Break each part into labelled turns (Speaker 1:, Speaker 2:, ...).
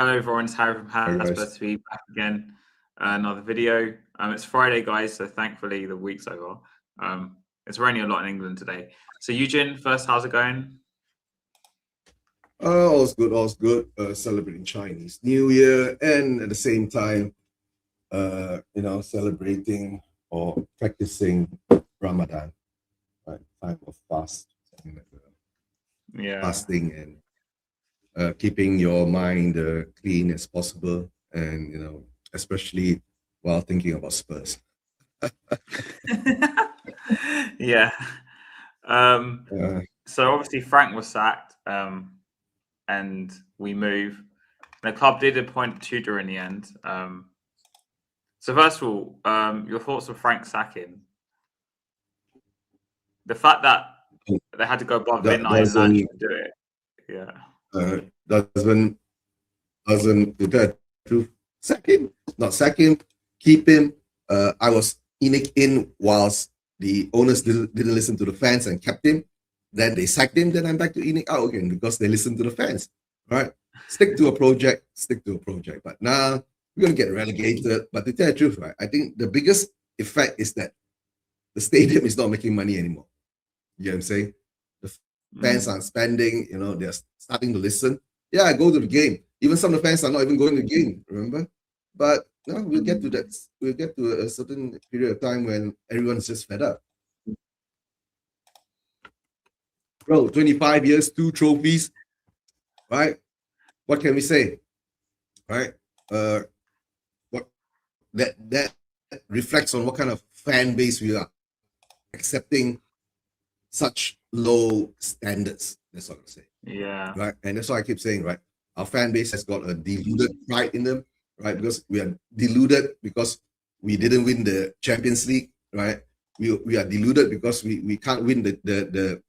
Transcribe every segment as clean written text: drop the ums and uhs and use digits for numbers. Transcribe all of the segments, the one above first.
Speaker 1: Hello everyone, it's Harry from
Speaker 2: Hey
Speaker 1: HAZSPUR
Speaker 2: guys.
Speaker 1: to be back again. Another video. It's Friday, guys, so thankfully the week's over. It's raining a lot in England today. So Eugene, first, how's it going?
Speaker 2: All's good, all's good. Celebrating Chinese New Year and at the same time, celebrating or practicing Ramadan, right? Time of fast,
Speaker 1: Yeah.
Speaker 2: fasting and keeping your mind clean as possible, and especially while thinking about Spurs.
Speaker 1: Yeah.
Speaker 2: Uh,
Speaker 1: So obviously Frank was sacked, and we move. The club did appoint a tutor in the end. So first of all, your thoughts on Frank sacking? The fact that they had to go above
Speaker 2: that
Speaker 1: midnight and
Speaker 2: doesn't
Speaker 1: actually do it. Yeah.
Speaker 2: doesn't do that to sack him, not sack him, keep him. I was in whilst the owners didn't listen to the fans and kept him. Then they sacked him. Then I'm back to Enoch out again because they listened to the fans. Right? Stick to a project. But now we're gonna get relegated. But to tell the truth, right, I think the biggest effect is that the stadium is not making money anymore. You know what I'm saying? The fans aren't spending. They're starting to listen. Yeah, I go to the game. Even some of the fans are not even going to the game. Remember? But no, we'll get to that. We'll get to a certain period of time when everyone's just fed up. Bro, 25 years, 2 trophies, right? What can we say, right? What that reflects on what kind of fan base we are, accepting such low standards. That's what I'm saying.
Speaker 1: Yeah.
Speaker 2: Right, and that's why I keep saying, right, our fan base has got a deluded pride in them, right? Because we are deluded because we didn't win the Champions League, right? We are deluded because we can't win the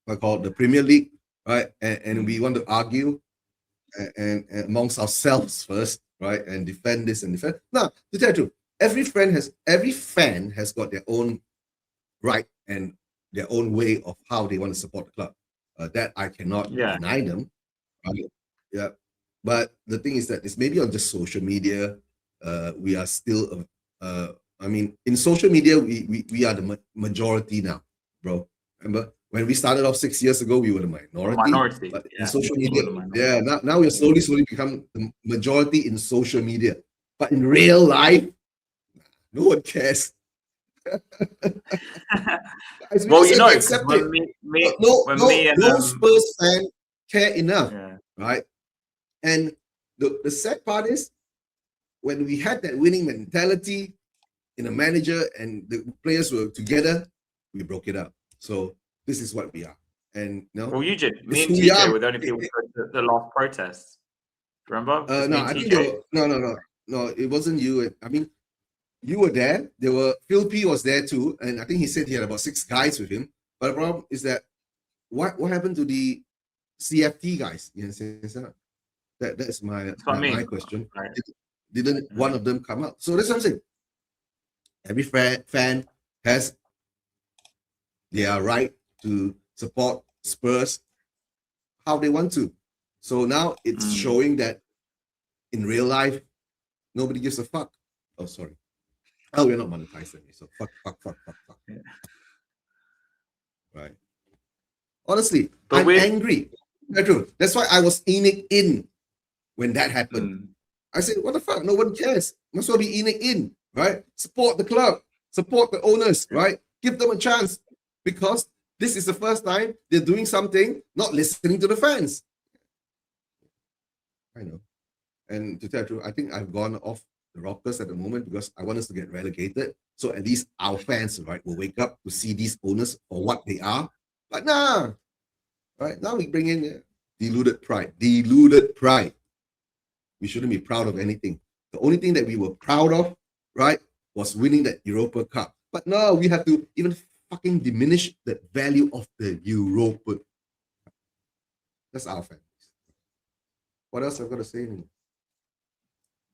Speaker 2: what I call the Premier League, right? And we want to argue and amongst ourselves first, right? And defend this and defend. Now, to tell you the truth, every fan has got their own right and their own way of how they want to support the club. That I cannot deny them. Right? Yeah. But the thing is that it's maybe on just social media. We are still, I mean, in social media, we are the majority now, bro. Remember when we started off 6 years ago, we were the minority. But in social media, now we're slowly become the majority in social media. But in real life, no one cares. Guys,
Speaker 1: well,
Speaker 2: no Spurs fan care enough, right? And the sad part is when we had that winning mentality in a manager and the players were together, we broke it up. So this is what we are. And
Speaker 1: well, Eugene, me and TJ were the only people who went to the last protests. Remember?
Speaker 2: No, I think no, it wasn't you. I mean, you were there. Phil P was there too, and I think he said he had about 6 guys with him. But the problem is that what happened to the CFT guys? You know, that's my question. Right. Didn't one of them come out? So that's what I'm saying. Every fan has their right to support Spurs how they want to. So now it's showing that in real life, nobody gives a fuck. Oh, sorry. Oh, we're not monetized anymore. So fuck. Yeah. Right. Honestly, I'm angry. That's why I was in when that happened. I said, what the fuck? No one cares. Must well be in, right? Support the club, support the owners, right? Give them a chance because this is the first time they're doing something, not listening to the fans. I know. And to tell you the truth, I think I've gone off the rockers at the moment because I want us to get relegated. So at least our fans, right, will wake up to see these owners for what they are. But nah, right? Now we bring in deluded pride. We shouldn't be proud of anything. The only thing that we were proud of, right, was winning that Europa Cup. But no, we have to even fucking diminish the value of the Europa. That's our fans. What else I've got to say anymore?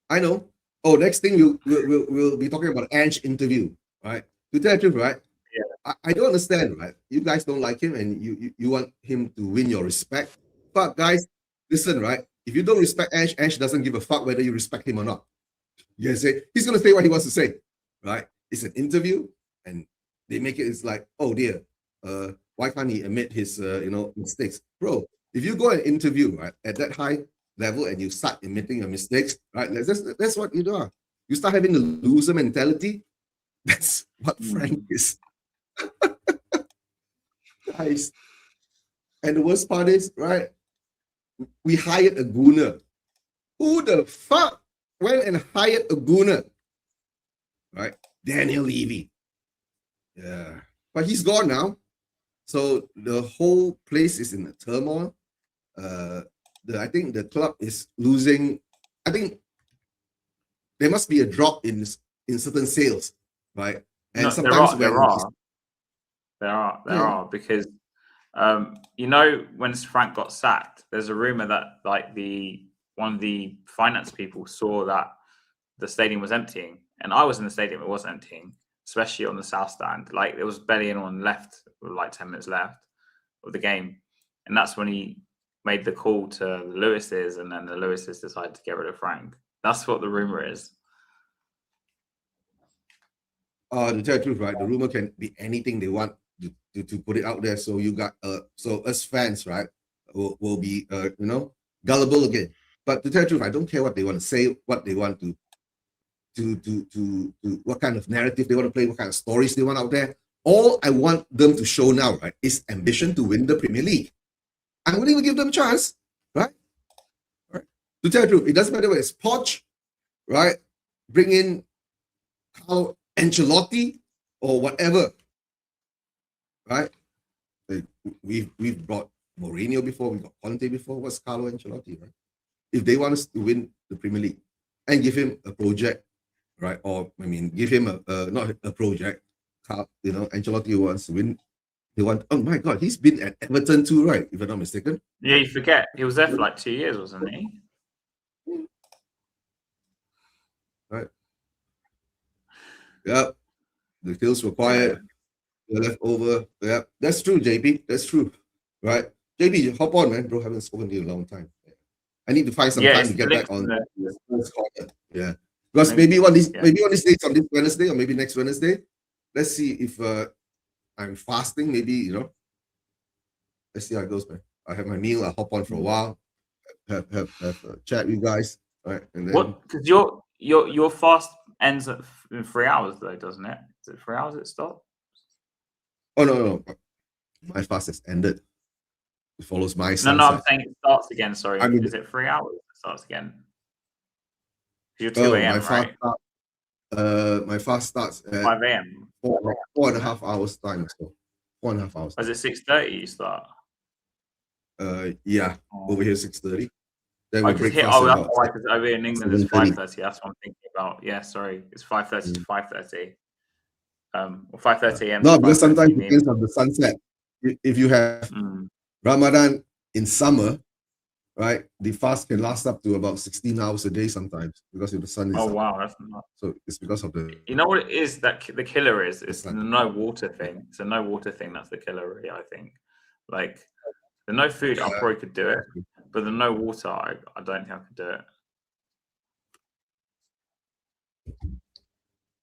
Speaker 2: I know. Oh, next thing we'll be talking about Ange interview, right? To tell the truth, right? Yeah. I don't understand, right? You guys don't like him and you want him to win your respect. But guys, listen, right? if you don't respect Ange, Ange doesn't give a fuck whether you respect him or not. You can say, he's going to say what he wants to say, right? It's an interview, and they make it, it's like, oh dear, why can't he admit his, mistakes? Bro, if you go and interview, right, at that high level and you start admitting your mistakes, right, that's what you do. You start having the loser mentality. That's what Frank is. Guys. And the worst part is, right, we hired a gooner. Who the fuck went and hired a gooner? Right? Daniel Levy. Yeah. But he's gone now. So the whole place is in a turmoil. I think the club is losing. I think there must be a drop in certain sales, right? And
Speaker 1: no,
Speaker 2: sometimes
Speaker 1: there are because when Frank got sacked, there's a rumor that like one of the finance people saw that the stadium was emptying, and I was in the stadium. It was emptying, especially on the south stand. Like there was barely anyone left, with like 10 minutes left of the game, and that's when he made the call to the Lewises, and then the Lewises decided to get rid of Frank. That's what the rumor is.
Speaker 2: To tell the truth, right? The rumor can be anything they want to put it out there. So you got so us fans, right, will be gullible again. But to tell the truth, I don't care what they want to say, what they want to what kind of narrative they want to play, what kind of stories they want out there. All I want them to show now, right, is ambition to win the Premier League. I'm willing to give them a chance, right? Right. To tell the truth, it doesn't matter whether it's Poch, right? Bring in Carlo Ancelotti or whatever, right? We've brought Mourinho before, we got Conte before. What's Carlo Ancelotti, right? If they want us to win the Premier League and give him a project, right? Or give him a not a project. Ancelotti wants to win. Oh my God, he's been at Everton too, right? If I'm not mistaken.
Speaker 1: Yeah, you forget he was there for like 2 years, wasn't he?
Speaker 2: Right. Yep. The deals were quiet. The leftover. Yeah, that's true, JP. That's true. Right. JP, hop on, man. Bro, haven't spoken to you in a long time. I need to find some time to get back on the first corner. Yeah. Because maybe one of these days, on this Wednesday or maybe next Wednesday, let's see if I'm fasting, maybe, let's see how it goes, man. I have my meal, I'll hop on for a while, have a chat with you guys. All right. And then
Speaker 1: because your fast ends in 3 hours though, doesn't it? Is it 3 hours it stops?
Speaker 2: Oh no. My fast has ended. It follows my sunset.
Speaker 1: No, I'm saying it starts again, sorry. Is it 3 hours it starts again? You're 2 a.m., right?
Speaker 2: My fast starts at
Speaker 1: 5 a.m.
Speaker 2: 4.5 hours time. So 4.5 hours.
Speaker 1: Is it 6:30 you start?
Speaker 2: Yeah, over here 6:30. Then
Speaker 1: we
Speaker 2: break
Speaker 1: fast. That's why, because over in England it's 5:30. That's what I'm thinking about. Yeah, sorry, it's 5:30 to 5:30. Or 5:30 a.m.
Speaker 2: No, because sometimes it depends on the sunset. If you have Ramadan in summer, right, the fast can last up to about 16 hours a day sometimes because if the sun is
Speaker 1: up. Wow, that's not.
Speaker 2: So it's because of the.
Speaker 1: You know what it is that the killer is? It's the no water thing. It's a no water thing that's the killer, really, I think. Like the no food, I probably could do it, but the no water, I don't think I could do it.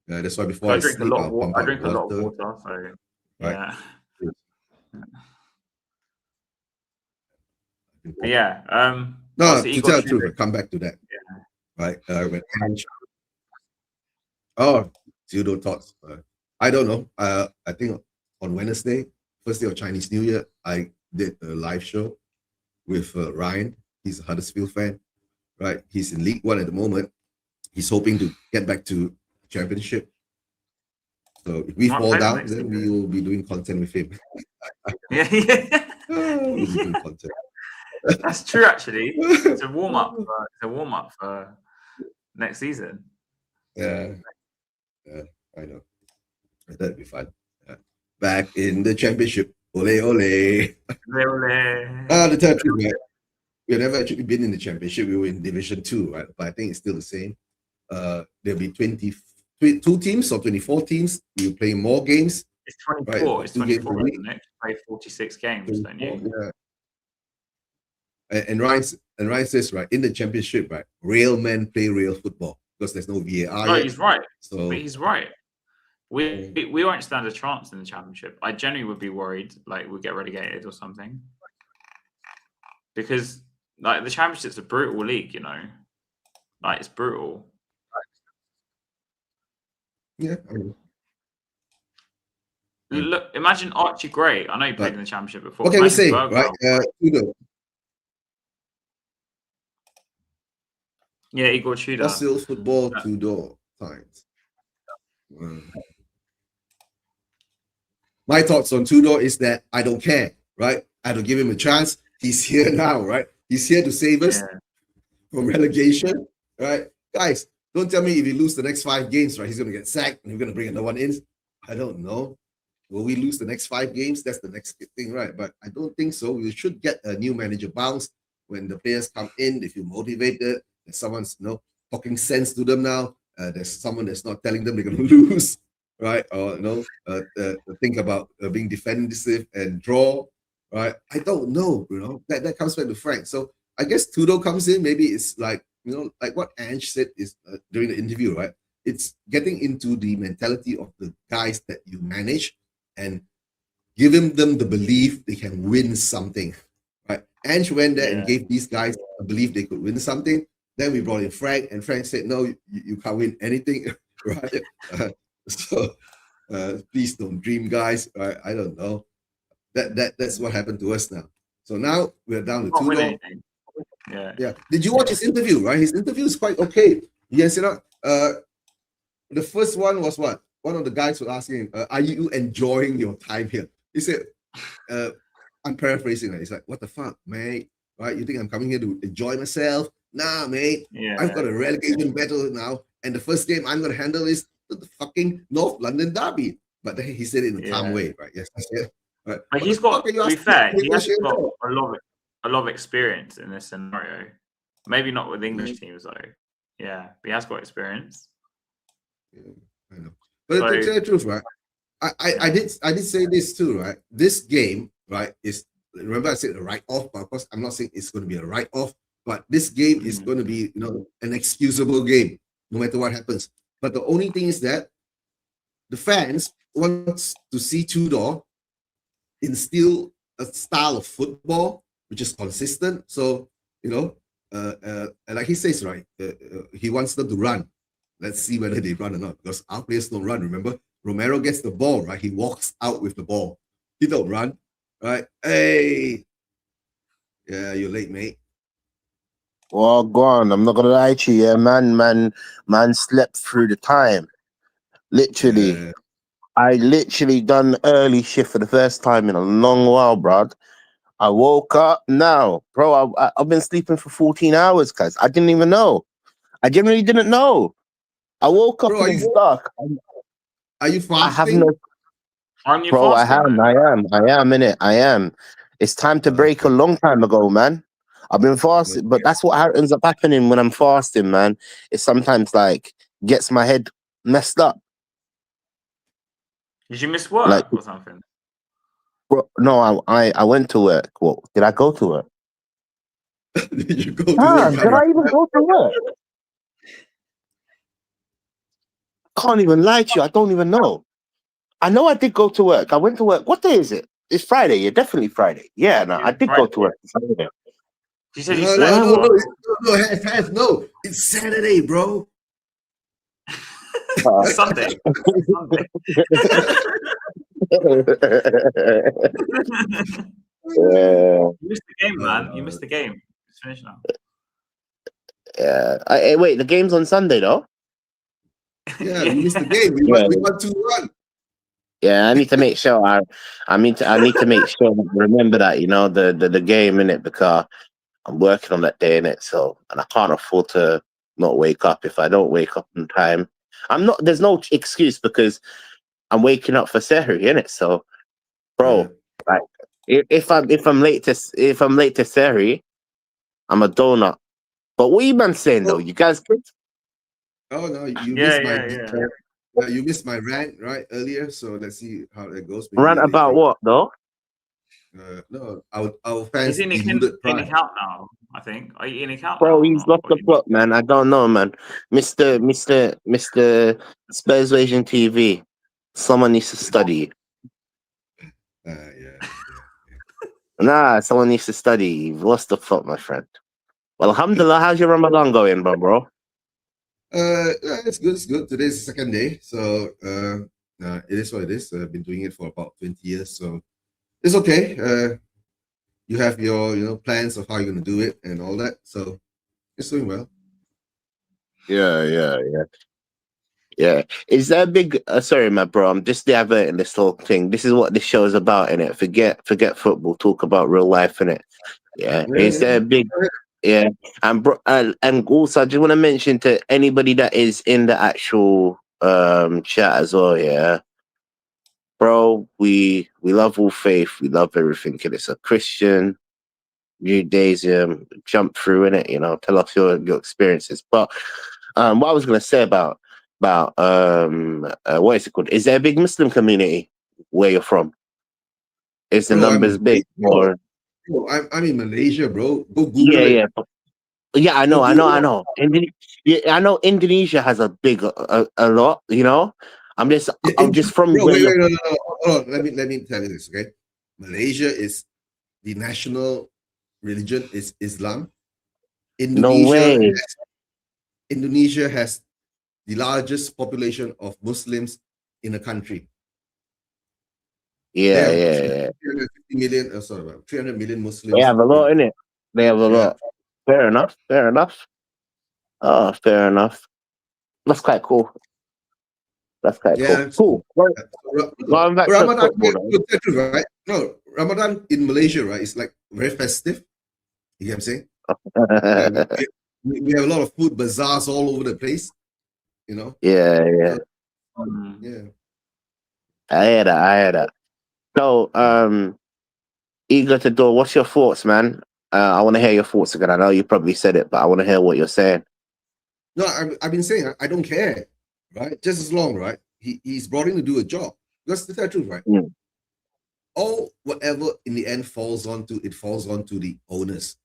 Speaker 2: Yeah, that's why before I
Speaker 1: drink
Speaker 2: sleep,
Speaker 1: a lot of water. I drink
Speaker 2: a
Speaker 1: lot of water, so
Speaker 2: right.
Speaker 1: Yeah.
Speaker 2: No, to tell the truth, I come back to that. Yeah. Right. When Ange. Oh, pseudo thoughts. I don't know. I think on Wednesday, first day of Chinese New Year, I did a live show with Ryan. He's a Huddersfield fan, right? He's in League One at the moment. He's hoping to get back to Championship. So if we fall down, then we will be doing content with him.
Speaker 1: Yeah.
Speaker 2: We'll be doing content.
Speaker 1: That's true, actually. It's a warm up. It's a warm up for next season.
Speaker 2: Yeah, I know. That'd be fun. Yeah. Back in the Championship, ole ole.
Speaker 1: Ole.
Speaker 2: The third truth, right? We've never actually been in the Championship. We were in Division 2, right? But I think it's still the same. There'll be 22 teams or 24 teams. We'll play more games.
Speaker 1: It's 24. Right? It's 24, isn't it? You play 46 games,
Speaker 2: 24,
Speaker 1: don't you?
Speaker 2: Yeah. And Ryan says, right, in the championship, right, real men play real football because there's no VAR.
Speaker 1: No,
Speaker 2: yet.
Speaker 1: he's right.
Speaker 2: So
Speaker 1: But he's right. We won't stand a chance in the championship. I genuinely would be worried, like we'll get relegated or something, because like the championship's a brutal league, you know, like it's brutal.
Speaker 2: yeah, I mean,
Speaker 1: Look, imagine Archie Gray. I know he played in the championship before.
Speaker 2: what can we
Speaker 1: Imagine
Speaker 2: say,
Speaker 1: Bergwijn.
Speaker 2: right? Tudor,
Speaker 1: Yeah, Igor Tudor.
Speaker 2: Fossil football Tudor times. My thoughts on Tudor is that I don't care, right? I don't give him a chance. He's here now, right? He's here to save us from relegation, right? Guys, don't tell me if he lose the next 5 games, right? He's going to get sacked and we're going to bring another one in. I don't know. Will we lose the next 5 games? That's the next thing, right? But I don't think so. We should get a new manager bounce when the players come in. They feel motivated. There's someone's talking sense to them now. There's someone that's not telling them they're going to lose, right? Or think about being defensive and draw, right? I don't know. That comes back to Frank. So I guess Tudor comes in. Maybe it's like like what Ange said is during the interview, right? It's getting into the mentality of the guys that you manage and giving them the belief they can win something, right? Ange went there and gave these guys a belief they could win something. Then we brought in Frank, and Frank said, "No, you can't win anything, right?" So please don't dream, guys. Right? I don't know. That's what happened to us now. So now we're down to Tudor. Yeah. Did you watch his interview? Right, his interview is quite okay. Yes, the first one was what? One of the guys was asking him, "Are you enjoying your time here?" He said, "I'm paraphrasing it. He's like, what the fuck, mate? Right? You think I'm coming here to enjoy myself? Nah, mate. I've got a relegation battle now, and the first game I'm gonna handle is the fucking North London derby." But then he said it in a calm way, right? Yes, that's it. Right.
Speaker 1: But he's got, to be fair, he has got a lot of experience in this scenario. Maybe not with English teams though. Yeah, but he has got experience.
Speaker 2: Yeah, I know. But to tell you the truth, right? I did say this too, right? This game, right, is, remember I said a write-off, but of course I'm not saying it's going to be a write-off, but this game is going to be, an excusable game, no matter what happens. But the only thing is that the fans want to see Tudor instill a style of football which is consistent. So, like he says, right, he wants them to run. Let's see whether they run or not, because our players don't run. Remember, Romero gets the ball, right? He walks out with the ball. He don't run, right? Hey, yeah, you're late, mate.
Speaker 3: Well, go on. I'm not gonna lie to you. Yeah, man slept through the time. Literally, I literally done early shift for the first time in a long while, bro. I woke up now, bro. I've been sleeping for 14 hours, cause I didn't even know. I genuinely didn't know. I woke up and it's dark.
Speaker 2: Are you fasting?
Speaker 3: I have no. Bro, I am innit. I am. It's time to break a long time ago, man. I've been fasting, but that's what ends up happening when I'm fasting, man. It sometimes like gets my head messed up.
Speaker 1: Did you miss work or something?
Speaker 3: Bro, no, I went to work. Well, did I go to work?
Speaker 2: Did you go to work?
Speaker 3: Did I even go to work? Can't even lie to you. I don't even know. I know I did go to work. I went to work. What day is it? It's Friday. Yeah, definitely Friday. Yeah, no, I did go to work.
Speaker 1: You said you
Speaker 2: no, it's Saturday, bro.
Speaker 1: Sunday. You missed the game, man. You missed the game. It's finished now.
Speaker 3: Yeah. Wait, the game's on Sunday, though?
Speaker 2: Yeah, we missed the game. We won 2-1.
Speaker 3: Yeah, I need to make sure. I need to make sure. Remember that, the game in it, because I'm working on that day in it. So, and I can't afford to not wake up. If I don't wake up in time, there's no excuse, because I'm waking up for Sehri, innit? So, bro, like if I'm late to Sehri, I'm a donut. But what you man saying though? You guys good?
Speaker 2: Oh no, you missed my rant right earlier. So let's see how that goes.
Speaker 3: Rant about what though?
Speaker 2: No, our
Speaker 1: He's
Speaker 2: fans
Speaker 1: in
Speaker 2: deluded
Speaker 1: account
Speaker 2: pride.
Speaker 1: now, I think. Are you in account now
Speaker 3: Bro,
Speaker 1: or
Speaker 3: he's
Speaker 1: not?
Speaker 3: lost the plot, man. I don't know, man. Mr. Spurs Asian TV. Someone needs to study.
Speaker 2: Yeah.
Speaker 3: Nah, someone needs to study. You've lost the plot, my friend. Well, alhamdulillah, how's your Ramadan going, bro?
Speaker 2: It's good. It's good. Today's the second day, so it is what it is. I've been doing it for about 20 years, so it's okay. You have your plans of how you're gonna do it and all that, so it's doing well.
Speaker 3: Yeah. Is there a big? Sorry, my bro. I'm just diverting this whole thing. This is what this show is about, innit? Forget football. Talk about real life, innit? Yeah. Is there a big? Yeah. And bro, and also, I just want to mention to anybody that is in the actual chat as well. Yeah, bro. We love all faith. We love everything. And it's a Christian, Judaism. Jump through in it. Tell us your experiences. But what I was gonna say about what is it called? Is there a big Muslim community where you're from? Is the
Speaker 2: Bro,
Speaker 3: numbers big or?
Speaker 2: Bro, I'm in Malaysia, bro. Go Google
Speaker 3: Yeah.
Speaker 2: it.
Speaker 3: Yeah, I know.
Speaker 2: Go Google it.
Speaker 3: I know Indonesia has a big a lot. I'm just from
Speaker 2: Bro,
Speaker 3: where
Speaker 2: wait,
Speaker 3: you're.
Speaker 2: no. Hold on. Let me tell you this, okay? Malaysia is the national religion is Islam.
Speaker 3: No way.
Speaker 2: Indonesia has the largest population of Muslims in the country.
Speaker 3: Yeah.
Speaker 2: 350 million, sorry, about 300 million Muslims.
Speaker 3: They have a lot in it. They have a lot. Fair enough. Oh, fair enough. That's quite cool. Cool. Going back to
Speaker 2: Ramadan,
Speaker 3: football,
Speaker 2: right? No, Ramadan in Malaysia, right? It's like very festive. You get what I'm saying? We have a lot of food bazaars all over the place.
Speaker 3: Yeah.
Speaker 2: So, yeah.
Speaker 3: I hear that. So, eager to do. What's your thoughts, man? I want to hear your thoughts again. I know you probably said it, but I want to hear what you're saying.
Speaker 2: No, I've been saying I don't care, right? Just as long, right? He's brought in to do a job. That's the truth, right? All whatever in the end falls onto the owners.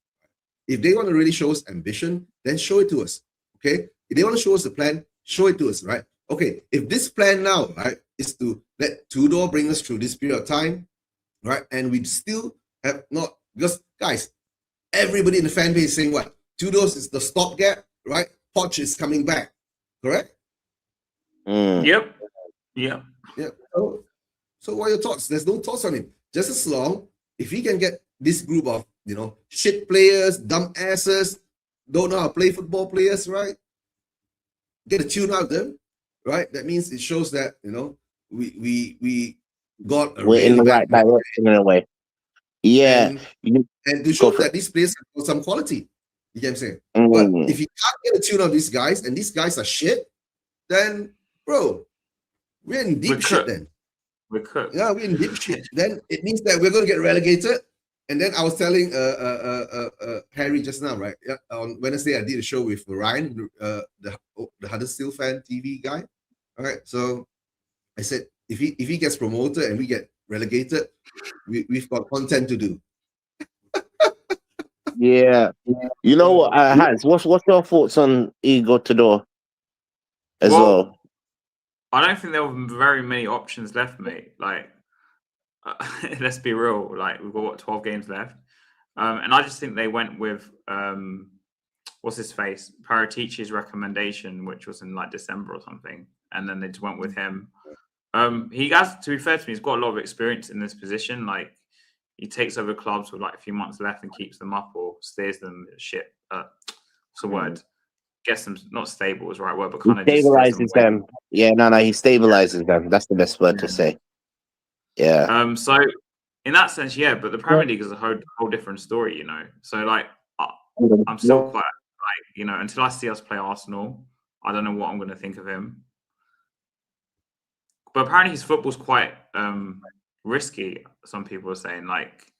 Speaker 2: If they want to really show us ambition, then show it to us. Okay. If they want to show us a plan, show it to us, right? Okay. If this plan now, right, is to let Tudor bring us through this period of time, right, and we still have not, because guys, everybody in the fan base is saying what? Tudor's is the stopgap, right? Poch is coming back, correct?
Speaker 1: Yep.
Speaker 2: Yeah. So what are your thoughts? There's no thoughts on him. Just as long if he can get this group of shit players, dumb asses, don't know how to play football players, right? Get a tune out of them, right? That means it shows that we got a
Speaker 3: We're in the right direction in a way. Yeah,
Speaker 2: and to show that these players have some quality. You get what I'm saying? But if you can't get a tune of these guys and these guys are shit, then bro, we're in deep shit then.
Speaker 1: We're cooked.
Speaker 2: Yeah, we're in deep shit. Then it means that we're going to get relegated. And then I was telling Harry just now, right? Yeah, on Wednesday I did a show with Ryan, the Huddersfield fan TV guy. All right, so I said if he gets promoted and we get relegated, we've got content to do.
Speaker 3: Yeah. You know what, Hans? What's your thoughts on Igor Tudor as well?
Speaker 1: I don't think there were very many options left, mate. Like, let's be real. Like, we've got 12 games left, and I just think they went with what's his face, Paratici's recommendation, which was in like December or something, and then they just went with him. He has, to be fair to me, he's got a lot of experience in this position. Like, he takes over clubs with like a few months left and keeps them up or steers them shit. What's the word? Gets them not stable is the right word, but kind of
Speaker 3: stabilizes them. Yeah, no, he stabilizes them. That's the best word to say. Yeah.
Speaker 1: So in that sense, yeah, but the Premier League is a whole different story, So like, I'm still quite like, until I see us play Arsenal, I don't know what I'm going to think of him. But apparently his football's quite risky. Some people are saying, like,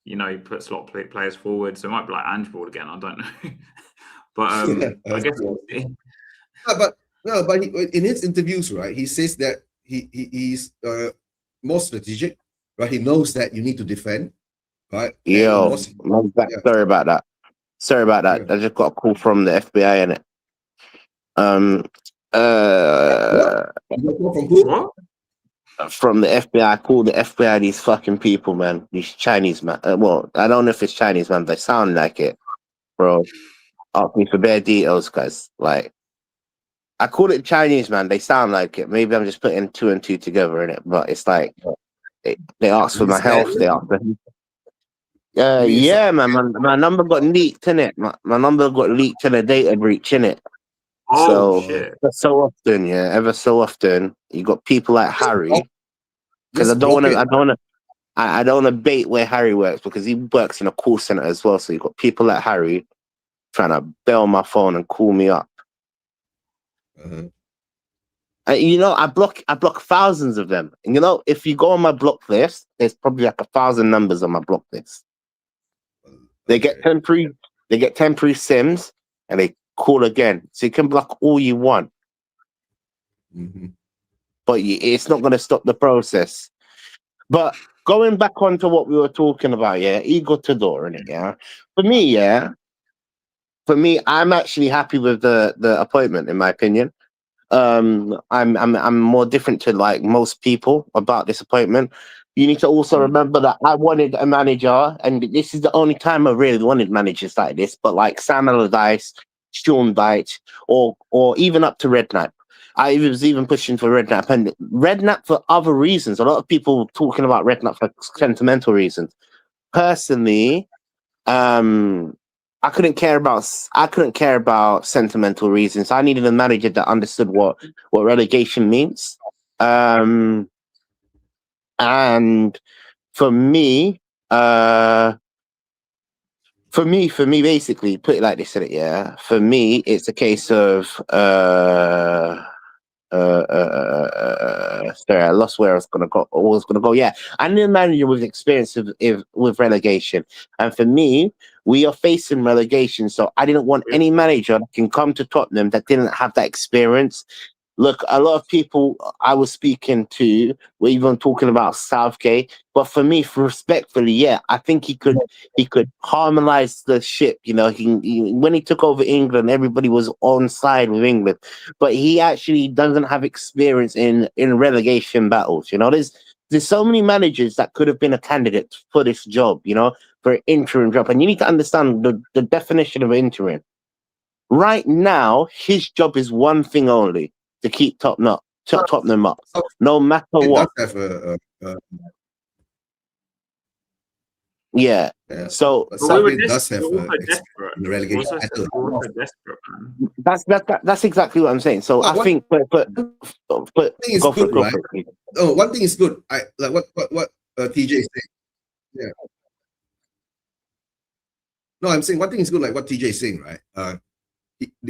Speaker 1: he puts a lot of players forward, so it might be like Angeborg again. I don't know. But I guess we'll see.
Speaker 2: But in his interviews, right, he says that he's more strategic, right? He knows that you need to defend, right? And
Speaker 3: Yo,
Speaker 2: was,
Speaker 3: yeah. Sorry about that. Sorry about that.
Speaker 2: Yeah.
Speaker 3: I just got a call from the FBI in it.
Speaker 2: What? You got a call from who?
Speaker 1: What?
Speaker 3: From the FBI. I called the FBI. These fucking people, man. These Chinese man. Well, I don't know if it's Chinese man. They sound like it, bro. Ask me for bare details, guys. Like, I called it Chinese man. They sound like it. Maybe I'm just putting two and two together in it, but it's like they asked for my health. They asked for. Yeah, man. My number got leaked in it. My number got leaked in a data breach in it.
Speaker 1: Oh
Speaker 3: So
Speaker 1: shit!
Speaker 3: so often, yeah, ever so often, you got people like Harry. Because I
Speaker 2: Just
Speaker 3: don't
Speaker 2: block
Speaker 3: want to.
Speaker 2: it.
Speaker 3: I don't want to bait where Harry works because he works in a call center as well. So you got people like Harry trying to bell my phone and call me up.
Speaker 2: Uh-huh.
Speaker 3: You know, I block thousands of them. And you know, if you go on my block list, there's probably like 1,000 numbers on my block list. They get temporary SIMs and they call again. So you can block all you want, but it's not going to stop the process. But going back onto what we were talking about, yeah, ego to door, innit, yeah. For me, I'm actually happy with the appointment, in my opinion. I'm more different to like most people about this appointment. You need to also remember that I wanted a manager, and this is the only time I really wanted managers like this. But like Sam Allardyce, Sean Dyche, or even up to Redknapp. I was even pushing for Redknapp, and Redknapp for other reasons. A lot of people talking about Redknapp for sentimental reasons. Personally, I couldn't care about sentimental reasons. I needed a manager that understood what relegation means. And for me, basically, put it like this, yeah. For me, it's a case of sorry, I lost where I was gonna go. Yeah, I need a manager with experience with relegation, and for me, we are facing relegation. So I didn't want any manager that can come to Tottenham that didn't have that experience. Look, a lot of people I was speaking to were even talking about Southgate, but for me, respectfully, yeah, I think he could harmonize the ship. You know, when he took over England, everybody was on side with England, but he actually doesn't have experience in relegation battles. You know, there's so many managers that could have been a candidate for this job. You know, for an interim job, and you need to understand the definition of interim. Right now, his job is one thing only: to keep Tottenham up, no matter what.
Speaker 2: Does have
Speaker 3: Yeah. So
Speaker 1: Southgate
Speaker 2: does have
Speaker 1: desperate.
Speaker 2: relegation.
Speaker 1: We're also desperate, man.
Speaker 3: That's exactly what I'm saying. So I think, but
Speaker 2: thing is good, right? Oh, one thing is good. I like what TJ is saying. Yeah. No, I'm saying one thing is good, like what TJ is saying, right?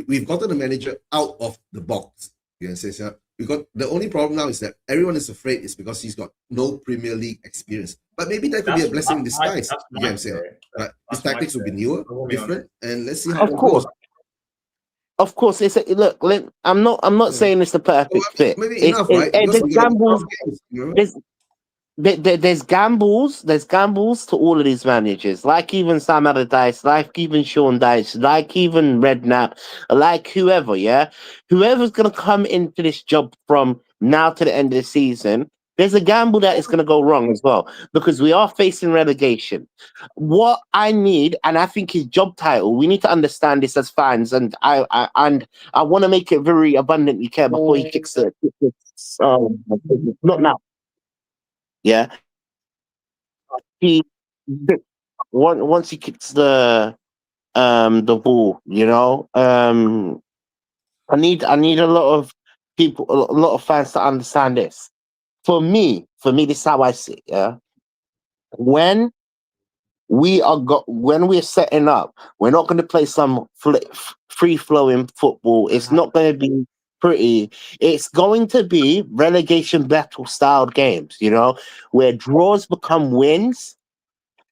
Speaker 2: We've gotten a manager out of the box. You know, says we got the only problem now is that everyone is afraid is because he's got no Premier League experience. But maybe that could be a blessing in disguise. You know what I'm saying? His tactics will be newer, different, and let's see how it goes.
Speaker 3: Of course, look. I'm not saying it's the perfect fit.
Speaker 2: Maybe enough, right?
Speaker 3: There's gambles. There's gambles to all of these managers, like even Sam Allardyce, like even Sean Dyche, like even Redknapp, like whoever, yeah? Whoever's going to come into this job from now to the end of the season, there's a gamble that is going to go wrong as well, because we are facing relegation. What I need, and I think his job title, we need to understand this as fans, and I want to make it very abundantly clear before he kicks it. Not now. Yeah, once he kicks the ball, you know. I need a lot of people, a lot of fans to understand this. For me, this is how I see it. Yeah, when we're setting up, we're not going to play some free flowing football. It's not going to be pretty. It's going to be relegation battle style games, you know, where draws become wins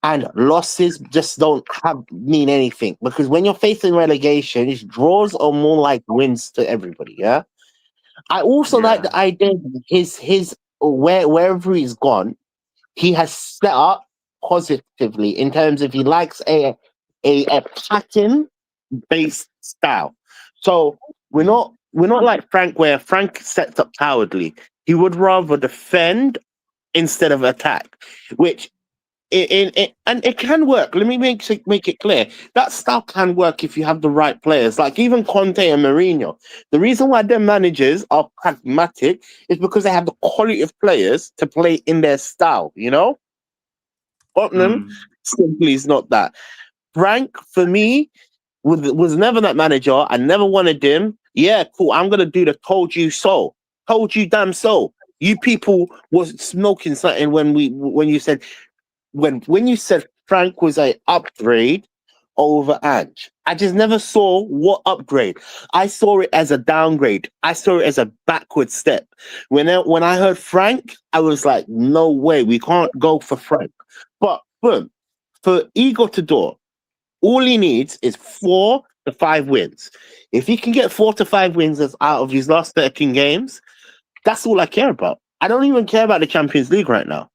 Speaker 3: and losses just don't mean anything, because when you're facing relegation, it's draws are more like wins to everybody. Yeah. I also like the idea his wherever he's gone, he has set up positively in terms of he likes a pattern based style. So we're not like Frank, where Frank sets up cowardly. He would rather defend instead of attack, which and it can work. Let me make it clear that style can work if you have the right players. Like even Conte and Mourinho. The reason why their managers are pragmatic is because they have the quality of players to play in their style. You know, Tottenham simply is not that. Frank, for me, was never that manager. I never wanted him. Yeah, cool. I'm gonna do the told you so. Told you damn so. You people was smoking something when you said when you said Frank was a upgrade over Ange. I just never saw what upgrade. I saw it as a downgrade. I saw it as a backward step. When I heard Frank, I was like, no way, we can't go for Frank. But boom, for Igor Tudor, all he needs is 4 to 5 wins. If he can get 4 to 5 wins out of his last 13 games, that's all I care about. I don't even care about the Champions League right now.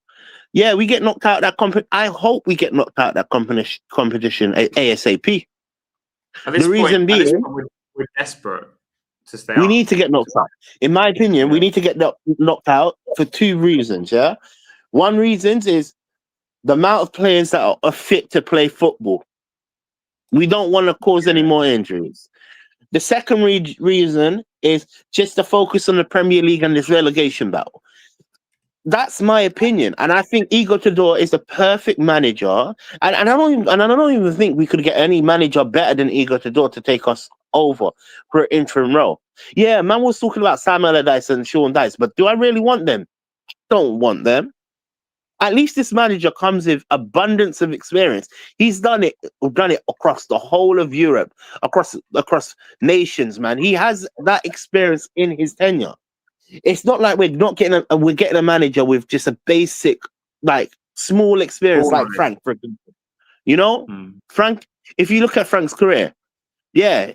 Speaker 3: Yeah, we get knocked out that I hope we get knocked out that competition ASAP.
Speaker 1: The reason being, we're desperate to stay
Speaker 3: we
Speaker 1: up.
Speaker 3: need to get knocked out. In my opinion, we need to get knocked out for 2 reasons. Yeah, one reason is the amount of players that are fit to play football. We don't want to cause any more injuries. The second reason is just to focus on the Premier League and this relegation battle. That's my opinion, and I think Igor Tudor is the perfect manager. And I don't even think we could get any manager better than Igor Tudor to take us over for an interim role. Yeah, man was talking about Sam Allardyce and Sean Dyche, but do I really want them? Don't want them. At least this manager comes with abundance of experience. He's done it across the whole of Europe, across nations, man. He has that experience in his tenure. It's not like we're getting a manager with just a basic, like small experience like Frank, for example. You know, Frank, if you look at Frank's career, yeah,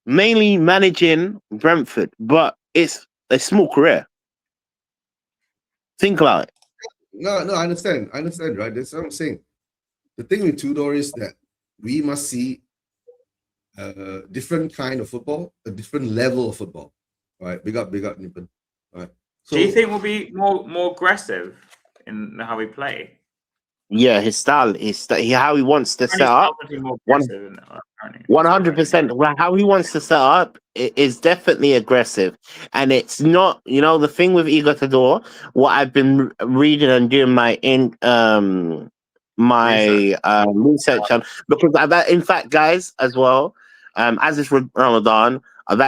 Speaker 3: mainly managing Brentford, but it's a small career. Think about it.
Speaker 2: No, I understand, right? That's what I'm saying. The thing with Tudor is that we must see a different kind of football, a different level of football. All right, big up, Nippon. All right. So,
Speaker 1: do you think we'll be more aggressive in how we play?
Speaker 3: Yeah, his style, how he wants to set up. 100%. How he wants to set up is definitely aggressive, and it's not. You know, the thing with Igor Tudor, what I've been reading and doing my research on, because in fact, guys, as well, as it's Ramadan, I'm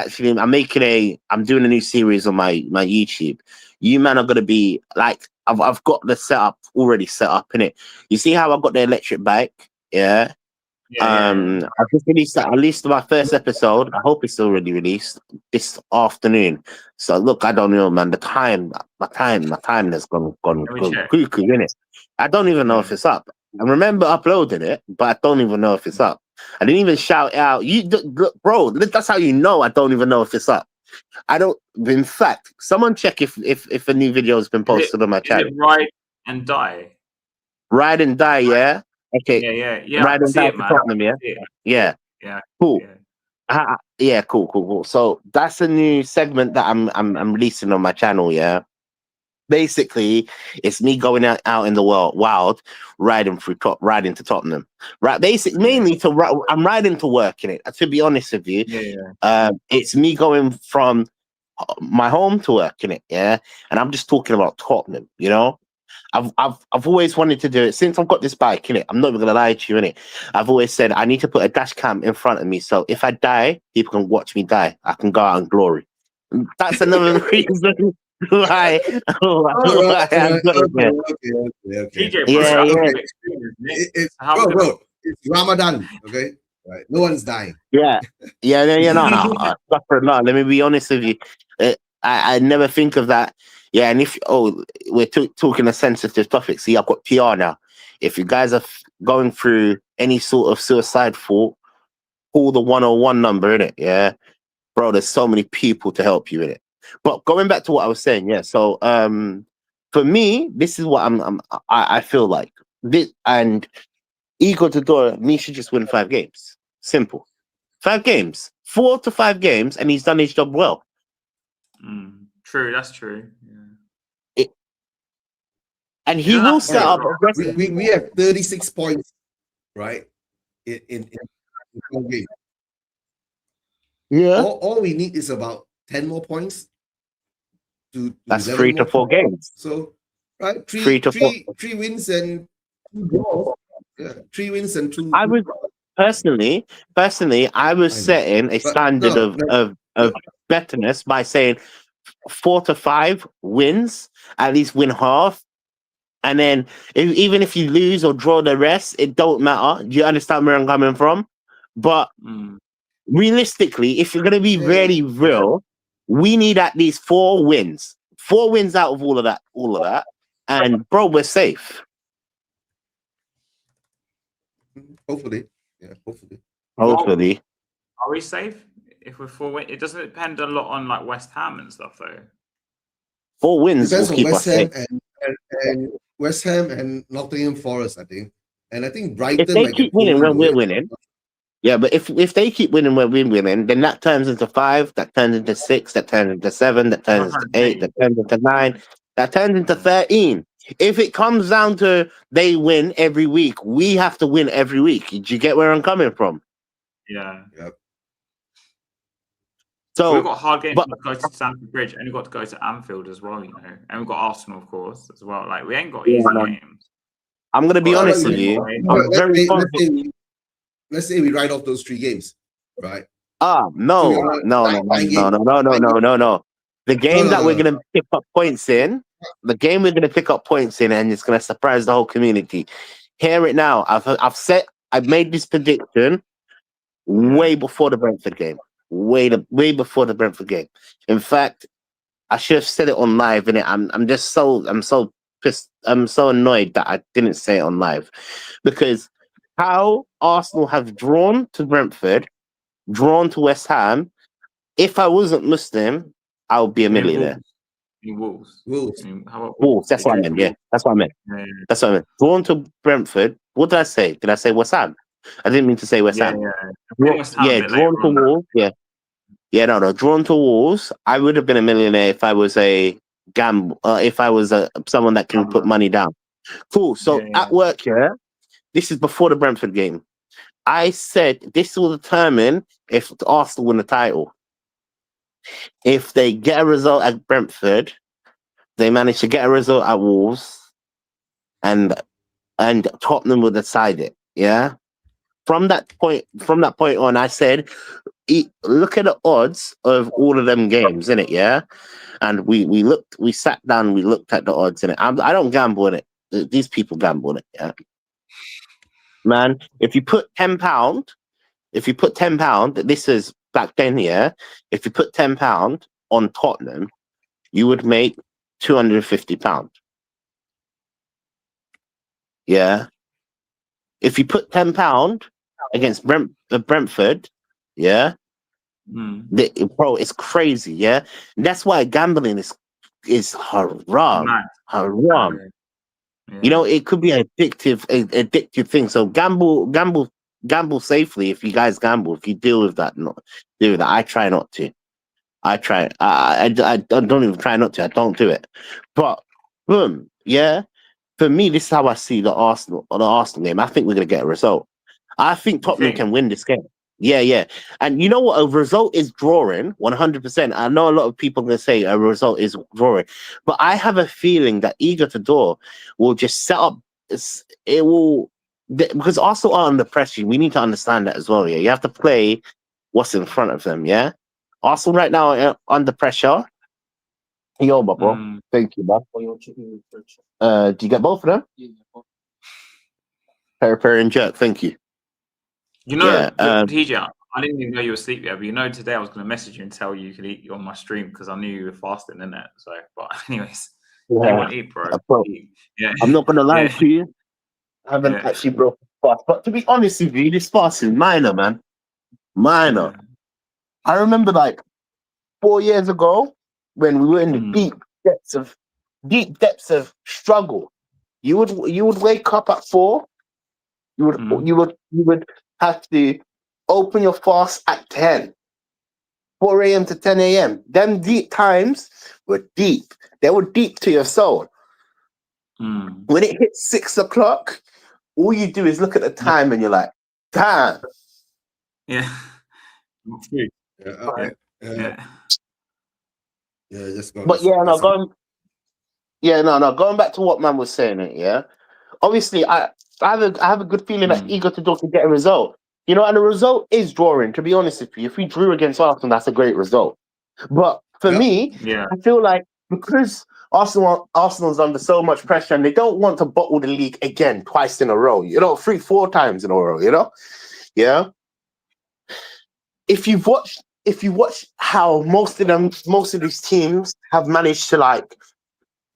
Speaker 3: doing a new series on my YouTube. You man are gonna be like, I've got the setup already set up in it. You see how I've got the electric bike? Yeah. I've just released that. I released my first episode. I hope it's already released this afternoon. So look, I don't know, man. My time has gone cuckoo, innit? I don't even know if it's up. I remember uploading it, but I don't even know if it's up. I didn't even shout out. Bro, that's how you know I don't even know if it's up. I don't. In fact, someone check if a new video has been posted on my channel.
Speaker 1: Is it Ride and Die?
Speaker 3: Ride and Die, yeah. Okay.
Speaker 1: Yeah.
Speaker 3: Ride and Die for Tottenham, yeah. Cool. Yeah, cool. So that's a new segment that I'm releasing on my channel, yeah. Basically, it's me going out in the wild, riding to Tottenham. Right, mainly I'm riding to work in it. To be honest with you, it's me going from my home to work in it, yeah. And I'm just talking about Tottenham, you know. I've always wanted to do it since I've got this bike in it. I'm not even gonna lie to you in it. I've always said I need to put a dash cam in front of me, so if I die, people can watch me die. I can go out in glory. That's another reason. Why?
Speaker 2: Okay.
Speaker 3: Yeah.
Speaker 2: Bro, it's Ramadan, okay? Right. No one's dying.
Speaker 3: Yeah. No. Let me be honest with you. I never think of that. Yeah, and if we're talking a sensitive topic. See, I've got PR now. If you guys are going through any sort of suicide thought, call the 101 number in it. Yeah, bro. There's so many people to help you in it. But going back to what I was saying, yeah. So for me, this is what I feel like this, and Igor Tudor, me should just win 5 games. Simple. 5 games, 4 to 5 games, and he's done his job well.
Speaker 1: True, that's true. Yeah.
Speaker 3: And he will set up.
Speaker 2: We have 36 points, right? In 1 game.
Speaker 3: Yeah.
Speaker 2: All we need is about 10 more points.
Speaker 3: That's 3 to 4 games.
Speaker 2: So, right,
Speaker 3: 3 to 4.
Speaker 2: 3 wins and 2 draws. Yeah, 3 wins and 2.
Speaker 3: I was personally, I was setting a standard of betterness by saying 4 to 5 wins, at least win half. And then even if you lose or draw the rest, it don't matter. Do you understand where I'm coming from? But realistically, if you're going to be really real, we need at least 4 wins. 4 wins out of all of that. And bro, we're safe.
Speaker 2: Hopefully. Yeah, hopefully.
Speaker 3: Hopefully.
Speaker 1: Are we safe if we're 4 wins? It doesn't depend a lot on like West Ham and stuff though.
Speaker 3: 4 wins
Speaker 2: depends
Speaker 3: will
Speaker 2: on
Speaker 3: keep
Speaker 2: West
Speaker 3: us
Speaker 2: Ham
Speaker 3: safe.
Speaker 2: and West Ham and Nottingham Forest, I think. And I think Brighton.
Speaker 3: If they keep winning when we're winning, yeah, but if they keep winning when we're winning, then that turns into 5, that turns into 6, that turns into 7, that turns into 8, that turns into 9, that turns into 13. If it comes down to they win every week, we have to win every week. Do you get where I'm coming from?
Speaker 1: Yeah.
Speaker 2: Yep.
Speaker 1: So we've got hard games. We've got to go to Stamford Bridge, and we've got to go to Anfield as well, you know. And we've got Arsenal, of course, as well. Like we ain't got easy games.
Speaker 3: I'm gonna be honest with you.
Speaker 2: Let's say we write off those 3 games, right?
Speaker 3: No. The game that we're gonna pick up points in, and it's gonna surprise the whole community. Hear it now. I've made this prediction way before the Brentford game. Way before the Brentford game. In fact, I should have said it on live, and I'm so pissed. I'm so annoyed that I didn't say it on live, because how Arsenal have drawn to Brentford, drawn to West Ham. If I wasn't Muslim, I would be a millionaire.
Speaker 1: Wolves.
Speaker 3: Wolves. That's what I meant. Yeah, that's what I meant. That's what I meant. Drawn to Brentford. What did I say? Did I say West Ham? I didn't mean to say West Ham. Drawn to Wolves. Yeah, no. Drawn to Wolves. I would have been a millionaire if I was a gamble. If I was someone that can put money down. Cool. So at work here, this is before the Brentford game. I said this will determine if Arsenal win the title. If they get a result at Brentford, they manage to get a result at Wolves, and Tottenham will decide it. Yeah. From that point on, I said, look at the odds of all of them games, innit? Yeah. And we sat down, we looked at the odds in it. I don't gamble in it. These people gamble in it. Yeah. Man, if you put £10, this is back then, yeah. If you put £10 on Tottenham, you would make £250. Yeah. If you put £10 against Brentford, yeah, bro, it's crazy, yeah. That's why gambling is haram. Haram. Yeah. You know, it could be addictive thing. So gamble safely. If you guys gamble, if you deal with that, I try not to. I don't even try not to. I don't do it. But boom, yeah. For me, this is how I see the Arsenal game. I think we're gonna get a result. I think Tottenham can win this game. Yeah. And you know what? A result is drawing 100%. I know a lot of people are going to say a result is drawing, but I have a feeling that Igor Tudor will just set up. It will, because Arsenal are under pressure. We need to understand that as well. Yeah, you have to play what's in front of them. Yeah, Arsenal right now are under pressure. Yo, bro. Thank you, bro. Do you get both of them? Yeah. Peri and jerk. Thank you.
Speaker 1: You know, TJ, I didn't even know you were asleep yet, but you know, today I was going to message you and tell you could eat on my stream because I knew you were fasting, innit? So, but anyways, you want to eat, bro.
Speaker 3: Yeah. I'm not going to lie to you. I haven't actually broken fast. But to be honest with you, this fast is minor, man. Minor. Yeah. I remember like 4 years ago when we were in the deep depths of deep depths of struggle. You would wake up at 4. You would have to open your fast at 10. 4 a.m. to 10 a.m. Them deep times were deep. They were deep to your soul. When it hits 6 o'clock, all you do is look at the time and you're like, damn.
Speaker 1: Yeah.
Speaker 2: Just got.
Speaker 3: But yeah, no, going back to what man was saying. Yeah, obviously, I have a good feeling that Eagle to Dog can get a result. You know, and the result is drawing. To be honest with you, if we drew against Arsenal, that's a great result. But for me, I feel like because Arsenal's under so much pressure and they don't want to bottle the league again twice in a row. You know, 3-4 times in a row. You know, yeah. If you watch how most of these teams have managed to, like,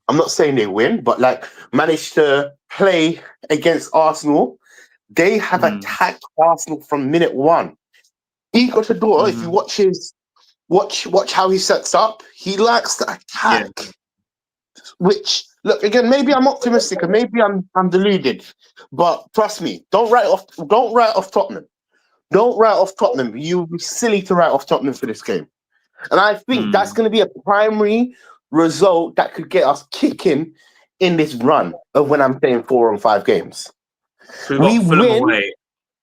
Speaker 3: I'm not saying they win, but like managed to play against Arsenal, they have attacked Arsenal from minute 1. Igor Tudor, if you watch how he sets up, he likes to attack. Yeah. Which, look, again, maybe I'm optimistic and maybe I'm deluded, but trust me, don't write off Tottenham. Don't write off Tottenham. You'd be silly to write off Tottenham for this game. And I think that's going to be a primary result that could get us kicking in this run of when I'm playing 4 on 5 games.
Speaker 1: We win away,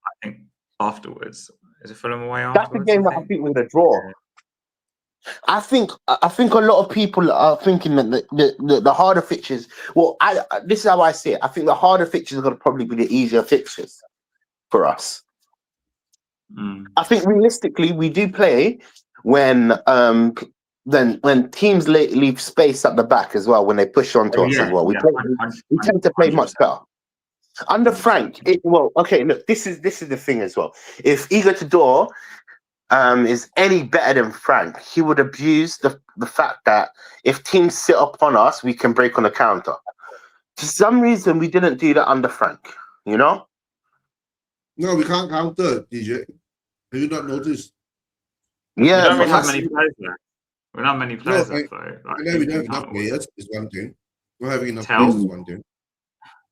Speaker 1: I think, afterwards. Is it Fulham away afterwards?
Speaker 3: That's the game that I think we're going to draw. Yeah. I think a lot of people are thinking that the harder fixtures. Well, this is how I see it. I think the harder fixtures are going to probably be the easier fixtures for us. I think realistically we do play when teams leave space at the back as well when they push onto us as well. We tend to play much better. Under Frank, look, this is the thing as well. If Igor Tudor is any better than Frank, he would abuse the fact that if teams sit upon us, we can break on the counter. For some reason, we didn't do that under Frank, you know?
Speaker 2: No, we can't counter, DJ. Have you not noticed?
Speaker 1: Yeah, we don't have many players left. We don't have many players left, though.
Speaker 2: I know we don't have enough players, is one thing. We're having enough players is one thing.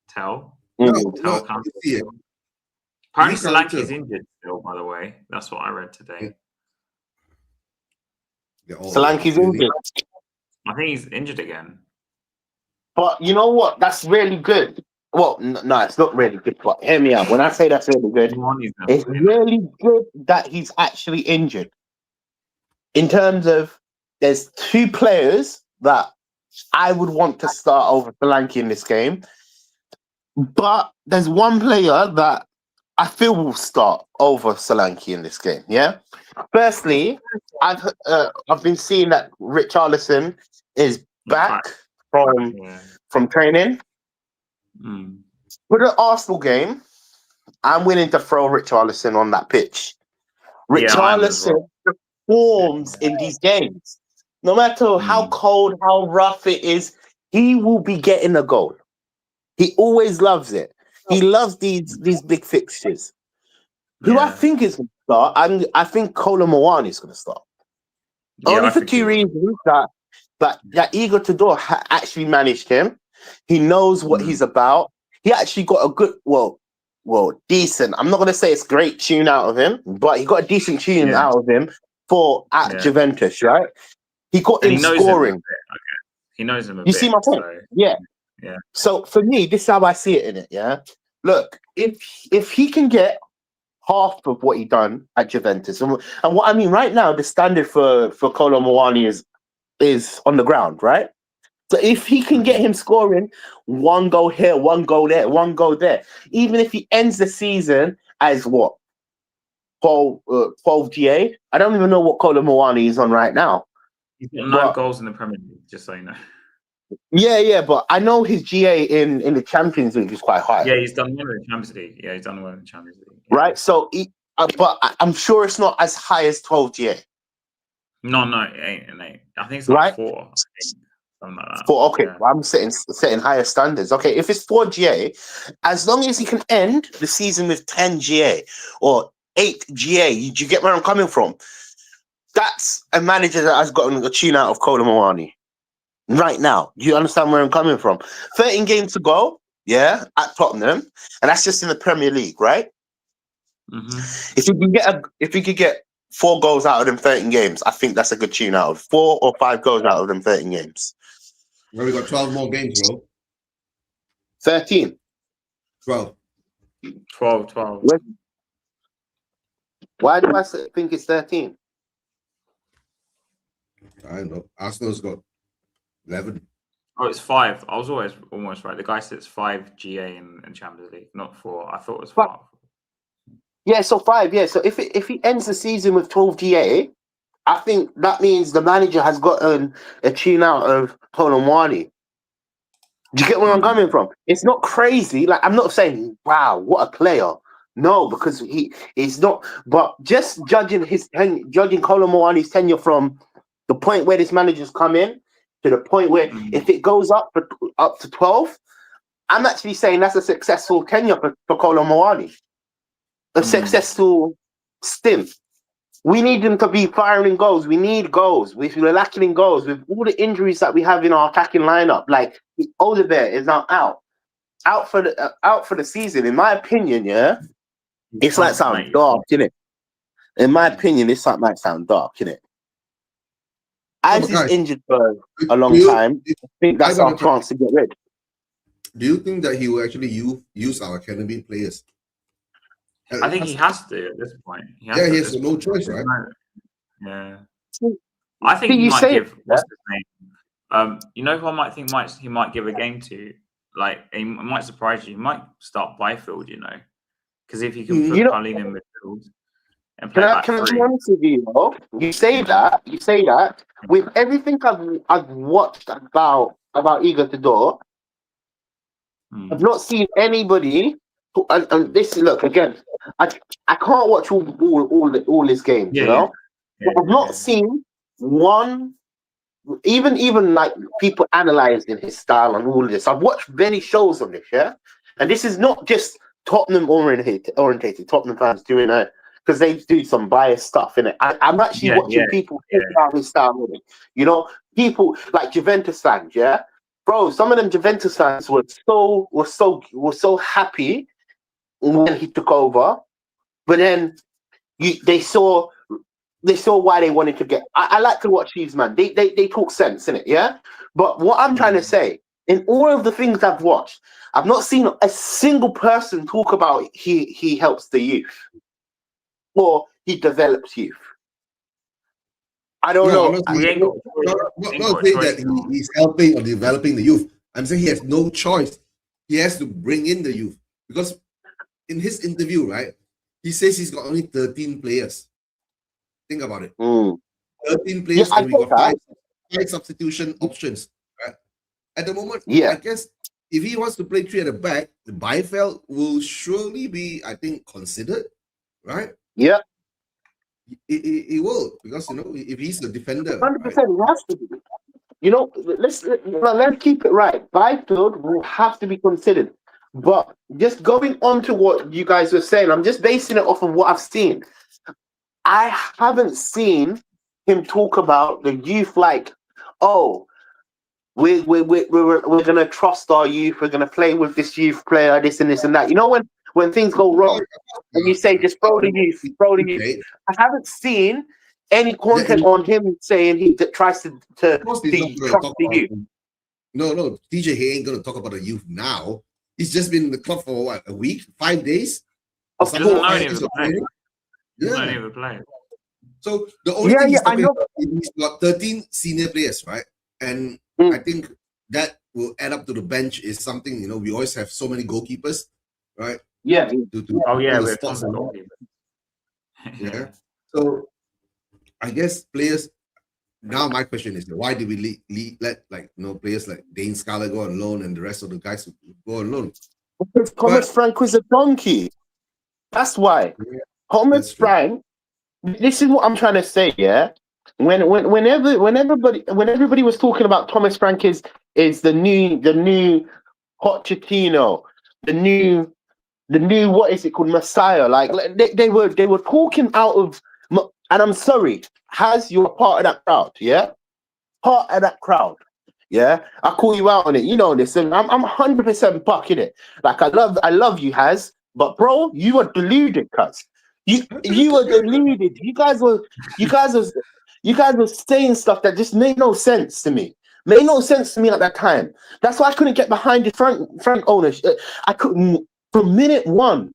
Speaker 1: Tell.
Speaker 2: No,
Speaker 1: apparently Solanke's injured still, by the way. That's what I read today.
Speaker 3: Solanke's injured.
Speaker 1: I think he's injured again.
Speaker 3: But you know what? That's really good. Well, no, it's not really good. But hear me out. When I say that's really good, it's really good that he's actually injured. In terms of, there's 2 players that I would want to start over Solanke in this game. But there's one player that I feel will start over Solanke in this game. Yeah. Firstly, I've been seeing that Richarlison is back from training. For the Arsenal game, I'm willing to throw Richarlison on that pitch. Richarlison performs in these games. No matter how cold, how rough it is, he will be getting a goal. He always loves it. He loves these big fixtures. Who I think is going to start, I think Kolo Muani is going to start. Only for 2 reasons that Igor Tudor actually managed him. He knows what he's about. He actually got a good, decent. I'm not going to say it's great tune out of him, but he got a decent tune out of him at Juventus, right? He got him scoring.
Speaker 1: He knows him a bit.
Speaker 3: You see my point?
Speaker 1: So.
Speaker 3: Yeah.
Speaker 1: Yeah.
Speaker 3: So for me, this is how I see it in it. Yeah. Look, if he can get half of what he done at Juventus, and what I mean right now, the standard for Kolo Muani is on the ground, right? So if he can get him scoring 1 goal here, 1 goal there, 1 goal there, even if he ends the season as 12 GA, I don't even know what Kolo Muani is on right now.
Speaker 1: He's got 9 goals in the Premier League, just so you know.
Speaker 3: Yeah, but I know his GA in the Champions League is quite high.
Speaker 1: Yeah, he's done well in the Champions League. Yeah, he's done well in the Champions League. Yeah.
Speaker 3: Right, so but I'm sure it's not as high as 12 GA.
Speaker 1: No, it ain't. I think it's like 4. I think. Something like that.
Speaker 3: 4, okay. Yeah. Well, I'm setting higher standards. Okay, if it's 4 GA, as long as he can end the season with 10 GA or 8 GA, do you get where I'm coming from? That's a manager that has gotten a tune out of Kolo Muani. right now. Do you understand where I'm coming from? 13 games to go, yeah, at Tottenham, and that's just in the Premier League, right? If you could get 4 goals out of them 13 games, I think that's a good tune out of 4 or 5 goals out of them 13 games.
Speaker 2: Well, we got 12 more games, bro.
Speaker 3: 13.
Speaker 2: 12.
Speaker 1: 12.
Speaker 3: Why do I think it's 13?
Speaker 2: I don't know. Arsenal's got 11.
Speaker 1: Oh, it's 5. I was almost right. The guy said it's 5 GA in Champions League, not 4. I thought it was 5.
Speaker 3: Yeah, so 5. Yeah, so if he ends the season with 12 GA, I think that means the manager has gotten a tune out of Colomwani. Do you get where I'm coming from? It's not crazy. Like, I'm not saying, wow, what a player. No, because he's not. But just judging Colomwani's tenure from the point where this manager's come in to the point where if it goes up to 12, I'm actually saying that's a successful tenure for Colomwani. A successful stint. We need them to be firing goals. We need goals. We're lacking in goals with all the injuries that we have in our attacking lineup. Like Odegaard is now out for the season. In my opinion, yeah, it's like sound dark, innit? In my opinion, this might sound dark, innit? As he's injured for a long time, I think that's our chance to get rid.
Speaker 2: Do you think that he will actually use our academy players?
Speaker 1: I think he has to at this point.
Speaker 2: He has no choice, right?
Speaker 1: Yeah. I think he might give what's his name? You know who I might think he might give a game to? Like, he might surprise you. He might start Byfield, you know, because if he can put Carlin in midfield and play back
Speaker 3: can I be honest with you, though? You say that with everything I've watched about Igor Tudor, I've not seen anybody. And this, look again. I can't watch all his games, you know. But I've not seen one, even like people analyzing his style and all of this. I've watched many shows on this, yeah, and this is not just Tottenham orientated Tottenham fans doing it because they do some biased stuff in it. I'm actually watching people talk about his style with it. You know, people like Juventus fans, yeah, bro. Some of them Juventus fans were so happy when he took over, but then they saw why they wanted to get. I like to watch these, man. They talk sense in it, yeah. But what I'm trying to say, in all of the things I've watched, I've not seen a single person talk about he helps the youth or he develops youth. I don't know.
Speaker 2: Not saying that he's helping or developing the youth. I'm saying he has no choice. He has to bring in the youth because. In his interview, right, he says he's got only 13 players. Think about it. 13 players, and we got 5 substitution options. Right? At the moment, I guess if he wants to play 3 at the back, the Byfield will surely be, I think, considered, right?
Speaker 3: Yeah.
Speaker 2: He will, because, you know, if he's the defender.
Speaker 3: 100%, he has to be. You know, let's keep it right. Byfield will have to be considered. But just going on to what you guys were saying, I'm just basing it off of what I've seen. I haven't seen him talk about the youth like, oh, we're gonna trust our youth, we're gonna play with this youth player, this and this and that. You know, when things go wrong and you say just throw the youth. I haven't seen any content on him saying he tries to trust the youth.
Speaker 2: No, TJ, he ain't gonna talk about the youth now. He's just been in the club for what, a week, 5 days?
Speaker 1: He doesn't know any of the players. Doesn't know any of the players.
Speaker 2: So the only thing he's talking about is he's got 13 senior players, right? And I think that will add up to the bench is something, you know, we always have so many goalkeepers, right?
Speaker 3: Yeah.
Speaker 1: We're goalkeepers.
Speaker 2: Yeah. So I guess players. Now my question is, why did we let players like Dane Scarlett go on loan and the rest of the guys go on loan?
Speaker 3: Because Thomas Frank was a donkey. That's why. Yeah, Thomas Frank. This is what I'm trying to say. Yeah. When everybody was talking about Thomas Frank is the new Pochettino, the new what is it called, Messiah? Like they were talking out of. And I'm sorry, you're part of that crowd, yeah? Part of that crowd. Yeah, I call you out on it. You know this, and I'm 100% bucking it. Like I love you, Haz, but bro, you were deluded, cuz. You were deluded. You guys were saying stuff that just made no sense to me. Made no sense to me at that time. That's why I couldn't get behind the front ownership. I couldn't from minute one.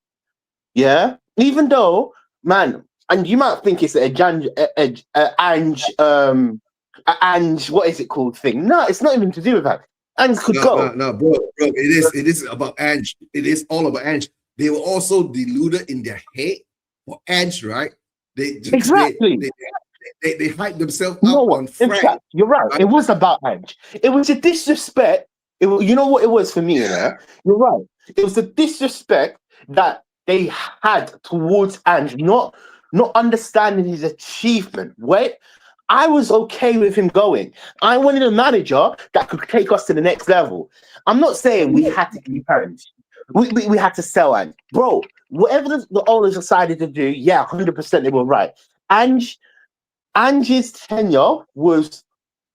Speaker 3: Yeah, even though, man, and you might think it's Ange, what is it called thing? No, it's not even to do with that. Ange could go.
Speaker 2: No, bro. It is about Ange. It is all about Ange. They were also deluded in their head for Ange, right?
Speaker 3: Exactly.
Speaker 2: They hype themselves up
Speaker 3: No,
Speaker 2: on Frank.
Speaker 3: in fact, you're right. It was about Ange. It was a disrespect. You know what it was for me, yeah? You're right. It was a disrespect that they had towards Ange, not understanding his achievement. Wait, I was okay with him going. I wanted a manager that could take us to the next level. I'm not saying we had to keep Ange. We had to sell Ange. Bro, whatever the owners decided to do, yeah, 100% they were right. Ange's tenure was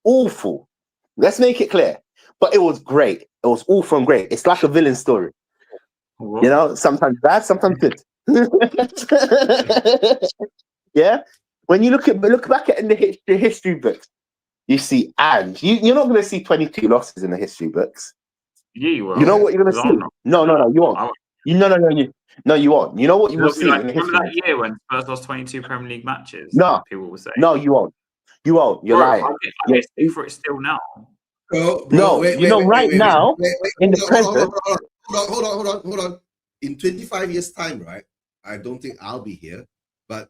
Speaker 3: awful. Let's make it clear. But it was great. It was awful and great. It's like a villain story.
Speaker 1: What?
Speaker 3: You know, sometimes bad, sometimes good. Yeah. When you look back at the history books, you see Ange. You're not going to see 22 losses in the history books.
Speaker 1: Yeah, you will.
Speaker 3: You know what you're going to see? No, you won't. No, you won't. You know what you will see in the history.
Speaker 1: Remember that year when Spurs lost 22 Premier League matches?
Speaker 3: No,
Speaker 1: people will say.
Speaker 3: No, you won't. You won't. You're lying.
Speaker 1: I get stick for it still now.
Speaker 3: Bro, right now, in the present.
Speaker 2: Hold on. In 25 years' time, right? I don't think I'll be here, but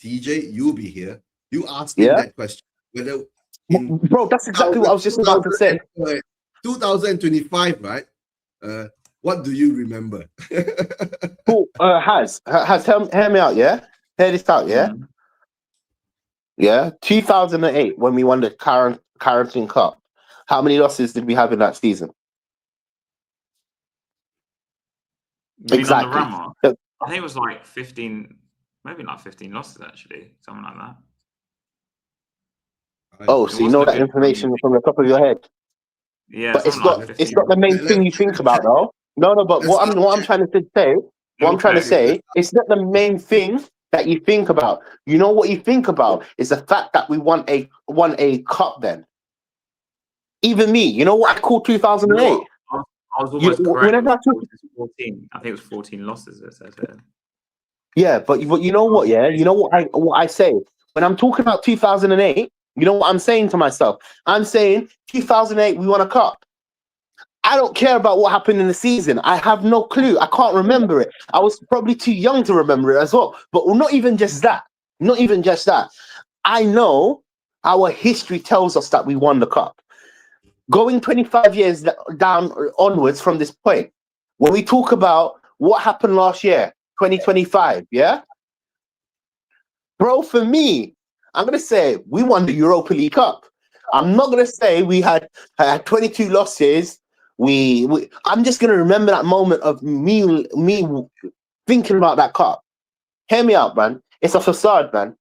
Speaker 2: TJ, you'll be here. You ask him that question. Whether
Speaker 3: bro, that's exactly what I was just about to say.
Speaker 2: 2025, right? What do you remember?
Speaker 3: Cool. Hear me out, yeah? Hear this out, yeah?
Speaker 1: Mm-hmm.
Speaker 3: Yeah, 2008 when we won the Carrington Cup. How many losses did we have in that season? Exactly.
Speaker 1: I think it was like 15, maybe like 15 losses actually, something like that.
Speaker 3: Oh, so you know that information from the top of your head?
Speaker 1: Yeah,
Speaker 3: but it's not the main thing you think about, though. No. But what I'm trying to say, it's not the main thing that you think about. You know what you think about is the fact that we won a cup. Then, even me, you know what I call 2008.
Speaker 1: I was almost correct. Whenever I took 14, I think it was 14 losses. It says here.
Speaker 3: Yeah, but you know what? Yeah, you know what I say when I'm talking about 2008. You know what I'm saying to myself? I'm saying 2008 we won a cup. I don't care about what happened in the season. I have no clue. I can't remember it. I was probably too young to remember it as well. But not even just that. Not even just that. I know our history tells us that we won the cup. Going 25 years down onwards from this point, when we talk about what happened last year, 2025, yeah? Bro, for me, I'm going to say we won the Europa League Cup. I'm not going to say we had 22 losses. I'm just going to remember that moment of me thinking about that cup. Hear me out, man. It's a facade, man.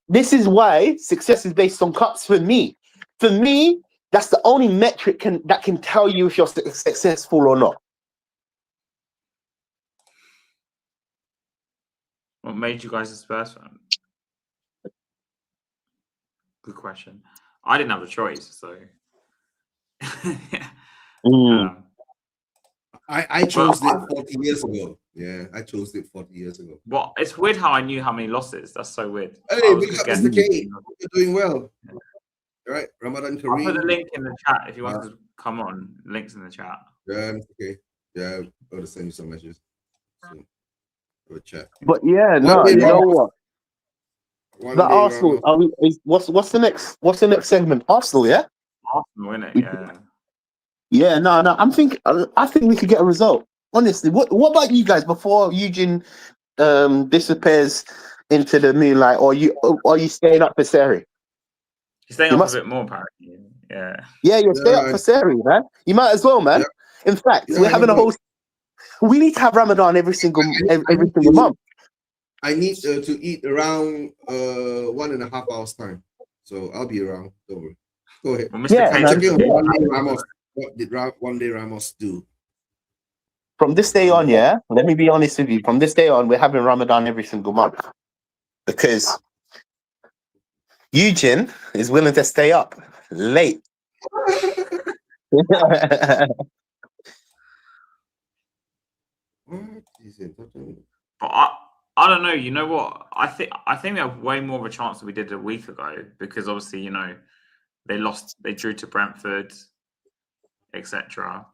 Speaker 3: This is why success is based on cups for me. For me, that's the only metric that can tell you if you're successful or not.
Speaker 1: What made you guys a Spurs fan? Good question. I didn't have a choice, so
Speaker 2: I chose it 40 years ago. Yeah, I chose it 40 years ago.
Speaker 1: Well, it's weird how I knew how many losses. That's so weird.
Speaker 2: Hey, big up Mr. K. You're doing well. Yeah. All right, Ramadan Kareem.
Speaker 1: I'll put the link in the chat if you want to come on. Links in the chat.
Speaker 2: Yeah, okay. Yeah, I'm going to send you some messages. So, chat.
Speaker 3: But yeah, no, you know what? The Arsenal. What's the next segment? Arsenal, yeah.
Speaker 1: Arsenal, innit? Yeah.
Speaker 3: Yeah, no. I think we could get a result. Honestly, what about you guys before Eugene disappears into the moonlight, or are you staying up for Seri?
Speaker 1: You're staying up a bit more, apparently. Yeah.
Speaker 3: Yeah, you're staying up for Seri, man. You might as well, man. Yeah. In fact, we're having a whole. We need to have Ramadan every single month.
Speaker 2: I need to eat around 1.5 hours time, so I'll be around. Don't worry. Go ahead.
Speaker 1: Well, Mr.
Speaker 3: Yeah,
Speaker 1: K
Speaker 3: man.
Speaker 1: said
Speaker 2: Talking of
Speaker 3: Yeah.
Speaker 2: one day Ramos, what did one day Ramos do?
Speaker 3: From this day on, yeah, let me be honest with you. From this day on, we're having Ramadan every single month because Eugene is willing to stay up late.
Speaker 2: What is it?
Speaker 1: But I don't know. You know what? I think we have way more of a chance than we did a week ago because obviously, you know, they drew to Brentford, etc.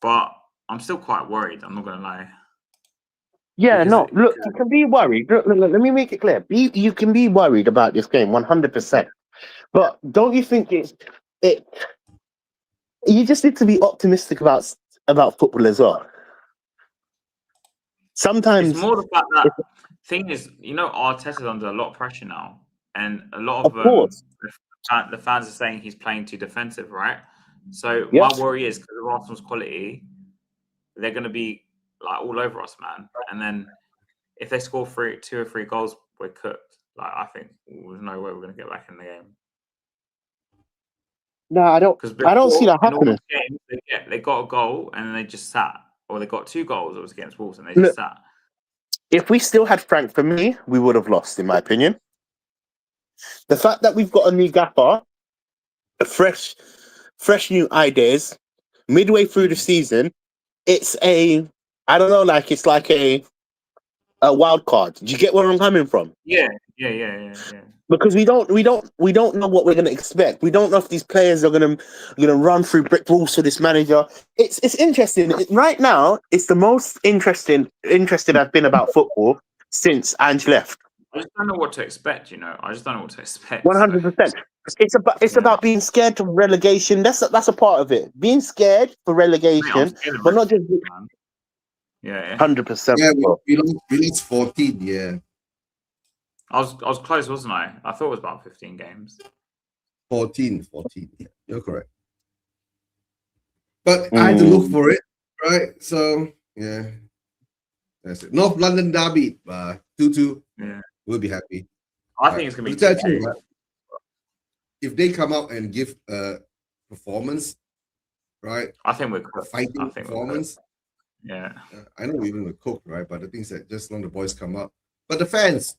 Speaker 1: But I'm still quite worried. I'm not gonna lie.
Speaker 3: Yeah,
Speaker 1: Because
Speaker 3: no, look, you can be worried. Look, let me make it clear. You can be worried about this game 100%. But don't you think it? You just need to be optimistic about football as well. Sometimes
Speaker 1: it's more the fact that thing is, you know, Arteta's under a lot of pressure now, and a lot
Speaker 3: of course,
Speaker 1: the fans are saying he's playing too defensive, right? So
Speaker 3: yeah.
Speaker 1: my worry is because of Arsenal's quality, they're going to be like all over us, man. And then if they score two or three goals, we're cooked. Like I think there's no way we're going to get back in the game.
Speaker 3: No, I don't. I don't see that
Speaker 1: In all
Speaker 3: happening.
Speaker 1: games, they got a goal and then they just sat, or they got 2 goals. It was against Wolves and they
Speaker 3: Look,
Speaker 1: just sat.
Speaker 3: if we still had Frank, for me, we would have lost, in my opinion. The fact that we've got a new gaffer, a fresh new ideas, midway through the season, it's I don't know, like it's like a wild card. Do you get where I'm coming from?
Speaker 1: Yeah.
Speaker 3: Because we don't know what we're going to expect. We don't know if these players are going to run through brick walls for this manager. It's interesting right now. It's the most interested I've been about football since Ange left.
Speaker 1: I just don't know what to expect. You know, I just don't know what to expect.
Speaker 3: 100%. It's about being scared to relegation. That's a part of it. Being scared for relegation, but not just.
Speaker 1: Man. Yeah.
Speaker 3: 100%.
Speaker 2: Yeah, we lost 14. Yeah,
Speaker 1: I was close, wasn't I? I thought it was about 15 games.
Speaker 2: 14. Yeah, you're correct. But I had to look for it, right? So yeah, that's it. North London derby, 2-2.
Speaker 1: Yeah,
Speaker 2: we'll be happy.
Speaker 1: I think it's gonna be 2-2.
Speaker 2: If they come out and give a performance, right?
Speaker 1: I think we're cooked.
Speaker 2: Fighting performance.
Speaker 1: Yeah,
Speaker 2: I know even we're cooked, right? But the things that just long the boys come up, but the fans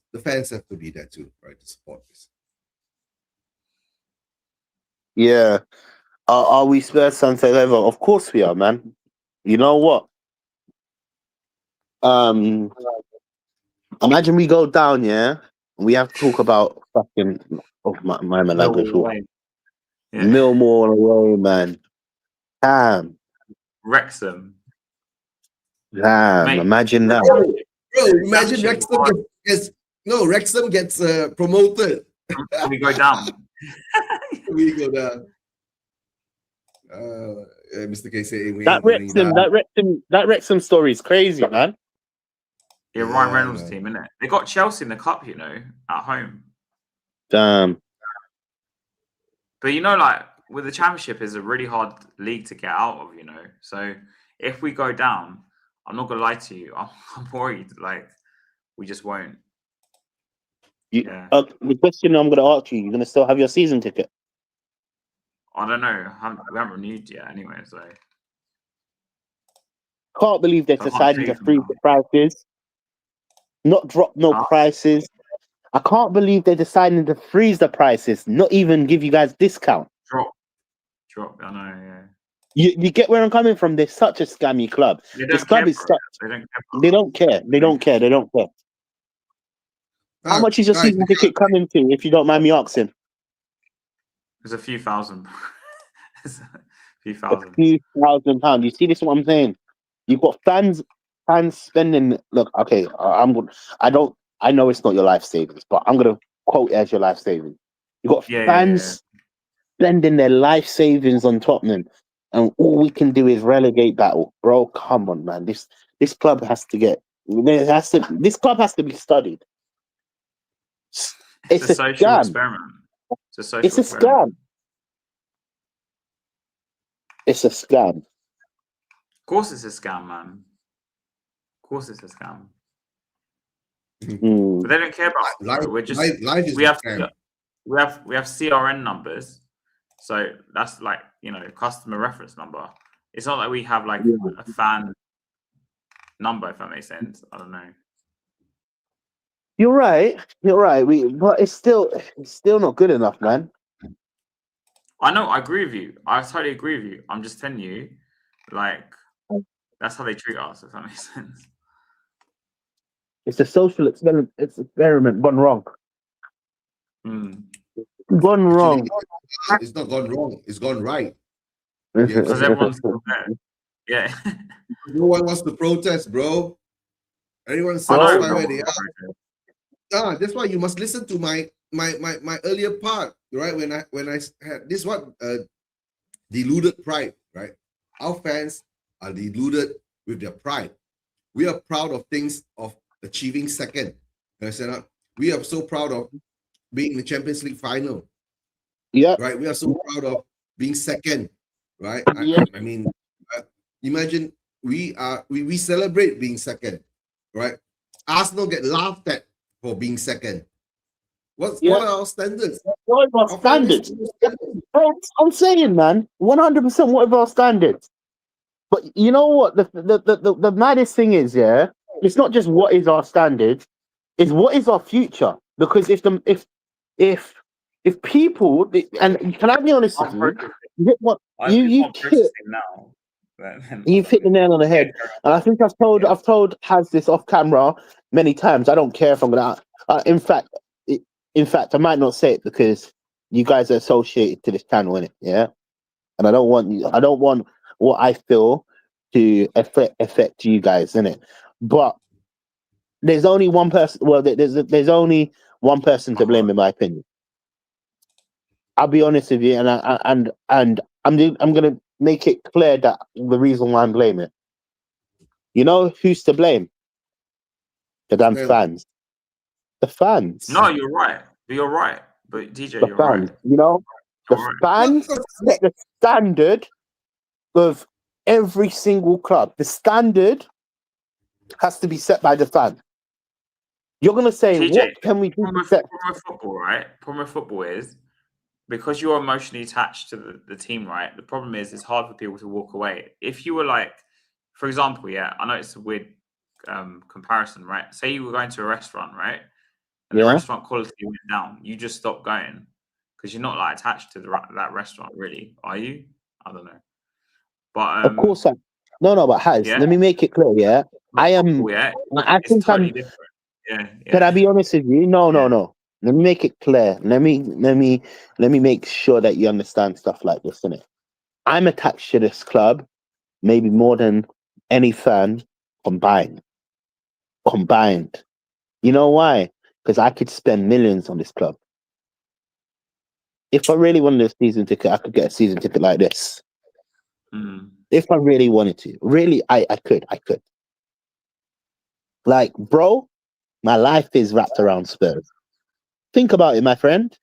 Speaker 2: have to be there too, right? To support this.
Speaker 3: Yeah. Are we Spurs fans forever? Of course we are, man. You know what? Imagine we go down, yeah. We have to talk about fucking my language.
Speaker 1: Yeah.
Speaker 3: Millmore away, man. Damn.
Speaker 1: Wrexham.
Speaker 3: Damn.
Speaker 1: Mate.
Speaker 3: Imagine that.
Speaker 2: Bro, imagine Wrexham gets promoted.
Speaker 1: We go down.
Speaker 2: We go down. Mr. K saying
Speaker 3: that Wrexham story is crazy, man.
Speaker 1: Yeah, Ryan Reynolds' team, innit? They got Chelsea in the cup, you know, at home.
Speaker 3: Damn.
Speaker 1: But you know, like with the Championship, is a really hard league to get out of, you know. So if we go down, I'm not gonna lie to you, I'm worried. Like we just won't.
Speaker 3: The question I'm gonna ask you: you're gonna still have your season ticket?
Speaker 1: I don't know. We haven't renewed yet, anyway. So
Speaker 3: can't believe they're deciding to freeze the prices, not drop prices. I can't believe they're deciding to freeze the prices, not even give you guys discount.
Speaker 1: Drop. I know. Yeah.
Speaker 3: You get where I'm coming from? They're such a scammy club. This club is such. They don't care. How much is your season ticket coming to, if you don't mind me asking?
Speaker 1: There's a few thousand.
Speaker 3: A few thousand pounds. You see, this is what I'm saying. You've got fans spending. Look, okay, I know it's not your life savings, but I'm gonna quote it as your life savings. You've got fans spending their life savings on Tottenham, and all we can do is relegate battle, bro. Come on, man. This club has to get. This club has to be studied. It's a
Speaker 1: social
Speaker 3: scam.
Speaker 1: Experiment. It's a
Speaker 3: scam. It's a scam.
Speaker 1: Of course, it's a scam, man. Of course, it's a scam. But they don't care about life. We're just we have CRN numbers, So that's like, customer reference number. It's not like we have like
Speaker 3: Yeah.
Speaker 1: a fan number, if that makes sense. I don't know.
Speaker 3: You're right. You're right. But it's still not good enough, man.
Speaker 1: I know, I agree with you. I totally agree with you. I'm just telling you, like, that's how they treat us, if that makes sense.
Speaker 3: It's a social experiment. It's experiment gone wrong.
Speaker 1: Mm.
Speaker 3: Gone wrong.
Speaker 2: It's not gone wrong. It's gone right.
Speaker 1: Because everyone's still there. Yeah.
Speaker 2: No one wants to protest, bro. Everyone's
Speaker 1: I know
Speaker 2: satisfied where
Speaker 1: everyone
Speaker 2: they
Speaker 1: wants
Speaker 2: are.
Speaker 1: to protest.
Speaker 2: That's why you must listen to my earlier part, right? When I had this one, deluded pride, right? Our fans are deluded with their pride. We are proud of things of achieving second. You understand? We are so proud of being in the Champions League final.
Speaker 3: Yeah.
Speaker 2: Right. We are so proud of being second. Right.
Speaker 3: Yeah.
Speaker 2: I mean, imagine we celebrate being second. Right. Arsenal get laughed at for being second. What are our standards?
Speaker 3: What are our standards? Bro, I'm saying, man, 100%. What are our standards? But you know what? The maddest thing is, yeah, it's not just what is our standards, it's what is our future. Because if people, and can I be honest with you? What you hit
Speaker 1: now.
Speaker 3: you've hit the nail on the head, and I think I've told Haz this off camera many times. I don't care if I'm gonna. In fact, I might not say it because you guys are associated to this channel, innit? Yeah, and I don't want what I feel to affect you guys, innit? But there's only one person. Well, there's only one person to blame, in my opinion. I'll be honest with you, and I'm gonna make it clear that the reason why I'm blaming. You know who's to blame? The damn fans. The fans.
Speaker 1: No, you're right. You're right. But DJ,
Speaker 3: The
Speaker 1: you're
Speaker 3: fans.
Speaker 1: right.
Speaker 3: You know, the
Speaker 1: You're right.
Speaker 3: fans set the standard of every single club. The standard has to be set by the fan. You're gonna say,
Speaker 1: TJ,
Speaker 3: what can we do?
Speaker 1: Problem with football, right? Problem with football is because you're emotionally attached to the team, right? The problem is it's hard for people to walk away. If you were like, for example, yeah, I know it's a weird comparison, right? Say you were going to a restaurant, right? And the restaurant quality went down. You just stopped going because you're not like attached to that restaurant, really, are you? I don't know. But
Speaker 3: of course, but Haz, let me make it clear. Yeah, I am.
Speaker 1: Football, yeah,
Speaker 3: I
Speaker 1: it's
Speaker 3: think
Speaker 1: totally
Speaker 3: I'm.
Speaker 1: different. Yeah.
Speaker 3: Can I be honest with you? No. Let me make it clear. Let me make sure that you understand stuff like this, innit? I'm attached to this club, maybe more than any fan combined. You know why? Because I could spend millions on this club. If I really wanted a season ticket, I could get a season ticket like this. If I really wanted to. Really, I could. Like, bro, my life is wrapped around Spurs. Think about it, my friend.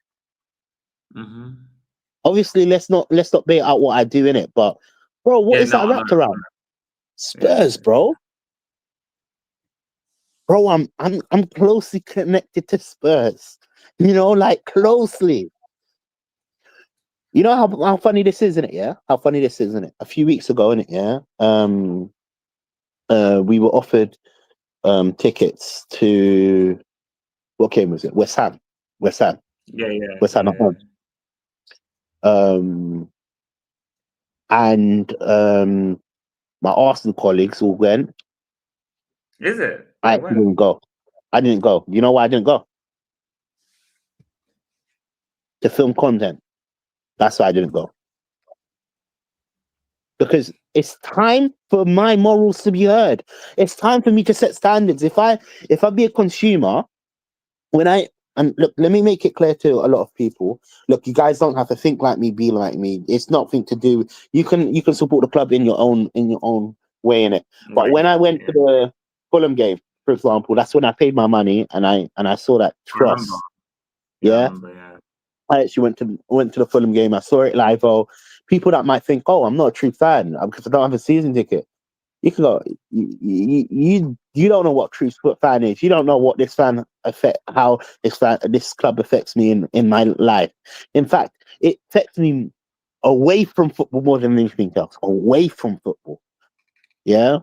Speaker 3: Obviously, let's not bait out what I do in it, but bro, what is that wrapped around? Spurs, bro. Bro, I'm closely connected to Spurs. You know, like closely. You know how funny this is, isn't it? Yeah, how funny this is, isn't it? A few weeks ago, innit? Yeah, we were offered tickets to what game was it? West Ham.
Speaker 1: Yeah.
Speaker 3: West Ham at home. And my Arsenal colleagues all went.
Speaker 1: Is it?
Speaker 3: I didn't go. You know why I didn't go? To film content. That's why I didn't go. Because it's time for my morals to be heard. It's time for me to set standards. If I be a consumer, and look, let me make it clear to a lot of people. Look, you guys don't have to think like me, be like me. It's nothing to do. You can support the club in your own way in it. But when I went to the Fulham game, for example, that's when I paid my money and I saw that trust. I actually went to the Fulham game. I saw it live. Oh, people that might think, oh, I'm not a true fan because I don't have a season ticket. You can go. You don't know what true fan is. You don't know what this fan how this club affects me in my life. In fact, it affects me away from football more than anything else. Away from football. Yeah.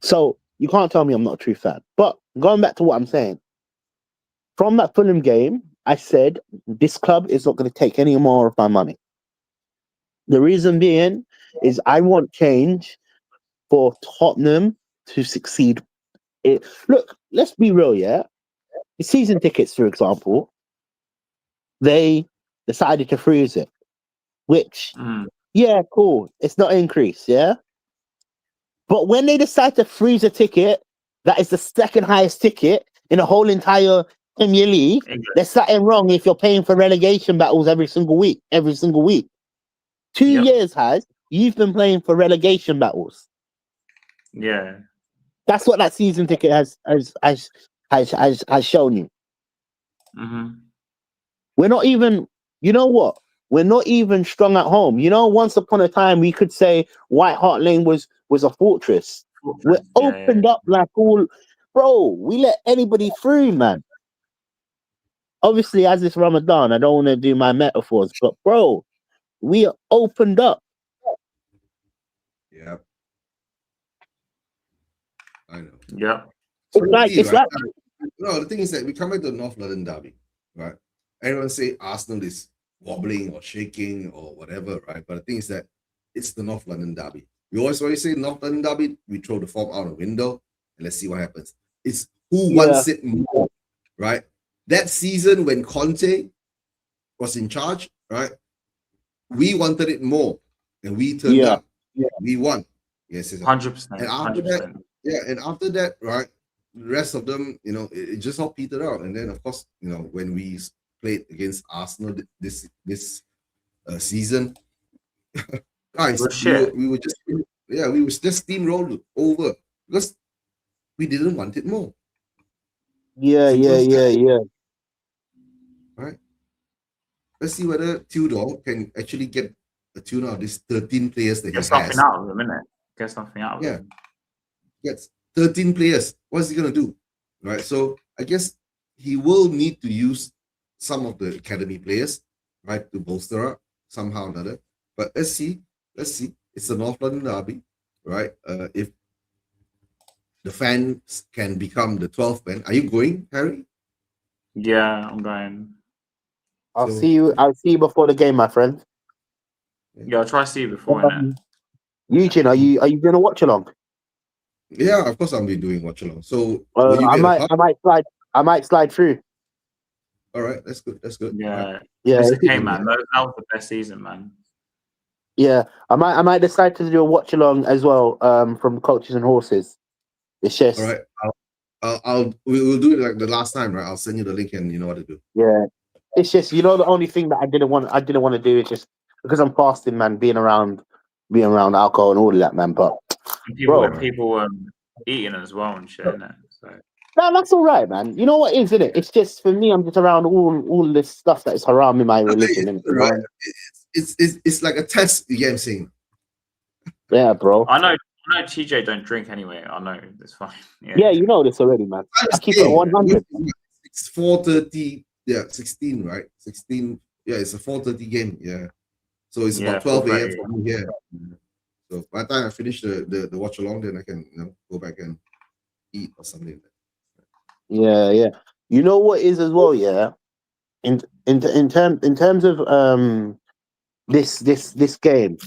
Speaker 3: So you can't tell me I'm not a true fan. But going back to what I'm saying, from that Fulham game, I said this club is not going to take any more of my money. The reason being is I want change for Tottenham to succeed. Look, let's be real, yeah? The season tickets, for example, they decided to freeze it, which, yeah, cool. It's not an increase, yeah? But when they decide to freeze a ticket, that is the second highest ticket in the whole entire Premier League. There's something wrong if you're paying for relegation battles every single week. 2 years you've been playing for relegation battles.
Speaker 1: Yeah.
Speaker 3: That's what that season ticket has shown you.
Speaker 1: Mm-hmm.
Speaker 3: We're not even, you know what? We're not even strong at home. You know, once upon a time we could say White Hart Lane was a fortress. We're opened up like all, bro. We let anybody through, man. Obviously, as it's Ramadan, I don't want to do my metaphors, but bro, we are opened up.
Speaker 2: Yeah. I know.
Speaker 1: Yeah.
Speaker 3: It's like
Speaker 2: no, the thing is that we come back to the North London derby, right? Everyone say Arsenal is wobbling or shaking or whatever, right? But the thing is that it's the North London derby. We always say North London derby, we throw the form out the window and let's see what happens. It's who wants it more, right? That season when Conte was in charge, right? We wanted it more and we turned up. Yeah. We won. Yes,
Speaker 1: 100%.
Speaker 2: And after 100%. And after that, right, the rest of them, you know, it just all petered out. And then, of course, you know, when we played against Arsenal this season, guys, we were just steamrolled over because we didn't want it more.
Speaker 3: Yeah.
Speaker 2: Right. Let's see whether Tudor can actually get a tune out of these 13 players that he has.
Speaker 1: Get something out of them, innit? Get something out of them.
Speaker 2: Gets 13 players. What's he gonna do? Right. So I guess he will need to use some of the academy players, right, to bolster up somehow or another. But let's see. It's the North London derby, right? If the fans can become the 12th man. Are you going, Harry?
Speaker 1: Yeah, I'm going.
Speaker 3: I'll see you before the game, my friend.
Speaker 1: Yeah, I'll try to see you before, innit?
Speaker 3: Eugene, are you gonna watch along?
Speaker 2: Yeah, of course I'll be doing watch along. So
Speaker 3: I might slide through.
Speaker 2: All right, that's good.
Speaker 1: Yeah,
Speaker 2: right.
Speaker 1: It's okay, man. That was the best season, man.
Speaker 3: Yeah, I might decide to do a watch along as well. From Coaches and Horses. It's just
Speaker 2: all right. We'll do it like the last time, right? I'll send you the link and you know what to do.
Speaker 3: Yeah, it's just, you know, the only thing that I didn't want to do is just because I'm fasting, man. Being around alcohol and all of that, man. But
Speaker 1: people eating as well and shit, innit? So.
Speaker 3: No, that's all right, man. You know what is, isn't it? It's just, for me, I'm just around all this stuff that is haram in my religion.
Speaker 2: Right. It's like a test. You get what I'm saying?
Speaker 3: Yeah, bro.
Speaker 1: I know TJ don't drink anyway. I know, it's fine.
Speaker 3: Yeah, you know this already, man. I keep it 100.
Speaker 2: It's 4:30. Yeah, 16, right? 16. Yeah, it's a 4:30 game. Yeah. So it's about 12 a.m. for me here. So by the time I finish the watch along, then I can, you know, go back and eat or something.
Speaker 3: Yeah. You know what is as well, yeah. In terms of this game,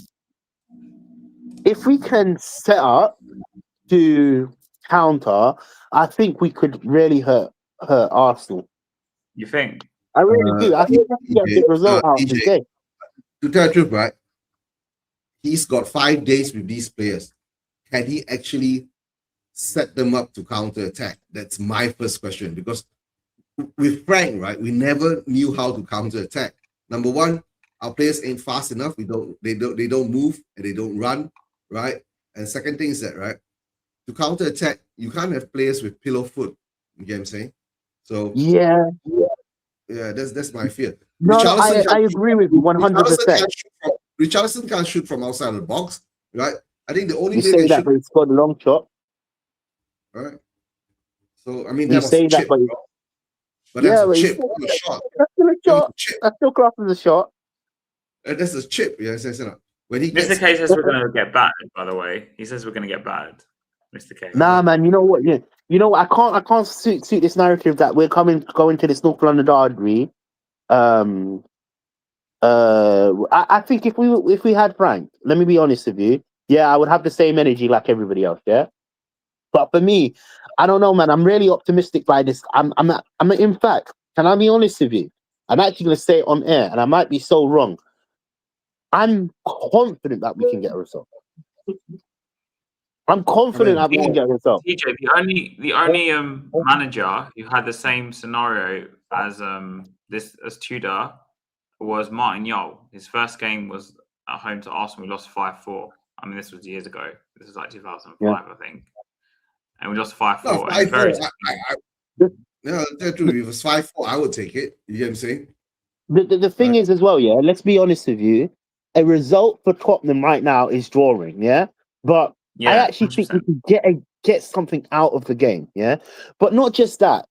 Speaker 3: if we can set up to counter, I think we could really hurt Arsenal.
Speaker 1: You think?
Speaker 3: I really do. I think we can get a good result out of this game.
Speaker 2: To tell the truth, right? He's got 5 days with these players. Can he actually set them up to counter attack? That's my first question, because with Frank, right, we never knew how to counter attack. Number one, our players ain't fast enough. They don't move and they don't run, right? And second thing is that, right, to counter attack, you can't have players with pillow foot. You get what I'm saying? So yeah, that's my fear.
Speaker 3: No, I agree with you 100%.
Speaker 2: Richarlison can't shoot from outside of the box, right? I think the only
Speaker 3: you say that, but he scored a long shot.
Speaker 2: Right. So I mean,
Speaker 3: you say that, but
Speaker 2: that's a chip, a shot.
Speaker 3: That's still a shot. That's still classed as a shot.
Speaker 2: That's a chip. Yeah, when he
Speaker 1: Mr.
Speaker 2: gets
Speaker 1: K says we're going to get battered, by the way. He says we're going to get battered. Mr. K.
Speaker 3: Nah, man. You know what? Yeah. You know, I can't suit this narrative that we're going to this North London Derby. I think if we had Frank, let me be honest with you. Yeah, I would have the same energy like everybody else. Yeah, but for me, I don't know, man. I'm really optimistic by this. I'm in fact, can I be honest with you? I'm actually going to say it on air, and I might be so wrong. I'm confident that we can get a result. I'm confident that we can get a result.
Speaker 1: TJ, the only manager who had the same scenario as as Tudor was Martin Yole. His first game was at home to Arsenal. We lost 5-4. I mean, this was years ago. This was like 2005, I think. And we lost 5-4.
Speaker 2: No, 5-4. No, that's true. If it was 5-4, I would take it. You get what I'm saying?
Speaker 3: The thing is as well, yeah. Let's be honest with you. A result for Tottenham right now is drawing, yeah. But
Speaker 1: yeah,
Speaker 3: I actually
Speaker 1: 100%.
Speaker 3: think we can get something out of the game, yeah. But not just that.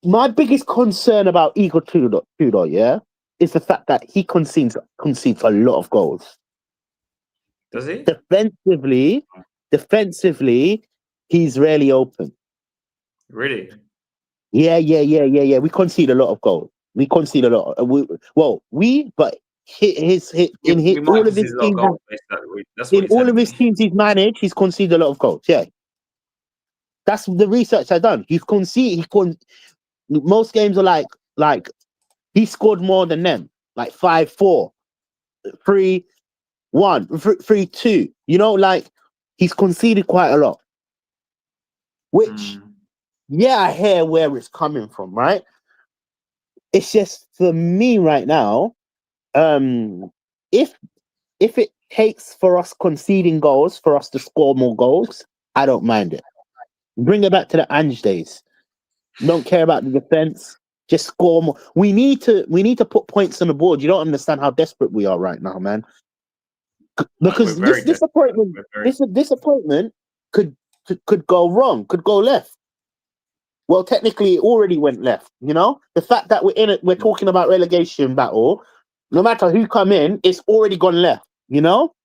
Speaker 3: My biggest concern about Igor Tudor, yeah, is the fact that he concedes a lot of goals.
Speaker 1: Does he?
Speaker 3: Defensively, he's rarely open.
Speaker 1: Really?
Speaker 3: Yeah. We concede a lot of goals. We concede a lot. But all of his teams, all of his teams he's managed, he's conceded a lot of goals. Yeah, that's the research I've done. He's conceded. Most games are like he scored more than them, like 5-4, 3-1, 3-2. You know, like he's conceded quite a lot. Which, yeah, I hear where it's coming from, right? It's just for me right now. If it takes for us conceding goals for us to score more goals, I don't mind it. Bring it back to the Ange days. Don't care about the defense. Just score more. We need to put points on the board. You don't understand how desperate we are right now, man. Because this disappointment could go wrong, could go left. Well, technically, it already went left. You know, the fact that we're talking about relegation battle. No matter who come in, it's already gone left. You know,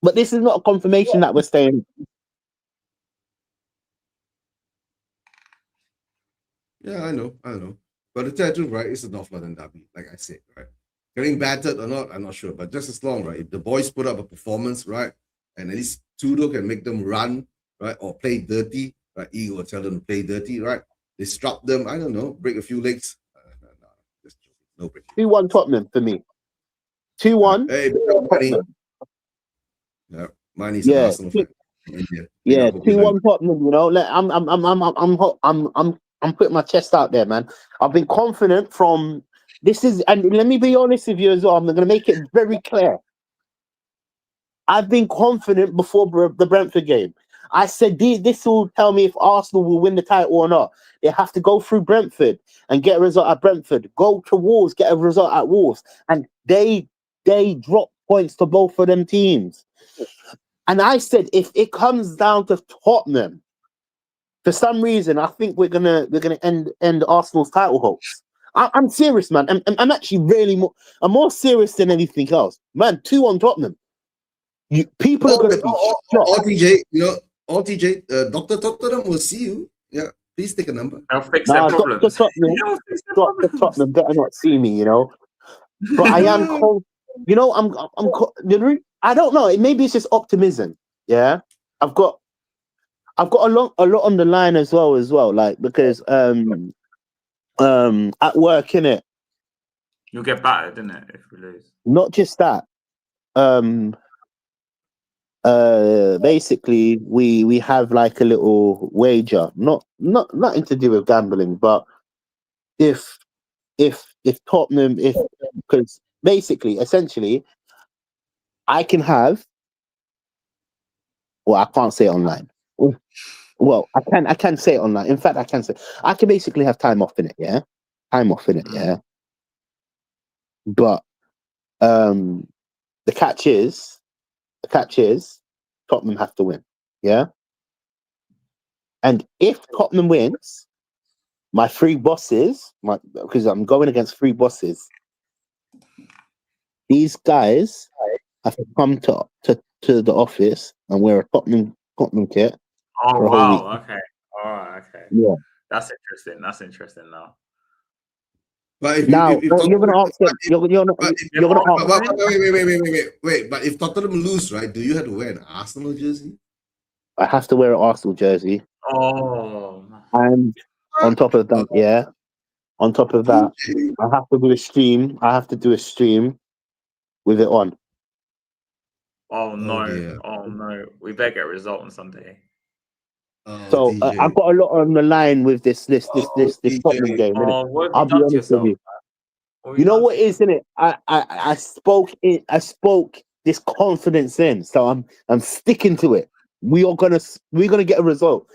Speaker 3: but this is not a confirmation that we're staying.
Speaker 2: Yeah, I know. But the tell you, right, it's a North London derby, like I said, right? Getting battered or not, I'm not sure. But just as long, right, if the boys put up a performance, right, and at least Tudor can make them run, right, or play dirty, right, Ego will tell them to play dirty, right? Disrupt them, I don't know, break a few legs. No, just no break.
Speaker 3: 2-1 Tottenham for me. 2-1.
Speaker 2: Hey, money. Yeah, money's an Arsenal fan.
Speaker 3: Yeah, 2-1 Tottenham. You know, I'm putting my chest out there, man. I've been confident from this is, and let me be honest with you as well. I'm going to make it very clear. I've been confident before the Brentford game. I said this will tell me if Arsenal will win the title or not. They have to go through Brentford and get a result at Brentford. Go to Wolves, get a result at Wolves, and they drop points to both of them teams. And I said if it comes down to Tottenham, for some reason, I think we're gonna end Arsenal's title hopes. I'm serious, man. I'm actually I'm more serious than anything else, man. 2-1 Tottenham. People are gonna be shocked.
Speaker 2: RTJ, Dr. Tottenham will see you. Yeah, please take a number.
Speaker 1: I'll fix that problem.
Speaker 3: Dr. Tottenham better not see me, you know. But I am cold. You know, I don't know. Maybe it's just optimism. Yeah, I've got a lot on the line as well. Like because at work, innit?
Speaker 1: You'll get battered, innit, if we lose.
Speaker 3: Not just that. Basically, we have like a little wager. Nothing to do with gambling, but if Tottenham, because basically, essentially, I can have. Well, I can't say it online. Well, I can say it online. In fact, I can say I can basically have time off in it. Yeah, time off in it. Yeah, but the catch is Tottenham have to win. Yeah, and if Tottenham wins, my three bosses, because I'm going against three bosses, These guys have to come to the office and wear a Tottenham kit
Speaker 1: Oh
Speaker 3: for a whole week.
Speaker 1: wow. Okay. All right. Okay.
Speaker 3: Yeah.
Speaker 1: That's interesting. That's interesting now.
Speaker 2: But if
Speaker 3: Now
Speaker 2: if
Speaker 3: you're gonna ask them. You're
Speaker 2: but if,
Speaker 3: you're gonna ask.
Speaker 2: wait. But if Tottenham lose, right? Do you have to wear an Arsenal jersey?
Speaker 3: I have to wear an Arsenal jersey,
Speaker 1: Oh.
Speaker 3: and on top of that, yeah. On top of that,
Speaker 2: Okay.
Speaker 3: I have to do a stream. I have to do a stream with it on.
Speaker 1: Oh no.
Speaker 2: dear.
Speaker 1: Oh no. We better get a result on Sunday.
Speaker 2: Oh,
Speaker 3: So
Speaker 2: TJ.
Speaker 3: I've got a lot on the line with this
Speaker 2: TJ.
Speaker 3: Tottenham game, innit?
Speaker 1: Oh, what have
Speaker 3: I'll
Speaker 1: you
Speaker 3: be
Speaker 1: done to
Speaker 3: honest with
Speaker 1: yourself?
Speaker 3: you.
Speaker 1: What have
Speaker 3: You know
Speaker 1: done
Speaker 3: what
Speaker 1: to
Speaker 3: it is, innit? I spoke this confidence in, so I'm sticking to it. We're gonna get a result.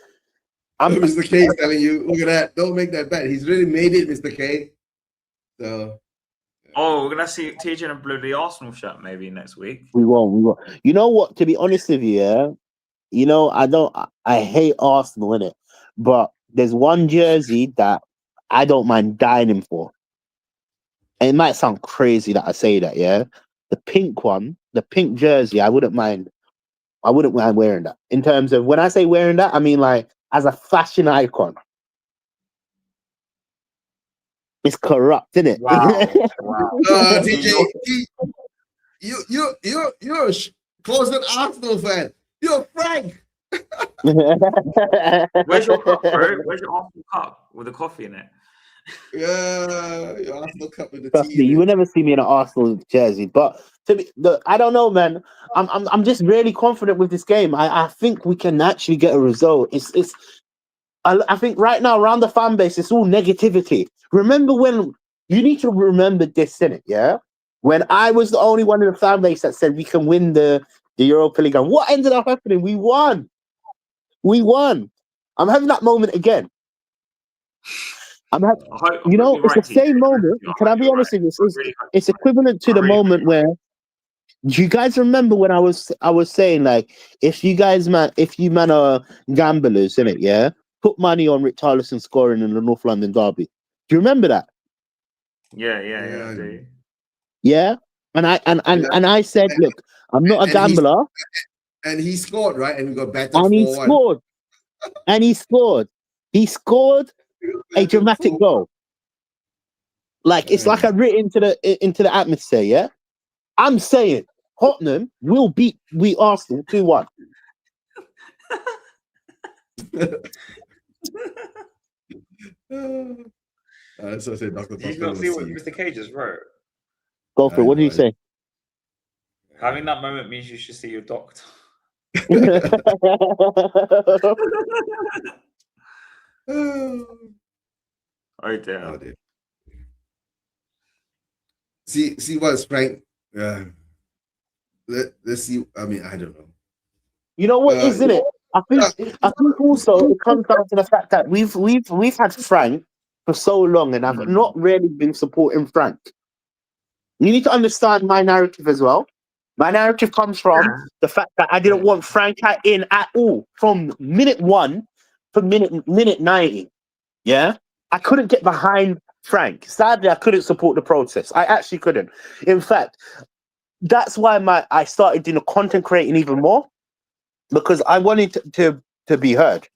Speaker 2: Mr. K is telling you, look at that. Don't make that bet. He's really made it, Mr. K. So
Speaker 1: Oh, we're gonna see TJ in a blue Arsenal shirt maybe next week.
Speaker 3: We won't. You know what? To be honest with you, yeah. You know, I hate Arsenal, innit? But there's one jersey that I don't mind dying for. And it might sound crazy that I say that, yeah. The pink one, the pink jersey, I wouldn't mind wearing that. In terms of when I say wearing that, I mean like as a fashion icon. It's corrupt, isn't it?
Speaker 1: Wow. Wow.
Speaker 2: TJ, you're a closet Arsenal fan. You're Frank.
Speaker 1: Where's your cup, bro? Where's your Arsenal cup with the coffee in it?
Speaker 2: Yeah, your Arsenal cup with the
Speaker 3: Trust
Speaker 2: tea
Speaker 3: me,
Speaker 2: in
Speaker 3: you
Speaker 2: it.
Speaker 3: will never see me in an Arsenal jersey. But I don't know, man. I'm just really confident with this game. I think we can actually get a result. I think right now around the fan base, it's all negativity. Remember when you need to remember this, innit? Yeah, when I was the only one in the fan base that said we can win the Europa League, and what ended up happening? We won. We won. I'm having that moment again. You know, it's the same moment. Can I be honest with you? It's equivalent to the moment where. Do you guys remember when I was saying like if you are gamblers, innit, yeah? Put money on Richarlison scoring in the North London derby. Do you remember that?
Speaker 1: Yeah, I do.
Speaker 3: Yeah? And I said,
Speaker 2: And,
Speaker 3: look, I'm not a gambler.
Speaker 2: And he scored, right? And we got battered
Speaker 3: And he
Speaker 2: 4-1.
Speaker 3: scored. And he scored. He scored a dramatic goal. Like it's like I written into the atmosphere, yeah? I'm saying Tottenham will beat Arsenal 2-1.
Speaker 2: So I said, Dr.
Speaker 1: Did you not see what Mr. K just wrote?
Speaker 3: Go for it. What did he say?
Speaker 1: Having that moment means you should see your doctor. Oh dear.
Speaker 2: Oh, dear. See what's Frank. Let's see. I mean, I don't know.
Speaker 3: You know what, isn't it? I think also it comes down to the fact that we've had Frank for so long, and I've not really been supporting Frank. You need to understand my narrative as well. My narrative comes from the fact that I didn't want Frank in at all from minute 1 to minute 90. Yeah, I couldn't get behind Frank. Sadly, I couldn't support the process. I actually couldn't. In fact, that's why I started doing content creating even more, because I wanted to be heard.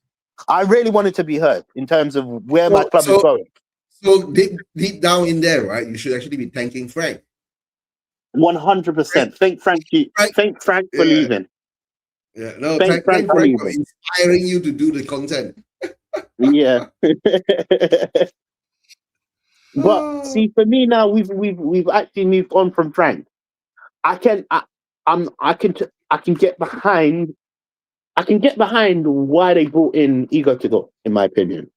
Speaker 3: I really wanted to be heard in terms of where my club is going.
Speaker 2: So deep down in there, right, you should actually be thanking Frank.
Speaker 3: 100%. Thank Frank for leaving.
Speaker 2: Yeah, no,
Speaker 3: thank Frank for
Speaker 2: inspiring you to do the content.
Speaker 3: Yeah. But see, for me now, we've actually moved on from Frank. I can get behind. I can get behind why they brought in Igor Tudor, in my opinion.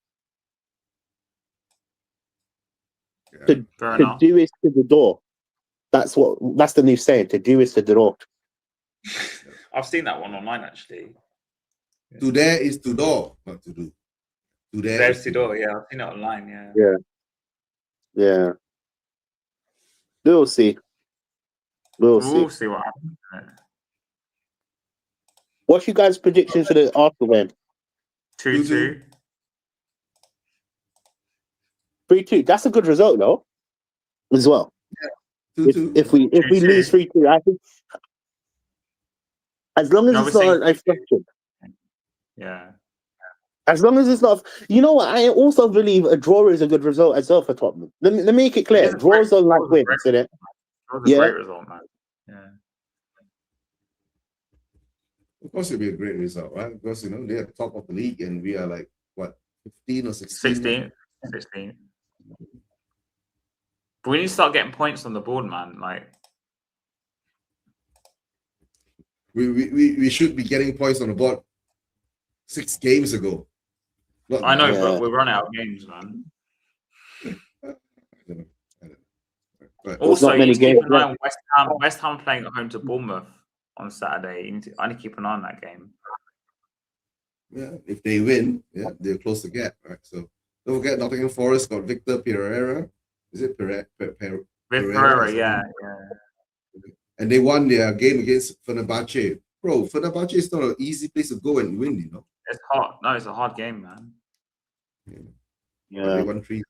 Speaker 3: To do is to the door. That's the new saying. To do is to the door.
Speaker 1: I've seen that one online actually.
Speaker 2: To there is to door, not to do. To there
Speaker 1: is to door. Yeah, I've seen it online.
Speaker 3: Yeah. We'll see. We'll see
Speaker 1: what happens.
Speaker 3: What's your guys' predictions for the Arsenal game?
Speaker 1: 2-2.
Speaker 3: 3-2. That's a good result, though, as well. If we
Speaker 1: 2-2.
Speaker 3: lose 3-2, I think as long as
Speaker 1: No,
Speaker 3: it's
Speaker 1: we're
Speaker 3: not
Speaker 1: saying-
Speaker 3: a fraction.
Speaker 1: Yeah.
Speaker 3: As long as it's not, you know what? I also believe a draw is a good result as well for Tottenham. Let me make it clear:
Speaker 1: It is a
Speaker 3: draws
Speaker 1: great-
Speaker 3: don't like
Speaker 1: it was a
Speaker 3: wins,
Speaker 1: great-
Speaker 3: isn't it?
Speaker 1: That was a
Speaker 3: Yeah.
Speaker 1: great result, man. Yeah.
Speaker 2: Of course, it'll be a great result, right? Because they're top of the league, and we are like what 15 or 16.
Speaker 1: 16. But we need to start getting points on the board, man. Like,
Speaker 2: We should be getting points on the board 6 games ago. Not
Speaker 1: I know,
Speaker 2: now.
Speaker 3: Yeah.
Speaker 1: but we're running out of games, man.
Speaker 2: I don't know. But
Speaker 1: Also,
Speaker 3: not
Speaker 1: you
Speaker 3: many
Speaker 1: need to keep
Speaker 3: games
Speaker 1: an eye on West Ham. West Ham playing at home to Bournemouth on Saturday. I need to keep an eye on that game.
Speaker 2: yeah, if they win, they'll close the gap, right? So don't forget, Nottingham Forest got Victor Pereira. Is it Pereira?
Speaker 1: With
Speaker 2: Pereira,
Speaker 1: Pereira, yeah.
Speaker 2: And they won their game against Fenerbahce. Bro, Fenerbahce is not an easy place to go and win,
Speaker 1: It's hard. No, it's a hard game, man.
Speaker 2: But they
Speaker 3: Yeah.
Speaker 2: won 3.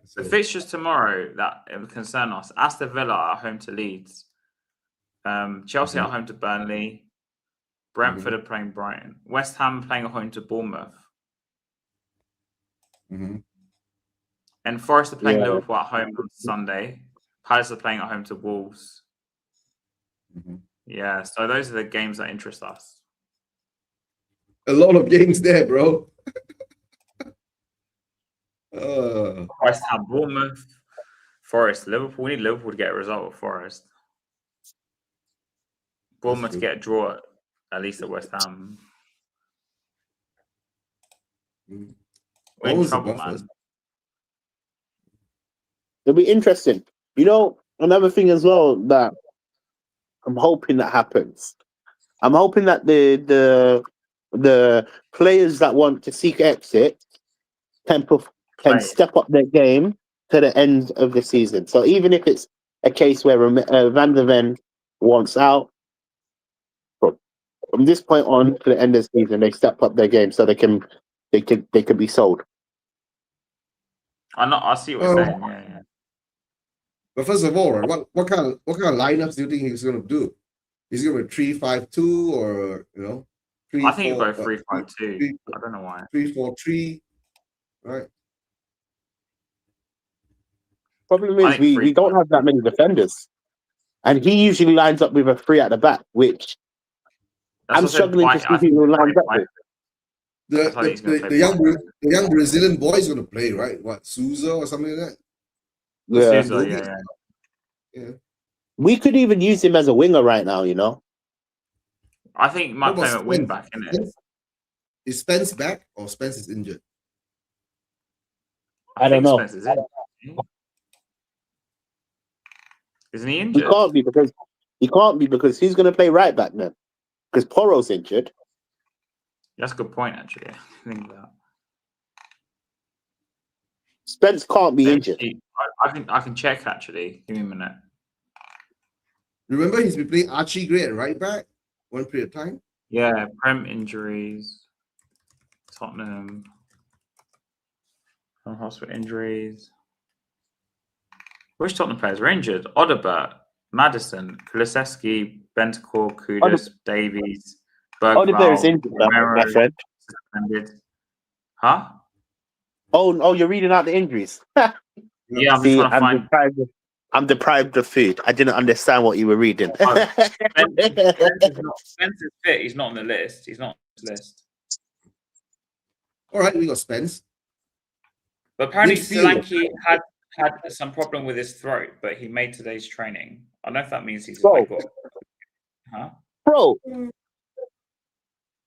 Speaker 1: So the fixtures tomorrow that it would concern us: Aston Villa at home to Leeds, Chelsea at home to Burnley, Brentford are playing Brighton, West Ham playing at home to Bournemouth,
Speaker 2: Mhm.
Speaker 1: and Forest are playing
Speaker 3: Yeah.
Speaker 1: Liverpool at home on Sunday. Palace are playing at home to Wolves.
Speaker 2: Mhm.
Speaker 1: Yeah, so those are the games that interest us.
Speaker 2: A lot of games there, bro.
Speaker 1: West Ham, Bournemouth, Forest, Liverpool. We need Liverpool to get a result with Forest. Bournemouth to
Speaker 2: true.
Speaker 1: get a draw at least at West Ham.
Speaker 2: Mhm.
Speaker 1: We're in
Speaker 2: Always
Speaker 1: trouble,
Speaker 2: above us.
Speaker 1: man.
Speaker 3: It'll be interesting. Another thing as well that I'm hoping that happens. I'm hoping that the players that want to seek exit can
Speaker 1: Play.
Speaker 3: step up their game to the end of the season. So even if it's a case where Van der Ven wants out, from this point on to the end of the season, they step up their game so they can be sold.
Speaker 1: I see what you're saying. Yeah.
Speaker 2: But first of all, right, what kind of lineups do you think he's going to do? Is he going to 3-5-2 or 3?
Speaker 1: I think you go 3-5-2. I don't know why.
Speaker 2: 3-4-3, right?
Speaker 3: Problem
Speaker 1: I
Speaker 3: is
Speaker 1: think
Speaker 3: we don't have that many defenders, and he usually lines up with a 3 at the back, which
Speaker 1: That's
Speaker 3: I'm
Speaker 1: what I said,
Speaker 3: struggling to
Speaker 1: White-
Speaker 3: see
Speaker 1: I think
Speaker 3: who lines up
Speaker 1: White-
Speaker 3: with.
Speaker 1: That's how he's gonna play
Speaker 2: The young Brazilian boy is going to play, right? What, Souza or something like that?
Speaker 3: Yeah.
Speaker 1: Sousa, yeah.
Speaker 3: We could even use him as a winger right now,
Speaker 1: I think he might
Speaker 2: What
Speaker 1: play
Speaker 2: about
Speaker 1: him at wing
Speaker 2: Spence?
Speaker 1: back, innit?
Speaker 2: Is Spence back or Spence is injured?
Speaker 3: I don't know.
Speaker 1: Spence is in. Isn't he
Speaker 3: He
Speaker 1: injured?
Speaker 3: can't be because he's going to play right back then, because Poro's injured.
Speaker 1: That's a good point, actually. I think that.
Speaker 3: Spence can't be
Speaker 1: Let me
Speaker 3: injured.
Speaker 1: see. I can check actually. Give me a minute.
Speaker 2: Remember, he's been playing Archie Gray at right back one period of time.
Speaker 1: Yeah, Prem injuries. Tottenham. Hospital injuries. Which Tottenham players were injured? Odobert, Madison, Kulusevski, Bentancur, Kudus, Davies,
Speaker 3: Oliver is
Speaker 1: Bergvall,
Speaker 3: injured, my
Speaker 1: Romero,
Speaker 3: friend.
Speaker 1: suspended. Huh?
Speaker 3: Oh, you're reading out the injuries.
Speaker 1: Yeah, I'm
Speaker 3: See,
Speaker 1: just trying to find.
Speaker 3: I'm deprived of food. I didn't understand what you were reading.
Speaker 1: Spence is fit. He's not on the list. He's not on this list.
Speaker 2: All right, we got Spence.
Speaker 1: But apparently,
Speaker 2: Midfield.
Speaker 1: Solanke had some problem with his throat, but he made today's training. I don't know if that means he's
Speaker 3: Bro.
Speaker 1: like got. Huh?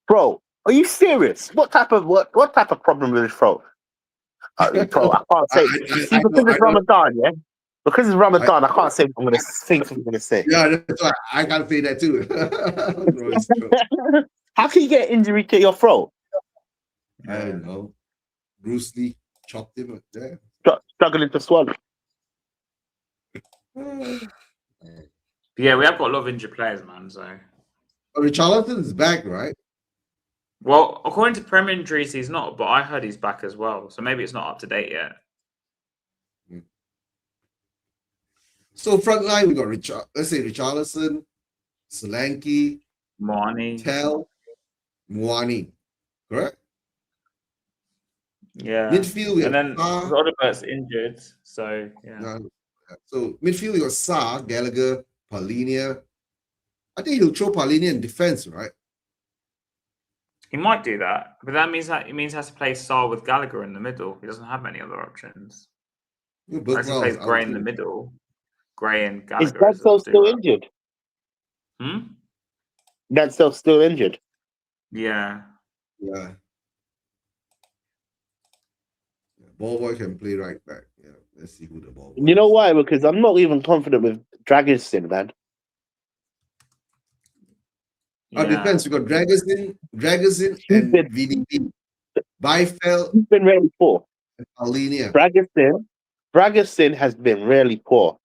Speaker 3: Bro, are you serious? What type of problem with his throat? Bro, I can't say. See, because it's Ramadan, yeah. Because it's Ramadan, I can't say what I'm gonna think. What I'm gonna say.
Speaker 2: Yeah, that's why I gotta say that too. Bro, it's true.
Speaker 3: How can you get injury to your throat?
Speaker 2: I don't know. Bruce Lee chopped him up there.
Speaker 3: Struggling to swallow.
Speaker 1: Yeah, we have got a lot of injured players, man. So,
Speaker 2: Richarlison is back, right?
Speaker 1: well, according to Prem injuries, he's not, but I heard he's back as well. So maybe it's not up to date yet.
Speaker 2: So front line, we got let's say Richarlison, Solanke,
Speaker 1: Moani.
Speaker 2: Tell, Moani. Correct?
Speaker 1: Yeah.
Speaker 2: Midfield, we
Speaker 1: And
Speaker 2: have
Speaker 1: then
Speaker 2: Sarr.
Speaker 1: Rodbert's injured, so yeah.
Speaker 2: So midfield, we got Sarr, Gallagher, Paulinia. I think he'll throw Paulinia in defense, right?
Speaker 1: He might do that, but that means he has to play Sarr with Gallagher in the middle. He doesn't have many other options. Unless he plays Gray in the middle. Gray and
Speaker 3: Is
Speaker 1: Gallagher.
Speaker 3: Gladstone still injured? Gladstone's still injured.
Speaker 1: Yeah.
Speaker 2: Yeah. Ball boy can play right back. Yeah. Let's see who the ball boy
Speaker 3: You know
Speaker 2: is.
Speaker 3: why? Because I'm not even confident with Dragonson, man.
Speaker 2: It depends. We got Dragonson and VDP. Byfeld.
Speaker 3: He's been really poor.
Speaker 2: And Paulinia.
Speaker 3: Dragonson has been really poor.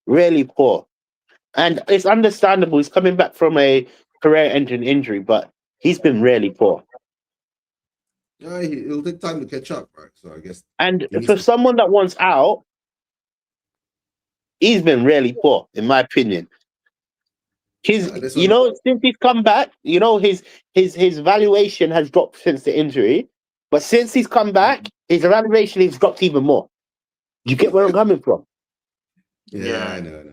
Speaker 3: Really poor. And it's understandable. He's coming back from a career-ending injury, but he's been really poor.
Speaker 2: Yeah, it'll take time to catch up, right? So I guess.
Speaker 3: And for someone that wants out, he's been really poor, in my opinion. Since he's come back, his valuation has dropped since the injury. But since he's come back, his valuation has dropped even more. You get where I'm coming from?
Speaker 2: Yeah, I know.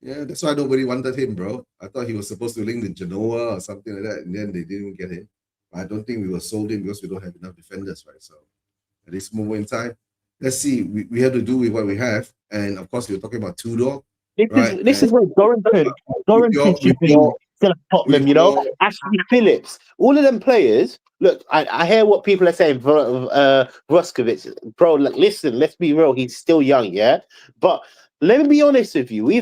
Speaker 2: Yeah, that's why nobody wanted him, bro. I thought he was supposed to link with Genoa or something like that, and then they didn't get him. I don't think we were sold him because we don't have enough defenders, right? So at this moment in time, let's see. We have to do with what we have, and of course, we were talking about Tudor.
Speaker 3: This is where Dorrington should be still at Tottenham, Ashley Phillips, all of them players. Look, I hear what people are saying. Vuskovic, bro, listen, let's be real. He's still young, yeah. But let me be honest with you. We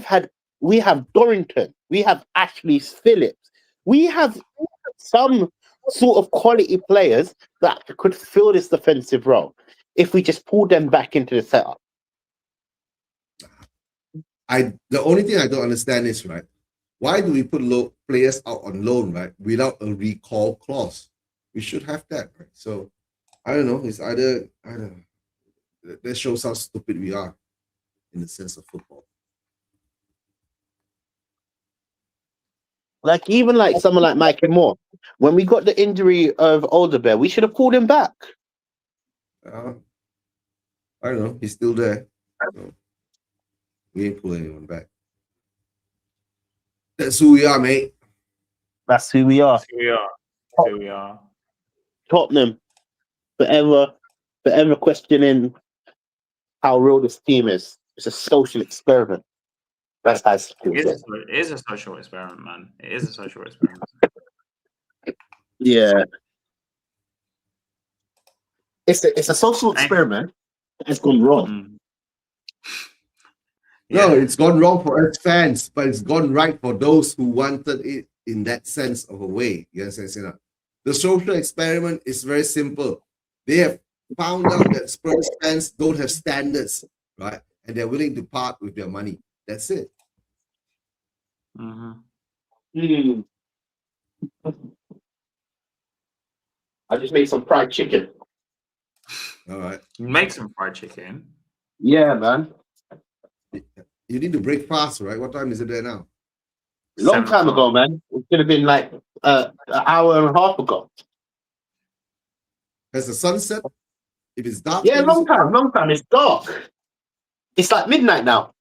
Speaker 3: have Dorrington, we have Ashley Phillips, we have some sort of quality players that could fill this defensive role if we just pull them back into the setup.
Speaker 2: The only thing I don't understand is, right, why do we put players out on loan, right, without a recall clause? We should have that, right? So I don't know. It's either I don't know. That shows how stupid we are in the sense of football.
Speaker 3: Like even like someone like Mikey Moore, when we got the injury of Alderweireld, we should have called him back.
Speaker 2: I don't know. He's still there. So we ain't pulling anyone back. That's who we are, mate.
Speaker 3: That's who we are.
Speaker 1: That's who we are.
Speaker 3: Tottenham, forever questioning how real this team is. It's a social experiment. That's how
Speaker 1: it is a social experiment, man. It is a social experiment.
Speaker 3: Yeah. It's a social experiment that has gone wrong.
Speaker 2: No, it's gone wrong for us fans, but it's gone right for those who wanted it in that sense of a way. You understand? The social experiment is very simple. They have found out that Spurs fans don't have standards, right? And they're willing to part with their money. That's it.
Speaker 3: I just made some fried chicken.
Speaker 2: All right.
Speaker 1: You make some fried chicken?
Speaker 3: Yeah, man.
Speaker 2: You need to break fast, right? What time is it there now?
Speaker 3: Long time ago, man. It should have been like an hour and a half ago.
Speaker 2: Has the sun set? If it's dark?
Speaker 3: Yeah, long time. It's dark. It's like midnight now.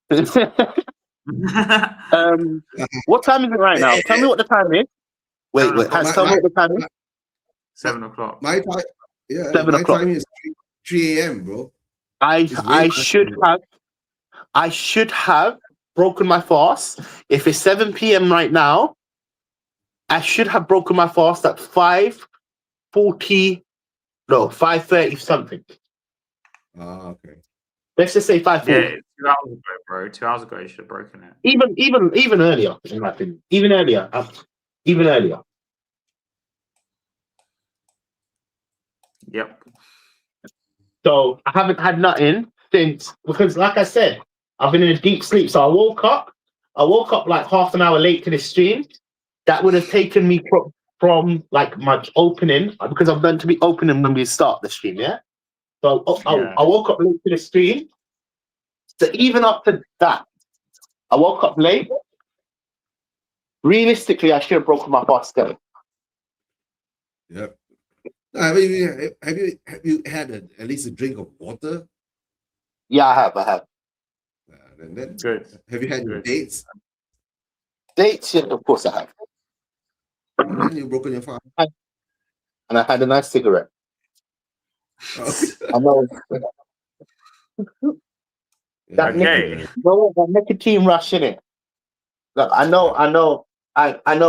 Speaker 3: What time is it right now? Tell me what the time is. Wait. Tell me what the time is.
Speaker 1: 7 o'clock.
Speaker 2: My time,
Speaker 3: 7
Speaker 2: my
Speaker 3: o'clock.
Speaker 2: time is 3 a.m., bro.
Speaker 3: I should have broken my fast. If it's 7 p.m. right now, I should have broken my fast at 5:30 something.
Speaker 2: Okay.
Speaker 3: Let's just say 5:40.
Speaker 1: Yeah, 2 hours ago, bro. 2 hours ago, you should have broken it.
Speaker 3: Even earlier, in my opinion. Even earlier.
Speaker 1: Yep.
Speaker 3: So I haven't had nothing since, because like I said, I've been in a deep sleep. So I woke up like half an hour late to the stream. That would have taken me from like my opening, because I'm meant to be opening when we start the stream, yeah? So I woke up late to the stream. So even up to that, I woke up late. Realistically, I should have broken my fast then.
Speaker 2: Yep. Have you had at least a drink of water?
Speaker 3: Yeah, I have.
Speaker 2: And then
Speaker 1: Good.
Speaker 2: have you had any
Speaker 1: Good.
Speaker 2: dates?
Speaker 3: Dates, yeah, of course I have.
Speaker 2: And then you've broken your fast.
Speaker 3: And I had a nice cigarette.
Speaker 2: Okay.
Speaker 3: I know. That
Speaker 1: Okay.
Speaker 3: that nicotine rush in it. Look, I know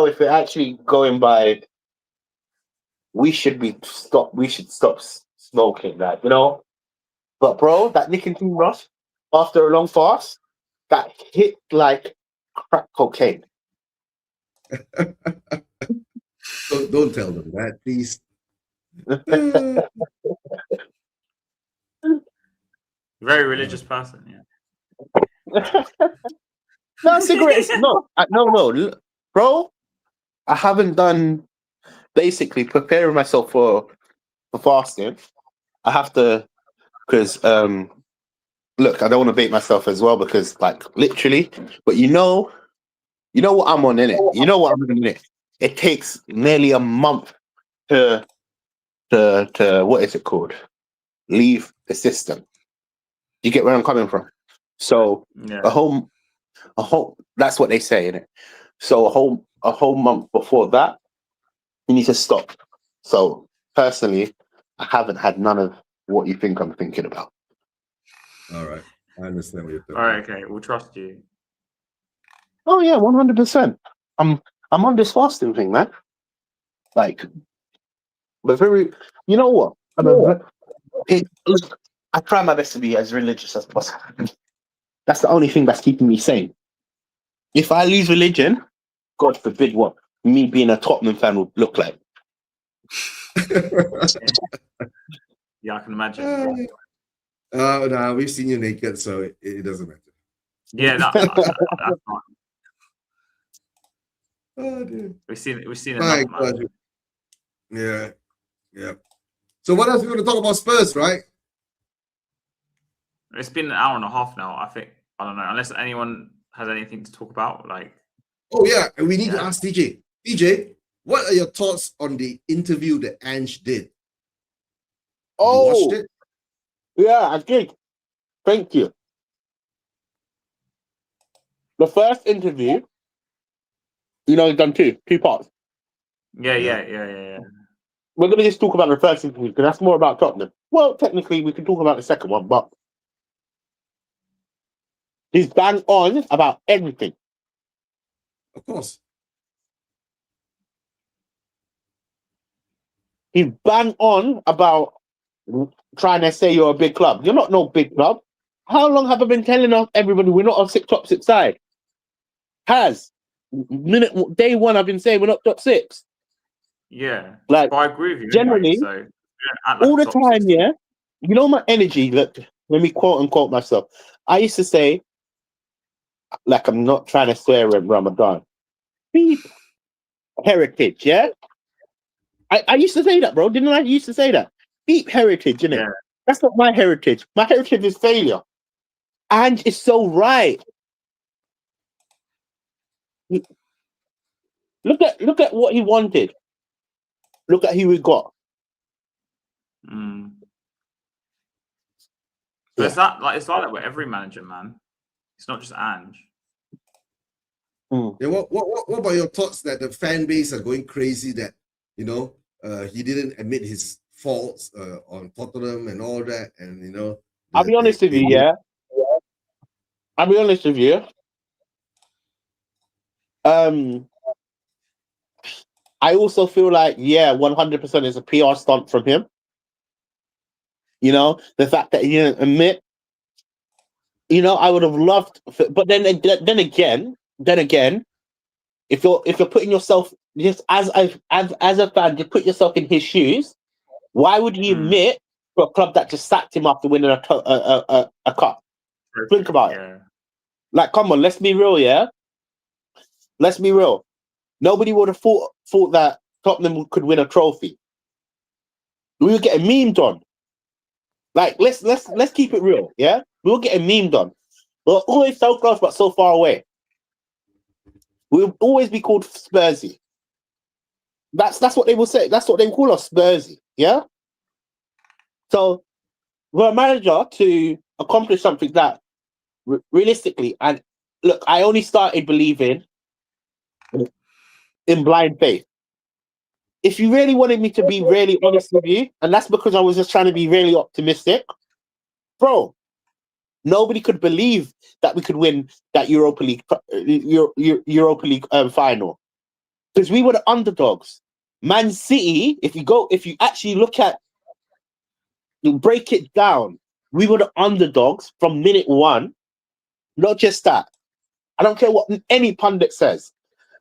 Speaker 3: if we're actually going by, we should stop smoking that, you know. But bro, that nicotine rush after a long fast, that hit like crack cocaine.
Speaker 2: Don't tell them that, please.
Speaker 1: Very religious person. Yeah.
Speaker 3: No, cigarettes. No, bro. I haven't done basically preparing myself for fasting. I have to, because look, I don't want to bait myself as well, because like literally, but you know what I'm on in it. You know what I'm in it. It takes nearly a month to what is it called? Leave the system. You get where I'm coming from? So
Speaker 1: Yeah.
Speaker 3: a whole that's what they say in it. So a whole month before that, you need to stop. So personally, I haven't had none of what you think I'm thinking about.
Speaker 2: All right. I understand what you're talking
Speaker 1: All right. Okay. We'll trust you.
Speaker 3: Oh yeah, 100%. I'm on this fasting thing, man. Like, but very, you know what? Look, I try my best to be as religious as possible. That's the only thing that's keeping me sane. If I lose religion, God forbid what me being a Tottenham fan would look like.
Speaker 1: Yeah, I can imagine.
Speaker 2: No, we've seen you naked, so it doesn't matter.
Speaker 1: Yeah, that's fine.
Speaker 2: Oh, dear.
Speaker 1: We've seen
Speaker 2: My
Speaker 1: enough, man.
Speaker 2: God. Yeah. So what else are we going to talk about Spurs, right?
Speaker 1: It's been an hour and a half now. I think, I don't know, unless anyone has anything to talk about. Like,
Speaker 2: Oh yeah, and we need to ask DJ. DJ, what are your thoughts on the interview that Ange did? You watched it?
Speaker 3: Yeah, I did. Thank you. The first interview, he's done two parts.
Speaker 1: yeah.
Speaker 3: We're going to just talk about the first interview because that's more about Tottenham. Well, technically, we can talk about the second one, but he's bang on about everything.
Speaker 2: Of course.
Speaker 3: He's bang on about trying to say you're a big club. You're not no big club. How long have I been telling everybody we're not on top six side? Day one, I've been saying we're not top six.
Speaker 1: Yeah.
Speaker 3: Like,
Speaker 1: but I agree with you.
Speaker 3: generally,
Speaker 1: anyway, so we don't act like
Speaker 3: all the
Speaker 1: top
Speaker 3: time,
Speaker 1: 16.
Speaker 3: yeah. You know my energy. Look, let me quote unquote myself. I used to say, like, I'm not trying to swear in Ramadan. Beep heritage, yeah. I used to say that, bro. Didn't I used to say that? Beep heritage, innit?
Speaker 1: Yeah.
Speaker 3: That's not my heritage. My heritage is failure. And it's so right. Look at what he wanted. Look at who we got.
Speaker 1: But
Speaker 3: Yeah.
Speaker 1: it's like that with every manager, man. It's not just Ange.
Speaker 2: Yeah, what about your thoughts that the fan base are going crazy that he didn't admit his faults on Tottenham and all that, and
Speaker 3: I'll be honest with you, yeah. I'll be honest with you. I also feel like 100% is a PR stunt from him. The fact that he didn't admit. I would have loved, but then again, if you're putting yourself just as a fan, just put yourself in his shoes. Why would he admit to a club that just sacked him after winning a cup? Think about it. Like, come on, let's be real, yeah. Let's be real. Nobody would have thought that Tottenham could win a trophy. We were getting memed on. Like, let's keep it real, yeah. We were getting memed on. We're always so close but so far away. We'll always be called Spursy. That's what they will say. That's what they will call us, Spursy. Yeah. So, for a manager to accomplish something that realistically, and look, I only started believing in blind faith. If you really wanted me to be really honest with you, and that's because I was just trying to be really optimistic, bro, nobody could believe that we could win that Europa League final, because we were the underdogs. Man City, if you actually look at, break it down, we were the underdogs from minute one. Not just that. I don't care what any pundit says.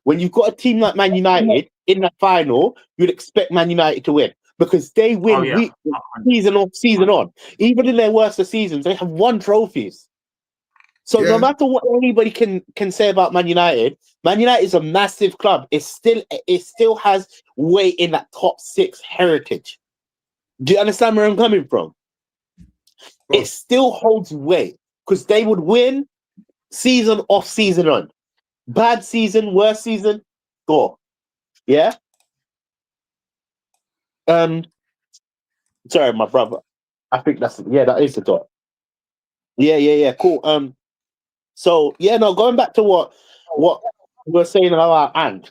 Speaker 3: When you've got a team like Man United in that final, you'd expect Man United to win, because they win season off, season on. Even in their worst of seasons, they have won trophies. So no matter what anybody can say about Man United is a massive club. It still has weight in that top 6 heritage. Do you understand where I'm coming from? It still holds weight, because they would win season off, season on. Bad season, worst season, go. Yeah. Sorry, my brother. I think that is the dot. Yeah. Cool. So no, going back to what we were saying about and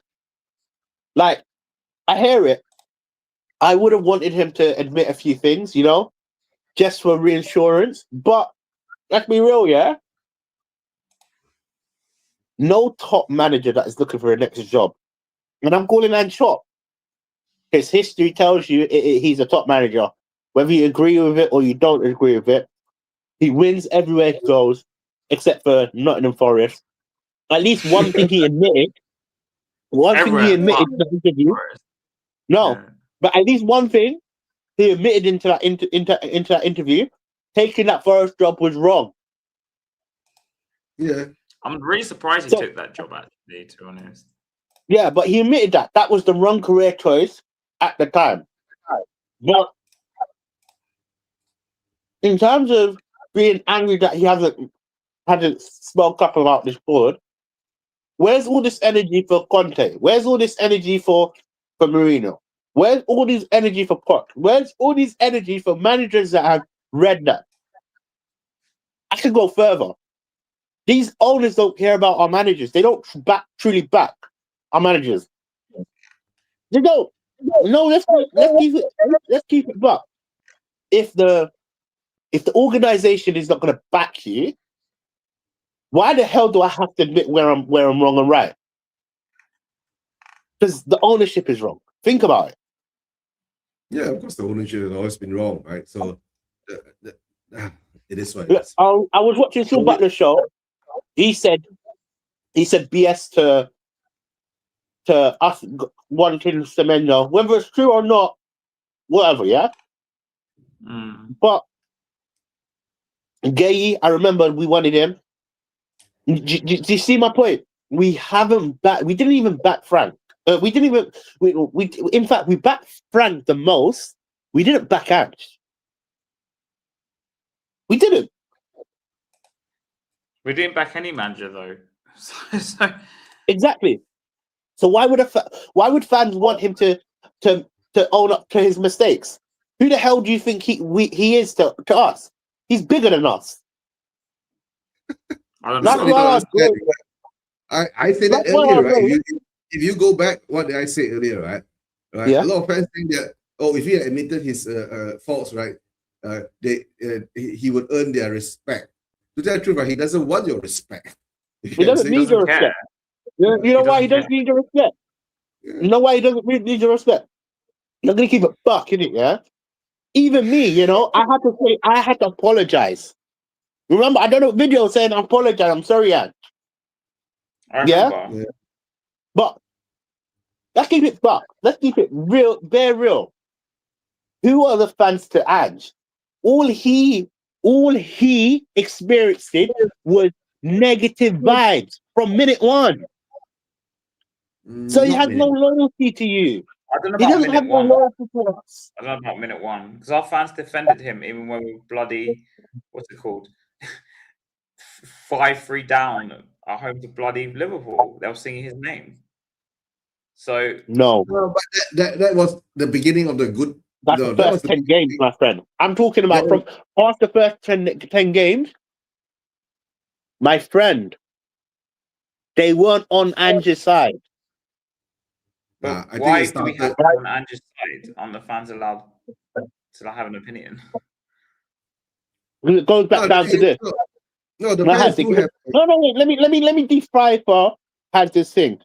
Speaker 3: like, I hear it. I would have wanted him to admit a few things, just for reassurance. But let's be real, yeah. No top manager that is looking for a next job, and I'm calling that shot. His history tells you he's a top manager. Whether you agree with it or you don't agree with it, he wins everywhere he goes, except for Nottingham Forest. At least one thing he admitted. One thing he admitted in the interview. No, but at least one thing he admitted into that interview: taking that Forest job was wrong.
Speaker 2: Yeah,
Speaker 1: I'm really surprised he took that job, actually, to be honest.
Speaker 3: Yeah, but he admitted that was the wrong career choice at the time. But in terms of being angry that he hasn't spoke up about this board, where's all this energy for Conte? Where's all this energy for Mourinho? Where's all this energy for Poch? Where's all this energy for managers that have read that? I could go further. These owners don't care about our managers. They don't truly back our managers. They don't. No, let's keep it back. If the organization is not going to back you, why the hell do I have to admit where I'm wrong and right? Because the ownership is wrong. Think about it.
Speaker 2: Yeah, of course the ownership has always been wrong, right? So it is what it is.
Speaker 3: I was watching Phil Butler's show. He said BS to us wanting Semenyo, whether it's true or not, whatever, yeah? But Gay, I remember we wanted him. Do you see my point? We didn't even back Frank. In fact, we backed Frank the most. We didn't back Ange. We didn't.
Speaker 1: We didn't back any manager, though. So
Speaker 3: Exactly. So why would fans want him to own up to his mistakes? Who the hell do you think he is to us? He's bigger than us.
Speaker 1: I don't know.
Speaker 2: I said that earlier, right? If you go back, what did I say earlier, right? Yeah. A lot of fans think that, if he had admitted his faults, right, he would earn their respect. To tell the truth, right, he doesn't want your respect.
Speaker 3: He doesn't need your respect. You know why he doesn't need your respect? You know why he doesn't need your respect? You're gonna keep it buck, innit, yeah? Even me, I had to apologize. Remember, I done a video saying I apologize. I'm sorry, Ange. Yeah? But let's keep it buck. Let's keep it real, bare real. Who are the fans to Ange? All he experienced was negative vibes from minute one. So he has no loyalty to you.
Speaker 1: I don't know
Speaker 3: He
Speaker 1: about
Speaker 3: doesn't have no loyalty to us.
Speaker 1: I don't know about minute one, because our fans defended him even when we were bloody, what's it called? 5-3 down are home to bloody Liverpool. They were singing his name. So
Speaker 3: No,
Speaker 2: No, but that was the beginning of the good.
Speaker 3: that's
Speaker 2: No,
Speaker 3: the
Speaker 2: that was
Speaker 3: first 10 games, my friend. I'm talking about from past the first 10 games, my friend. They weren't on Ange's side.
Speaker 1: but
Speaker 2: I think
Speaker 1: why
Speaker 2: it
Speaker 1: do we have
Speaker 2: started.
Speaker 1: to on Andrew's side? Aren't the fans allowed to have an opinion?
Speaker 3: It goes back
Speaker 2: No,
Speaker 3: down to this.
Speaker 2: no, the
Speaker 3: No,
Speaker 2: fans do have.
Speaker 3: no, wait, let me decipher has this thing.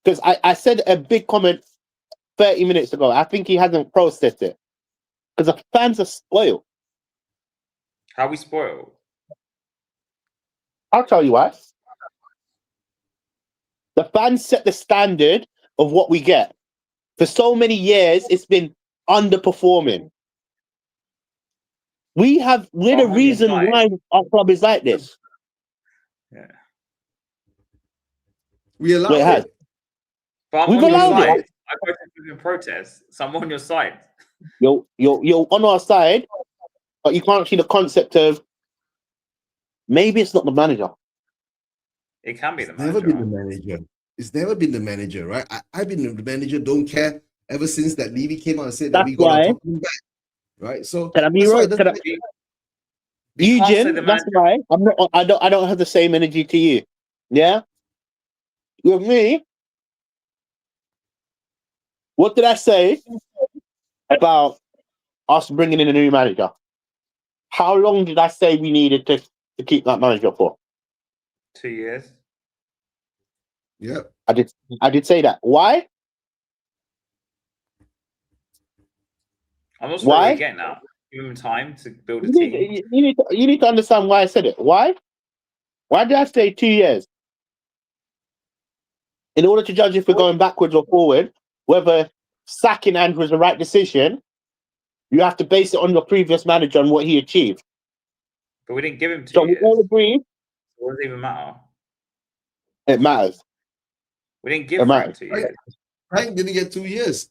Speaker 3: Because I said a big comment 30 minutes ago. I think he hasn't processed it. Because the fans are spoiled.
Speaker 1: How we spoiled?
Speaker 3: I'll tell you why. The fans set the standard of what we get. For so many years, it's been underperforming. We're the reason why our club is like this.
Speaker 1: Yeah.
Speaker 2: We allow
Speaker 3: Well, it has.
Speaker 2: it.
Speaker 1: But I'm
Speaker 3: We've
Speaker 1: on your
Speaker 3: allowed
Speaker 1: side.
Speaker 3: it.
Speaker 1: I voted in protest. So I'm on your side.
Speaker 3: You're on our side, but you can't see the concept of maybe it's not the manager.
Speaker 1: It can be the
Speaker 2: Never
Speaker 1: manager.
Speaker 2: been the manager. It's never been the manager, right? I've been the manager. Don't care ever since that Levy came out and said that
Speaker 3: That's
Speaker 2: we got
Speaker 3: why.
Speaker 2: our talking back, right? So
Speaker 3: Can I be
Speaker 2: that's why
Speaker 3: right?
Speaker 2: it
Speaker 3: Can I,
Speaker 2: doesn't
Speaker 1: You can't say
Speaker 3: Eugene,
Speaker 1: the
Speaker 3: that's
Speaker 1: manager.
Speaker 3: why I'm not. I don't have the same energy to you. Yeah. With me, what did I say about us bringing in a new manager? How long did I say we needed to keep that manager for?
Speaker 1: 2 years.
Speaker 2: Yeah.
Speaker 3: I did say that. Why?
Speaker 1: I'm not sure
Speaker 3: Why?
Speaker 1: what you're getting now. Give him time to build a team.
Speaker 3: You need to understand why I said it. Why? Why did I say 2 years? In order to judge if we're going backwards or forward, whether sacking Andrew was the right decision, you have to base it on your previous manager and what he achieved.
Speaker 1: But we didn't give him 2
Speaker 3: So
Speaker 1: years.
Speaker 3: we all agree
Speaker 1: What does it even matter?
Speaker 3: it matters.
Speaker 1: We didn't give Frank 2 years.
Speaker 2: Frank didn't get 2 years.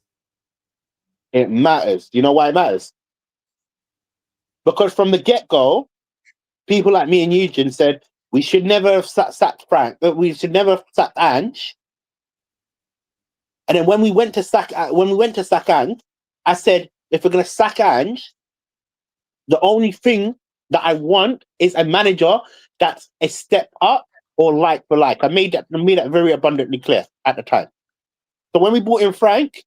Speaker 3: It matters. You know why it matters? Because from the get-go, people like me and Eugene said we should never have sacked Frank, but we should never have sacked Ange. And then when we went to sack Ange, I said, if we're going to sack Ange, the only thing that I want is a manager that's a step up or like for like. I made that very abundantly clear at the time. So when we brought in Frank,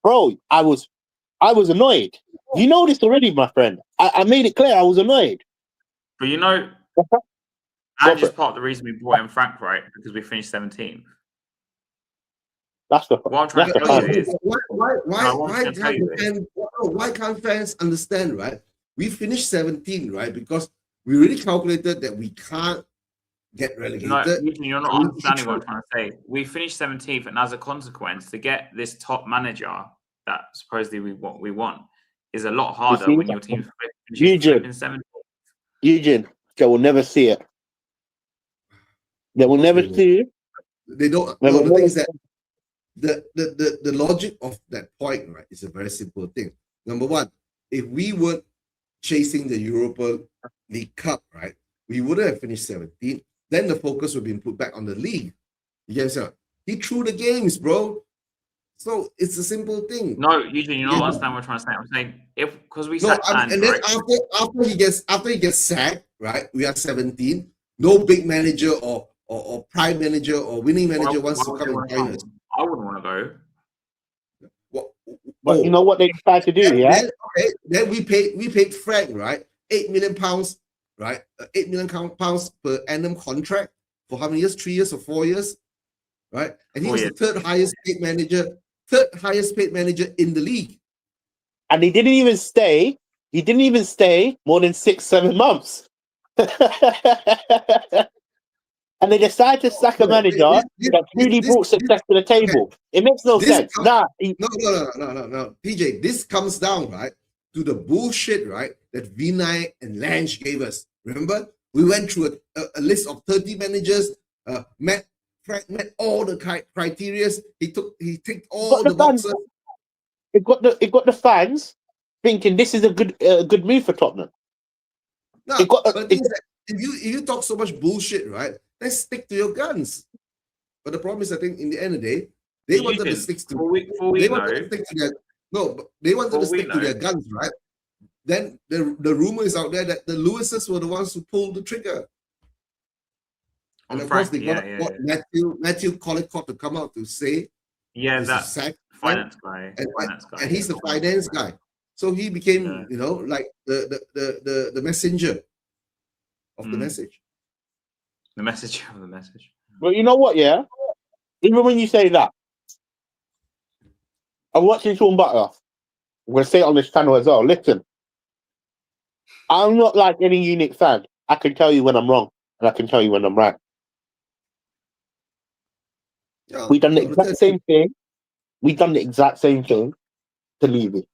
Speaker 3: bro, I was annoyed. You know this already, my friend. I made it clear I was annoyed.
Speaker 1: But you know, Ange is part of the reason we brought in Frank, right? Because we finished 17th.
Speaker 3: That's the
Speaker 1: What I'm trying to tell you is
Speaker 2: why can't fans understand, right? We finished 17, right? Because we really calculated that we can't get relegated.
Speaker 1: No, you're not understanding what I'm trying to say. We finished 17th, and as a consequence, to get this top manager that supposedly we want is a lot harder when your team finishes 17th.
Speaker 3: Eugene, they will never see it. They will never see it.
Speaker 2: They don't. No, the thing is that the logic of that point, right, is a very simple thing. Number one, if we were chasing the Europa League Cup, right, we wouldn't have finished 17th. Then the focus would be put back on the league. You get what I'm saying? He threw the games, bro. So it's a simple thing.
Speaker 1: No, Eugene, you're not understanding what I'm trying to say. I'm saying because we sacked Ange,
Speaker 2: and then
Speaker 1: right?
Speaker 2: after he gets sacked, right? We are 17. No big manager or prime manager or winning manager wants to come and join us.
Speaker 1: I wouldn't want to go.
Speaker 3: But you know what they decide to do, yeah?
Speaker 2: Then we paid Frank, right? £8 million, right? £8 million per annum contract for how many years? 3 years or 4 years, right? And he was the third highest paid manager in the league.
Speaker 3: And he didn't even stay. He didn't even stay more than 6-7 months. And they decide to sack a manager that really brought success to the table. It makes no sense.
Speaker 2: No. PJ, this comes down, right, to the bullshit, right, that Vinay and Lange gave us. Remember? We went through a list of 30 managers, Frank met all the criteria. He ticked all the boxes.
Speaker 3: It got the fans thinking this is a good move for Tottenham.
Speaker 2: No, but if you talk so much bullshit, right? then stick to your guns. But the problem is, I think in the end of the day, they wanted to stick to. They wanted to stick to their but they wanted to stick to their guns, right? Then the rumor is out there that the Lewises were the ones who pulled the trigger. And of course, they got Matthew Collicott to come out to say,
Speaker 1: that finance guy,
Speaker 2: and he's the finance guy. So he became, like the messenger of the message.
Speaker 1: The message of the message.
Speaker 3: But you know what? Yeah, even when you say that, I'm watching Sean Butler. I'm gonna say it on this channel as well. Listen, I'm not like any unique fan. I can tell you when I'm wrong, and I can tell you when I'm right.
Speaker 2: Yeah,
Speaker 3: We done the exact same thing. We done the exact same thing to Levy.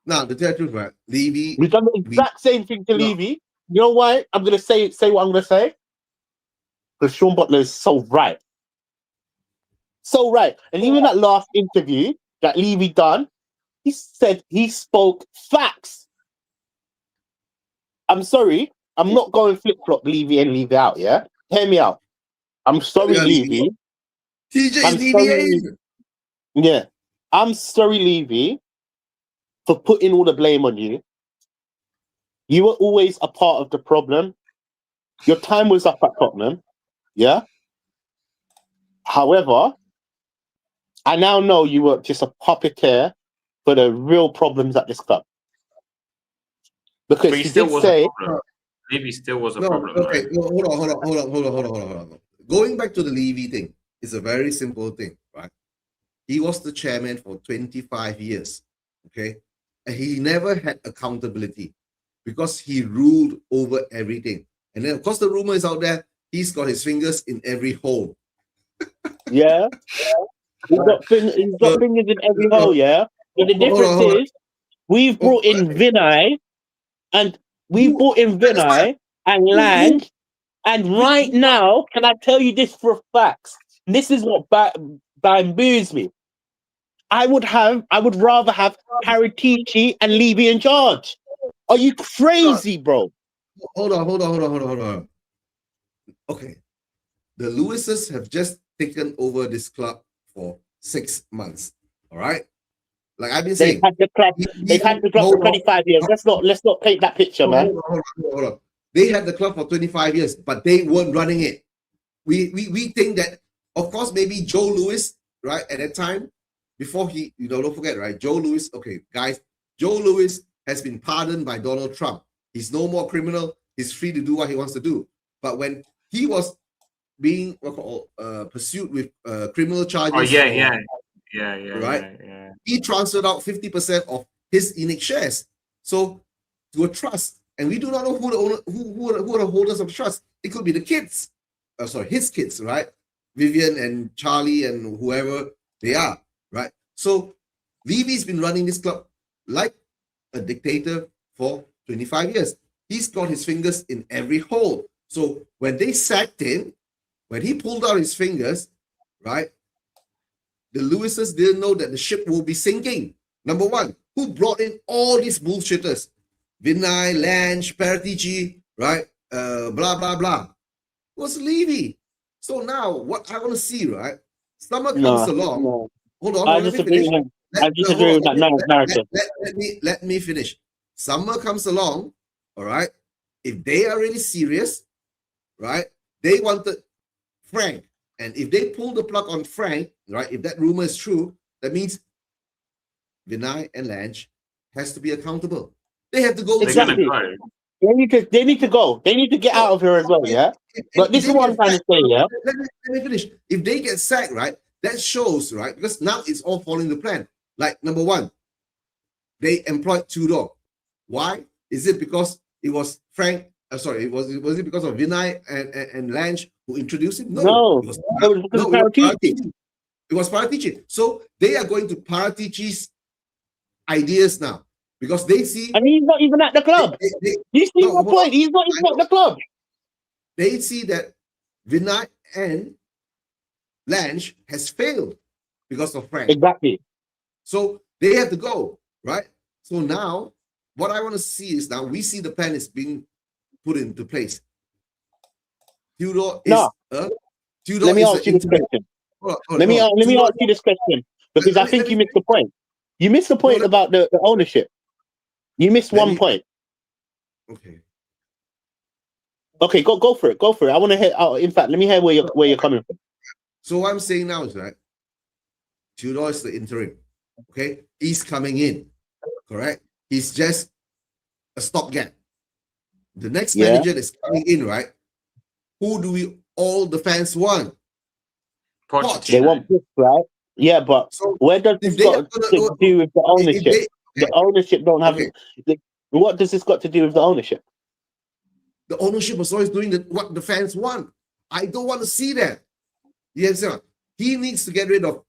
Speaker 2: Now, to tell the truth, right? Levy.
Speaker 3: We done the exact same thing to Levy. You know why? I'm gonna say what I'm gonna say. Because Sean Butler is so right. So right. And even that last interview that Levy done, he said he spoke facts. I'm sorry. I'm not going flip-flop Levy and Levy out, yeah? Hear me out. I'm sorry, Levy.
Speaker 2: TJ Levy.
Speaker 3: Yeah. I'm sorry, Levy, for putting all the blame on you. You were always a part of the problem. Your time was up at Tottenham. Yeah. However, I now know you were just a puppeteer for the real problems at this club. Because he
Speaker 1: still
Speaker 3: did say,
Speaker 1: Levy still was a problem.
Speaker 2: Okay, no, hold on. Going back to the Levy thing, it's a very simple thing, right? He was the chairman for 25 years, okay? And he never had accountability because he ruled over everything. And then, of course, the rumor is out there, he's got his fingers in every hole.
Speaker 3: Yeah. He's got fingers in every hole, yeah? But the difference is, we've brought in Vinay, and Lang, and right now, can I tell you this for a fact? This is what bamboos me. I would rather have Paratici and Levy in charge. Are you crazy, bro?
Speaker 2: Hold on. Okay. The Lewises have just taken over this club for 6 months. All right. Like I've been saying,
Speaker 3: they've had the club for 25 years. Let's not paint that picture, man.
Speaker 2: Hold on. They had the club for 25 years, but they weren't running it. We think that, of course, maybe Joe Lewis, right, at that time, before he, don't forget, right, Joe Lewis, okay, guys, Joe Lewis has been pardoned by Donald Trump. He's no more criminal. He's free to do what he wants to do. But when he was being pursued with criminal charges.
Speaker 1: Yeah.
Speaker 2: He transferred out 50% of his ENIC shares. So to a trust, and we do not know who are the holders of trust. It could be the kids, his kids, right? Vivian and Charlie and whoever they are, right? So Levy's been running this club like a dictator for 25 years. He's got his fingers in every hole. So when they sacked him, when he pulled out his fingers, right, the Lewises didn't know that the ship will be sinking. Number one, who brought in all these bullshitters? Vinay, Lange, Paratici, right? Blah, blah, blah. It was Levy. So now what I want to see, right? Summer comes along.
Speaker 3: No.
Speaker 2: Hold on,
Speaker 3: I disagree with that narrative.
Speaker 2: Let me finish. Summer comes along, all right? If they are really serious, right? They wanted Frank. And if they pull the plug on Frank, right, if that rumor is true, that means Vinay and Lange has to be accountable. They have to go.
Speaker 3: Exactly. They need to go. They need to get out of here as well, yeah? But this is what I'm trying to say, yeah?
Speaker 2: Let me finish. If they get sacked, right, that shows, right, because now it's all following the plan. Like, number one, they employed Tudor. Why? Is it because it was Frank? Was it because of Vinay and Lange who introduced him?
Speaker 3: No. It was because of Paratici.
Speaker 2: It was Paratici. So they are going to Paratici's ideas now because they see.
Speaker 3: And he's not even at the club. You see my point? He's not even at the club.
Speaker 2: They see that Vinay and Lange has failed because of Frank.
Speaker 3: Exactly.
Speaker 2: So they have to go, right? So now, what I want to see is now we see the plan is being put into place. Tudor is
Speaker 3: No.
Speaker 2: Tudor
Speaker 3: Let me
Speaker 2: is
Speaker 3: ask you this question. Let me
Speaker 2: Tudor,
Speaker 3: ask you this question because
Speaker 2: let
Speaker 3: I
Speaker 2: me-
Speaker 3: think
Speaker 2: let
Speaker 3: you
Speaker 2: me-
Speaker 3: missed the point. You missed the point
Speaker 2: let-
Speaker 3: about the ownership. You missed
Speaker 2: Let
Speaker 3: one
Speaker 2: me-
Speaker 3: point.
Speaker 2: Okay.
Speaker 3: Okay, go for it. Go for it. I want to hear. In fact, let me hear where you're coming from.
Speaker 2: So what I'm saying now is right. Tudor is the interim. Okay, he's coming in. Correct. He's just a stopgap. The next
Speaker 3: Yeah.
Speaker 2: manager that's coming in, right? Who do we all the fans want?
Speaker 3: They
Speaker 1: Pochettino.
Speaker 3: want this, right? Yeah, but
Speaker 2: So
Speaker 3: where does
Speaker 2: if
Speaker 3: this
Speaker 2: they
Speaker 3: got
Speaker 2: are gonna
Speaker 3: to do with the
Speaker 2: if
Speaker 3: ownership?
Speaker 2: they,
Speaker 3: The ownership don't have.
Speaker 2: Okay.
Speaker 3: What does this got to do with the ownership?
Speaker 2: the ownership was always doing what the fans want. I don't want to see that. You understand? He needs to get rid of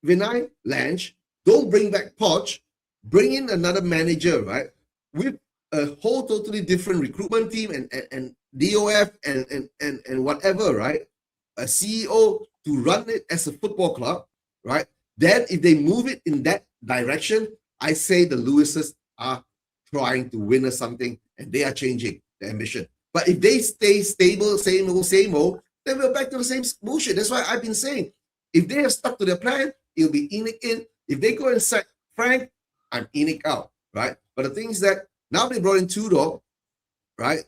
Speaker 2: Vinay Lange. Don't bring back Poch. Bring in another manager, right? With a whole totally different recruitment team and DOF and whatever, right? A CEO to run it as a football club, right? Then if they move it in that direction, I say the Lewises are trying to win us something and they are changing their ambition. But if they stay stable, same old, then we're back to the same bullshit. That's why I've been saying, if they have stuck to their plan, it'll be Enoch in. If they go and sack Frank, I'm Enoch out, right? But the thing is that now they brought in Tudor, right?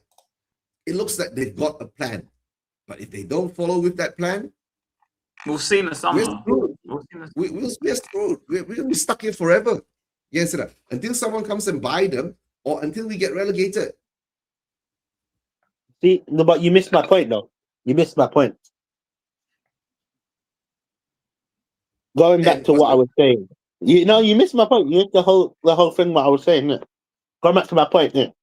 Speaker 2: It looks like they've got a plan. But if they don't follow with that plan,
Speaker 1: We'll see in the
Speaker 2: we're
Speaker 1: summer.
Speaker 2: screwed.
Speaker 1: We'll see in the-
Speaker 2: We're screwed. We're going to be stuck here forever. Yes, sir. Until someone comes and buy them or until we get relegated.
Speaker 3: See, no, but you missed my point, though. You missed my point. Going back
Speaker 2: And
Speaker 3: to
Speaker 2: what's
Speaker 3: what I was saying, you missed my point. You missed the whole thing. What I was saying. Innit? Going back to my point. Innit?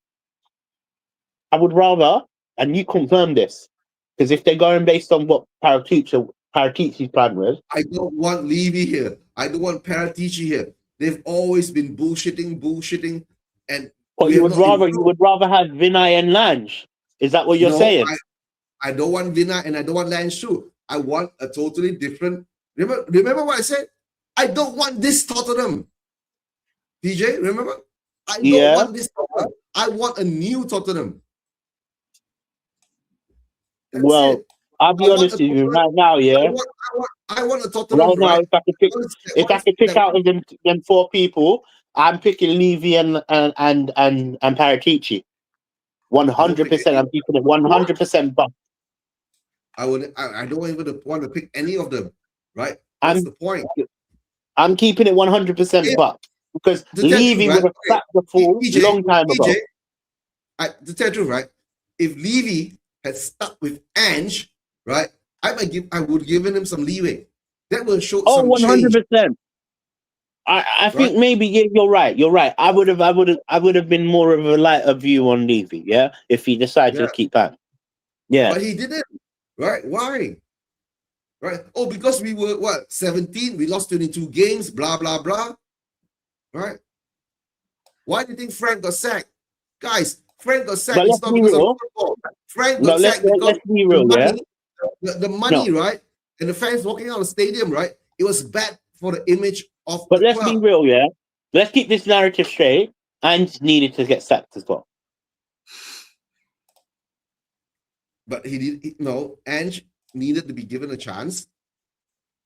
Speaker 3: I would rather, and you confirm this, because if they're going based on what Paratici's plan was,
Speaker 2: I don't want Levy here. I don't want Paratici here. They've always been bullshitting, and
Speaker 3: but
Speaker 2: we
Speaker 3: you
Speaker 2: have
Speaker 3: would
Speaker 2: not
Speaker 3: rather
Speaker 2: improved.
Speaker 3: have Vinay and Lange. Is that what you're
Speaker 2: No,
Speaker 3: saying?
Speaker 2: I don't want Vina and I don't want Lange too. I want a totally different. Remember what I said? I don't want this Tottenham. PJ, remember? I don't
Speaker 3: Yeah.
Speaker 2: want this Tottenham. I want a new Tottenham. That's
Speaker 3: Well,
Speaker 2: it.
Speaker 3: I'll be
Speaker 2: I want
Speaker 3: honest
Speaker 2: a
Speaker 3: with you
Speaker 2: Tottenham.
Speaker 3: right now. Yeah.
Speaker 2: I want a Tottenham,
Speaker 3: Right now,
Speaker 2: right?
Speaker 3: if I could pick out of them four people, I'm picking Levy and Paratici. 100%. I'm keeping it 100%. But
Speaker 2: I don't even want to pick any of them, right? What's the point?
Speaker 3: I'm keeping it 100%. But because
Speaker 2: To tell you,
Speaker 3: Levy
Speaker 2: right?
Speaker 3: would have sacked the fool long time ago.
Speaker 2: To tell you, right? If Levy had stuck with Ange, right? I would given him some leeway. That will show some change.
Speaker 3: 100%. I think maybe you're right. You're right. I would have been more of a lighter view on Levy, yeah, if he decided to keep on. Yeah.
Speaker 2: But he didn't, right? Why? Right? Oh, because we were 17, we lost 22 games, blah blah blah. Right? Why do you think Frank got sacked? Guys, Frank got sacked.
Speaker 3: But
Speaker 2: It's not because of football. Frank got sacked because
Speaker 3: let's be real,
Speaker 2: the money, right? And the fans walking out of the stadium, right? It was bad for the image of
Speaker 3: But
Speaker 2: the
Speaker 3: let's
Speaker 2: club.
Speaker 3: be real, yeah. Let's keep this narrative straight. And needed to get sacked as well.
Speaker 2: But Ange needed to be given a chance.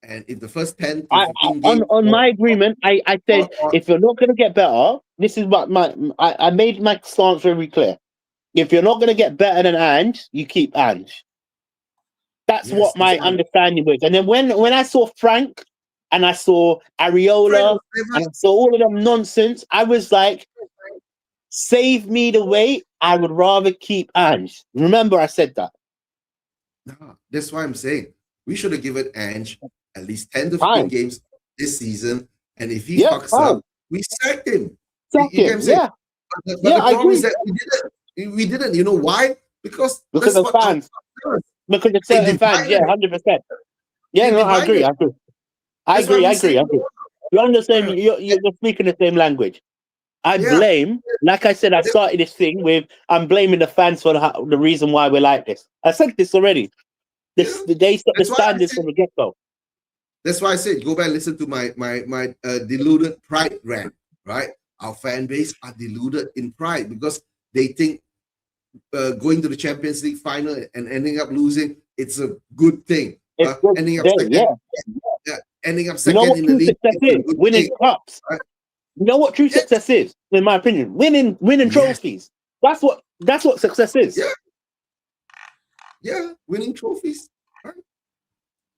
Speaker 2: And if the first 10 to 15 games
Speaker 3: on my agreement, I said if you're not gonna get better, this is what I made my stance very clear. If you're not gonna get better than Ange, you keep Ange. That's what my understanding was. And then when I saw Frank and I saw Areola and I saw all of them nonsense, I was like, save me the wait. I would rather keep Ange. Remember, I said that.
Speaker 2: No, that's why I'm saying we should have given Ange at least 10 to 15 games this season. And if he fucks up, we sacked him.
Speaker 3: Sack him.
Speaker 2: But the problem is that we didn't. You know why? Because
Speaker 3: of fans. Because of certain fans, 100%. Yeah, no, I agree. I agree. You're on the same. You're speaking the same language. I blame, like I said, I started this thing with I'm blaming the fans for the reason why we're like this. I said this already. They set the standards from the get-go.
Speaker 2: That's why I said go back and listen to my deluded pride rant, right? Our fan base are deluded in pride because they think going to the Champions League final and ending up losing, it's a good thing.
Speaker 3: It's good.
Speaker 2: Ending up
Speaker 3: Yeah,
Speaker 2: second,
Speaker 3: yeah.
Speaker 2: ending up
Speaker 3: You
Speaker 2: second
Speaker 3: know what
Speaker 2: in the
Speaker 3: true
Speaker 2: league.
Speaker 3: success
Speaker 2: it's a
Speaker 3: is?
Speaker 2: good
Speaker 3: Winning
Speaker 2: thing,
Speaker 3: cups.
Speaker 2: right?
Speaker 3: You know what true
Speaker 2: Yeah.
Speaker 3: success is, in my opinion? Winning
Speaker 2: Yeah.
Speaker 3: trophies. That's what success is.
Speaker 2: Yeah. Yeah, winning trophies. Right?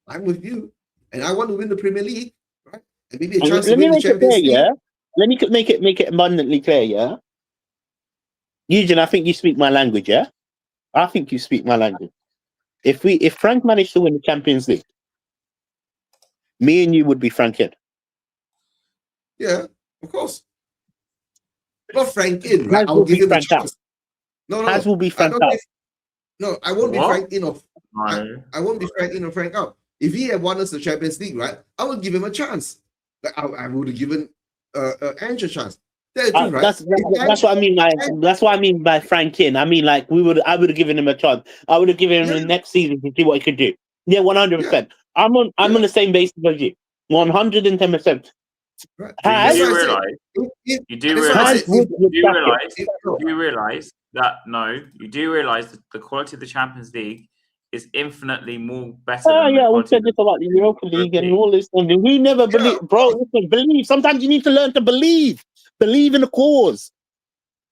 Speaker 2: I'm with you, and I want to win the Premier League, right? And maybe a
Speaker 3: And
Speaker 2: chance to
Speaker 3: let me
Speaker 2: win the
Speaker 3: make it
Speaker 2: Champions
Speaker 3: clear,
Speaker 2: League.
Speaker 3: yeah. Let me make it abundantly clear, yeah. Eugene, I think you speak my language, yeah. I think you speak my language. If Frank managed to win the Champions League, me and you would be Frank in.
Speaker 2: Yeah, of course. Not Frank in, right?
Speaker 3: Haz
Speaker 2: I'll
Speaker 3: will
Speaker 2: give
Speaker 3: be
Speaker 2: him a
Speaker 3: Frank out.
Speaker 2: chance. No,
Speaker 3: Haz will be
Speaker 2: I
Speaker 3: Frank
Speaker 2: don't
Speaker 3: out.
Speaker 2: give, no, I won't be
Speaker 1: What?
Speaker 2: Frank in or I won't be Frank in or Frank out. If he had won us the Champions League, right, I would give him a chance. Like I would have given Ange a chance. That's true, right?
Speaker 3: That's what I mean. That's what I mean by Frank in. I mean, like I would have given him a chance. I would have given him the next season to see what he could do. Yeah, 100%. I'm on the same basis as you. 110%.
Speaker 2: Right.
Speaker 3: Haz,
Speaker 1: You do realize that the quality of the Champions League is infinitely more better than the
Speaker 3: we
Speaker 1: quality
Speaker 3: said
Speaker 1: of
Speaker 3: this about the Europa League and
Speaker 1: League.
Speaker 3: all this. And we never believe, bro. Listen, believe. Sometimes you need to learn to believe. Believe in the cause.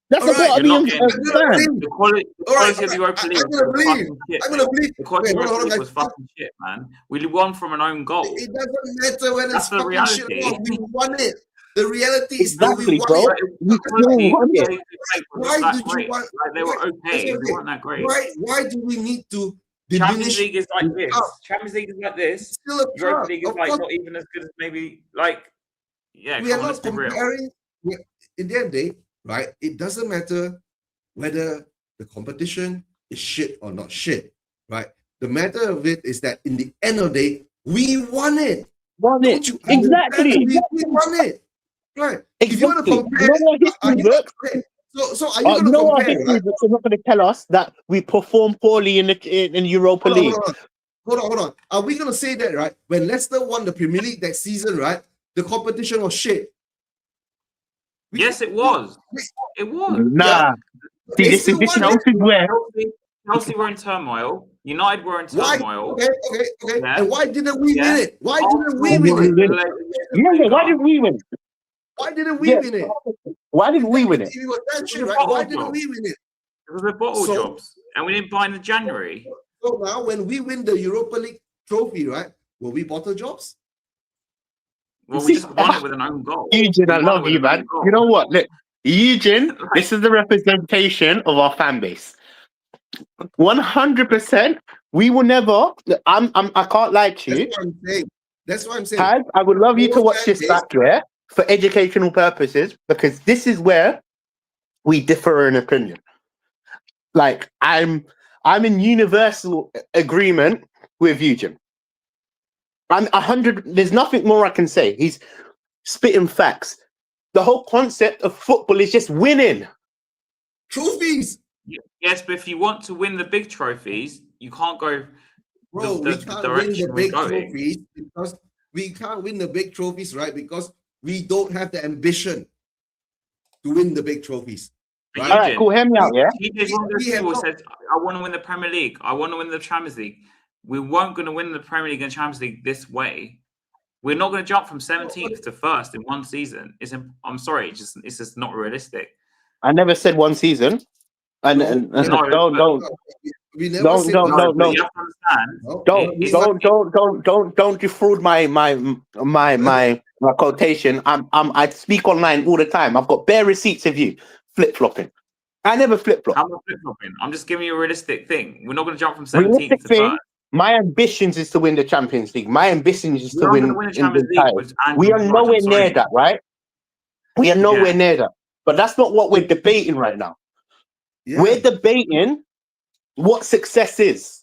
Speaker 3: That's
Speaker 2: All right,
Speaker 3: what
Speaker 1: You're
Speaker 3: I
Speaker 1: not
Speaker 3: mean.
Speaker 1: getting the quality of the Europa League
Speaker 2: I'm gonna
Speaker 1: was
Speaker 2: believe.
Speaker 1: fucking shit.
Speaker 2: I'm gonna believe.
Speaker 1: The quality of the
Speaker 2: Wait,
Speaker 1: Europa
Speaker 2: hold on,
Speaker 1: League was fucking shit, man. We won from an own goal.
Speaker 2: It doesn't matter whether
Speaker 1: That's
Speaker 2: it's
Speaker 1: the
Speaker 2: fucking
Speaker 1: reality.
Speaker 2: shit or not. We won it. The reality is that we
Speaker 3: Exactly,
Speaker 2: won
Speaker 3: bro.
Speaker 2: it.
Speaker 3: You still won it.
Speaker 2: Why did you want?
Speaker 1: Like, they were okay. They weren't that great.
Speaker 2: Why do we need to
Speaker 1: Champions
Speaker 2: diminish?
Speaker 1: League is like
Speaker 2: the
Speaker 1: this.
Speaker 2: cup?
Speaker 1: Champions League is like this.
Speaker 2: It's still a
Speaker 1: Europa
Speaker 2: cup.
Speaker 1: League is
Speaker 2: Of
Speaker 1: like
Speaker 2: course,
Speaker 1: not even as good as maybe like. Yeah,
Speaker 2: we are
Speaker 1: come on,
Speaker 2: not
Speaker 1: let's be real.
Speaker 2: comparing. In the end of the day, right? It doesn't matter whether the competition is shit or not shit, right? The matter of it is that in the end of the day, we won it.
Speaker 3: Won it.
Speaker 2: Don't you
Speaker 3: Exactly.
Speaker 2: understand? We won it. Right. If you want to compare,
Speaker 3: You know what history books?
Speaker 2: So are you going to
Speaker 3: Our
Speaker 2: compare?
Speaker 3: history
Speaker 2: Right?
Speaker 3: books are not going to tell us that we perform poorly in Europa League.
Speaker 2: Hold on. Are we going to say that, right? When Leicester won the Premier League that season, right? The competition was shit.
Speaker 1: Yes, it was. It was.
Speaker 3: Nah.
Speaker 2: Yeah.
Speaker 3: See, this is where
Speaker 1: Chelsea were in turmoil. United were in turmoil.
Speaker 2: Okay. Yeah. And why didn't we win it? Why didn't we win it?
Speaker 3: Yeah, why didn't we win?
Speaker 2: Why didn't we win it?
Speaker 3: Why didn't we win it?
Speaker 2: It was that shit, right? Why didn't we win it?
Speaker 1: Because we're bottle jobs, and we didn't buy in January.
Speaker 2: So now, when we win the Europa League trophy, right? Will we bottle jobs?
Speaker 1: Well, we just won it with an own goal.
Speaker 3: Eugene, I love you, man. You know what? Look, Eugene, this is the representation of our fan base. 100%. We will never. I can't lie to you.
Speaker 2: That's what I'm saying.
Speaker 3: Haz, I would love you to watch this back there for educational purposes, because this is where we differ in opinion. Like I'm in universal agreement with Eugene. I'm 100. There's nothing more I can say. He's spitting facts. The whole concept of football is just winning
Speaker 2: trophies.
Speaker 1: Yes, but if you want to win the big trophies, you can't go.
Speaker 2: Bro, we can't win the big trophies because we can't win the big trophies, right? Because we don't have the ambition to win the big trophies.
Speaker 3: Right? All right, cool. Hear me out, yeah.
Speaker 1: He said, "I want to win the Premier League. I want to win the Champions League." We weren't going to win the Premier League and Champions League this way. We're not going to jump from 17th to 1st in one season. I'm sorry, it's just not realistic.
Speaker 3: I never said one season. Don't defraud my quotation. I speak online all the time. I've got bare receipts of you flip-flopping. I never flip-flop.
Speaker 1: I'm not flip-flopping. I'm just giving you a realistic thing. We're not going to jump from 17th to 1st.
Speaker 3: My ambitions is to win the Champions League. My ambitions is to win the Champions League. We are nowhere near that, right? We are nowhere near that. But that's not what we're debating right now. Yeah. We're debating what success is.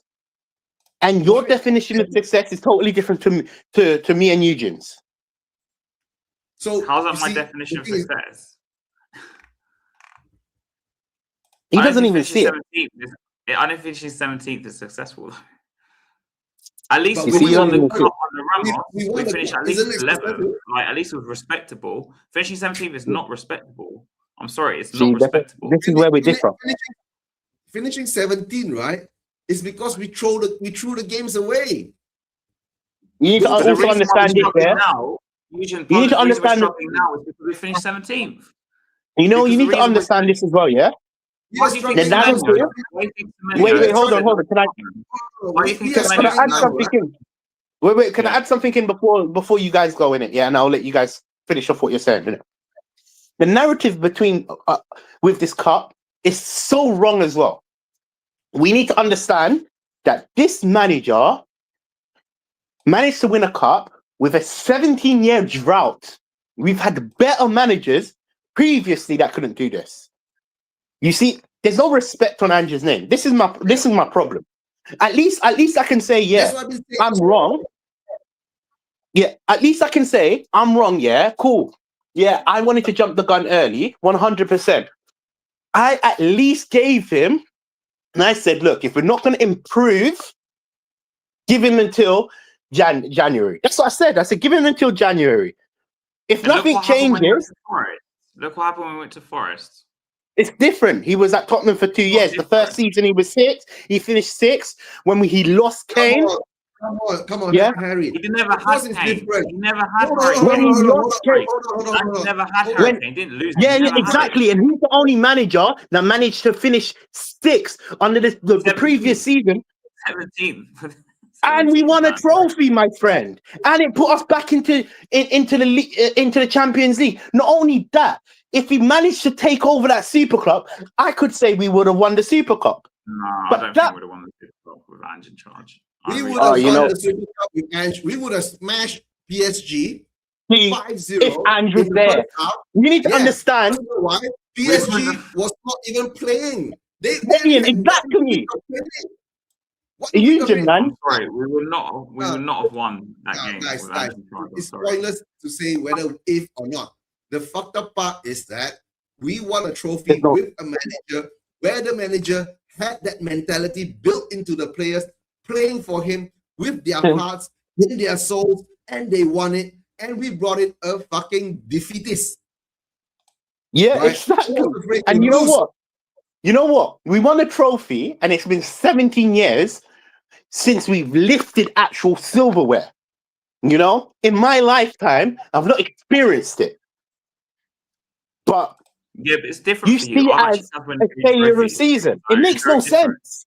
Speaker 3: And your definition of success is totally different to me and Eugene's.
Speaker 1: So how's that my definition of success?
Speaker 3: He doesn't even see it.
Speaker 1: I don't think she's 17th is successful. At least we won the cup on the run. We finished at least 11th. Like, at least it was respectable. Finishing 17th is not respectable. I'm sorry, it's not respectable.
Speaker 3: This is where we differ.
Speaker 2: finishing 17, right, is because we threw the games away.
Speaker 3: You need to
Speaker 2: Those-
Speaker 1: But the
Speaker 3: also
Speaker 1: reason why
Speaker 3: understand
Speaker 1: we're
Speaker 3: this,
Speaker 1: struggling
Speaker 3: yeah?
Speaker 1: now,
Speaker 3: You need to
Speaker 1: we're
Speaker 3: understand
Speaker 1: struggling now is because we finished 17th.
Speaker 3: You know,
Speaker 1: Because
Speaker 3: you
Speaker 1: the
Speaker 3: need to
Speaker 1: reason we're
Speaker 3: understand this as well, yeah?
Speaker 1: Why
Speaker 2: Yes,
Speaker 1: do you think
Speaker 3: The narrative-
Speaker 1: Semenyo? Why do you think Semenyo?
Speaker 3: Wait, hold on. Can I
Speaker 1: Why do you think
Speaker 2: we are
Speaker 3: can I
Speaker 1: Semenyo's
Speaker 3: add
Speaker 2: now,
Speaker 3: something
Speaker 2: right?
Speaker 3: in? Wait, can I
Speaker 1: Yeah.
Speaker 3: add something in before you guys go in it? Yeah, and I'll let you guys finish off what you're saying. Innit? The narrative between with this cup is so wrong as well. We need to understand that this manager managed to win a cup with a 17-year drought. We've had better managers previously that couldn't do this. You see, there's no respect on Andrew's name. This is my problem. At least I can say, yeah,
Speaker 2: That's what I've been saying.
Speaker 3: I'm wrong. Yeah, at least I can say I'm wrong. Yeah, cool. Yeah, I wanted to jump the gun early, 100%. I at least gave him, and I said, look, if we're not going to improve, give him until January. That's what I said. I said, give him until January. If
Speaker 1: And
Speaker 3: nothing
Speaker 1: look what happened when he went
Speaker 3: changes,
Speaker 1: to Forest. Look what happened when we went to Forest.
Speaker 3: it's different. He was at Tottenham for 2 years. The first season he was 6. He finished 6. When he lost Kane.
Speaker 2: Come on,
Speaker 3: Yeah.
Speaker 2: Harry.
Speaker 1: He never had Kane.
Speaker 2: different.
Speaker 1: He never had
Speaker 2: Hold on,
Speaker 1: Harry
Speaker 2: hold
Speaker 3: When
Speaker 1: Kane.
Speaker 3: he lost Kane.
Speaker 1: He never had
Speaker 2: Hold
Speaker 1: Harry
Speaker 3: on.
Speaker 1: Kane. He didn't lose.
Speaker 3: Yeah,
Speaker 1: He never had
Speaker 3: exactly.
Speaker 1: it.
Speaker 3: And he's the only manager that managed to finish 6 under the previous season.
Speaker 1: 17th.
Speaker 3: And we won a
Speaker 1: man.
Speaker 3: trophy, my friend. And it put us back into the Champions League. Not only that, if we managed to take over that Super Cup, I could say we would have won the Super Cup.
Speaker 1: No,
Speaker 3: But
Speaker 1: I don't
Speaker 3: that-
Speaker 1: think we would have won the Super Cup with Ange in charge.
Speaker 2: We would
Speaker 3: Oh,
Speaker 2: have
Speaker 3: you
Speaker 2: won
Speaker 3: know-
Speaker 2: the Super Cup with Ange. We would have smashed PSG
Speaker 3: See,
Speaker 2: 5-0.
Speaker 3: if Ange was
Speaker 2: in the
Speaker 3: there.
Speaker 2: first half.
Speaker 3: You need to
Speaker 2: Yeah.
Speaker 3: understand.
Speaker 2: You know why? PSG was not even playing.
Speaker 3: Damien, exactly.
Speaker 2: What
Speaker 3: Eugene, man.
Speaker 1: I'm sorry, we would not have won that game
Speaker 2: Guys,
Speaker 1: with
Speaker 2: guys,
Speaker 1: Ange in charge. I'm
Speaker 2: it's
Speaker 1: sorry.
Speaker 2: pointless to say whether if or not. The fucked up part is that we won a trophy
Speaker 3: There's no-
Speaker 2: with a manager where the manager had that mentality built into the players, playing for him with their hearts, in their souls, and they won it. And we brought it a fucking defeatist.
Speaker 3: Yeah,
Speaker 2: Right?
Speaker 3: exactly.
Speaker 2: Who was afraid to
Speaker 3: And you know
Speaker 2: lose?
Speaker 3: what? You know what? We won a trophy, and it's been 17 years since we've lifted actual silverware. You know, in my lifetime, I've not experienced it. But
Speaker 1: Yeah, but it's different
Speaker 3: you
Speaker 1: for
Speaker 3: see
Speaker 1: you.
Speaker 3: it
Speaker 1: I've
Speaker 3: as
Speaker 1: actually just won
Speaker 3: a
Speaker 1: 3
Speaker 3: failure of
Speaker 1: trophies.
Speaker 3: season.
Speaker 1: So
Speaker 3: It makes
Speaker 1: it's very
Speaker 3: no
Speaker 1: different.
Speaker 3: sense.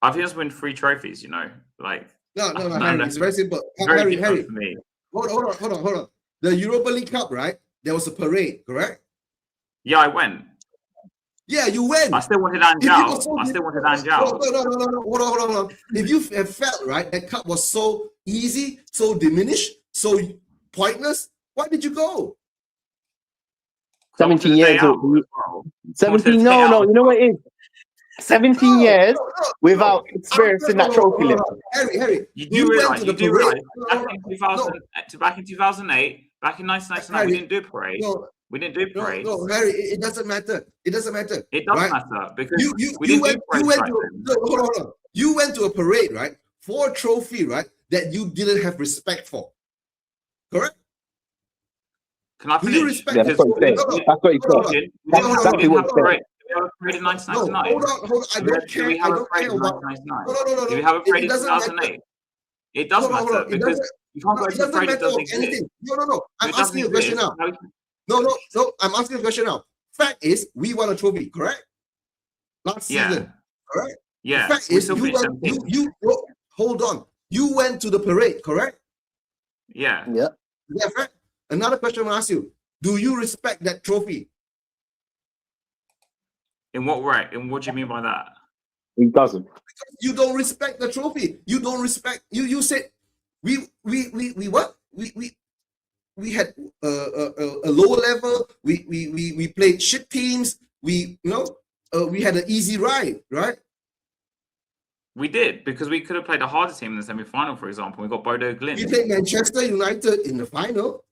Speaker 1: I've just won 3 trophies, you know, like
Speaker 2: No,
Speaker 1: No,
Speaker 2: Harry.
Speaker 1: no.
Speaker 2: It's very simple.
Speaker 1: very
Speaker 2: Harry,
Speaker 1: different
Speaker 2: Harry.
Speaker 1: for me.
Speaker 2: Hold on. The Europa League Cup, right? There was a parade, correct?
Speaker 1: Yeah, I went.
Speaker 2: Yeah, you went.
Speaker 1: I still wanted Ange
Speaker 2: If you
Speaker 1: out.
Speaker 2: were so
Speaker 1: I still wanted
Speaker 2: different-
Speaker 1: Ange out.
Speaker 2: No. Hold on. If you have felt, right, that cup was so easy, so diminished, so pointless, why did you go?
Speaker 3: 17 years old. 17,
Speaker 1: Wanted to stay
Speaker 3: no,
Speaker 1: out.
Speaker 3: you know what it is? 17 years without
Speaker 2: no.
Speaker 3: experiencing that trophy list.
Speaker 2: Harry,
Speaker 1: You
Speaker 2: we
Speaker 1: do
Speaker 2: went
Speaker 1: realize,
Speaker 2: to
Speaker 1: you
Speaker 2: the
Speaker 1: do
Speaker 2: parade.
Speaker 1: realize, back in 2008, back in 1999, we didn't do a parade.
Speaker 2: No,
Speaker 1: We didn't do parades.
Speaker 2: no, Harry, it doesn't matter. It doesn't matter.
Speaker 1: It does
Speaker 2: right?
Speaker 1: matter because
Speaker 2: You
Speaker 1: we didn't
Speaker 2: went
Speaker 1: do parades
Speaker 2: to
Speaker 1: back then.
Speaker 2: no, hold on. You went to a parade, right? For a trophy, right? That you didn't have respect for. Correct?
Speaker 1: Can I
Speaker 2: Do
Speaker 1: finish?
Speaker 2: you respect?
Speaker 3: Yeah, that's what he said. That's what he
Speaker 2: Hold
Speaker 3: said.
Speaker 2: on.
Speaker 3: That's exactly what he said.
Speaker 1: Did we have a parade in
Speaker 2: No,
Speaker 1: 1999?
Speaker 2: hold on. I don't
Speaker 1: Did
Speaker 2: care.
Speaker 1: we
Speaker 2: I
Speaker 1: have a
Speaker 2: don't
Speaker 1: parade
Speaker 2: care
Speaker 1: in
Speaker 2: about.
Speaker 1: 1999?
Speaker 2: No.
Speaker 1: Did we have a parade
Speaker 2: It
Speaker 1: in
Speaker 2: doesn't matter.
Speaker 1: 2008? It does
Speaker 2: Hold on.
Speaker 1: matter
Speaker 2: It
Speaker 1: because
Speaker 2: doesn't.
Speaker 1: you can't go
Speaker 2: It
Speaker 1: to a
Speaker 2: doesn't
Speaker 1: parade that
Speaker 2: matter
Speaker 1: doesn't
Speaker 2: of
Speaker 1: exist.
Speaker 2: anything. No. I'm
Speaker 1: It doesn't
Speaker 2: asking you a question
Speaker 1: exist.
Speaker 2: now. No. I'm asking you a question now. Fact is, we won a trophy, correct? Last season, correct?
Speaker 1: Yeah.
Speaker 2: The fact
Speaker 1: We
Speaker 2: is,
Speaker 1: still
Speaker 2: you
Speaker 1: finished
Speaker 2: went.
Speaker 1: 17th.
Speaker 2: You hold on. You went to the parade, correct?
Speaker 1: Yeah.
Speaker 3: Yeah.
Speaker 2: Is that fact? Another question I'm gonna ask you: do you respect that trophy?
Speaker 1: In what way? And what do you mean by that?
Speaker 3: He doesn't.
Speaker 2: You don't respect the trophy. You don't respect. You said we what? We had a lower level. We played shit teams. We had an easy ride, right?
Speaker 1: We did because we could have played a harder team in the semi-final, for example. We got Bodo
Speaker 2: We
Speaker 1: Glimt.
Speaker 2: played Manchester United in the final.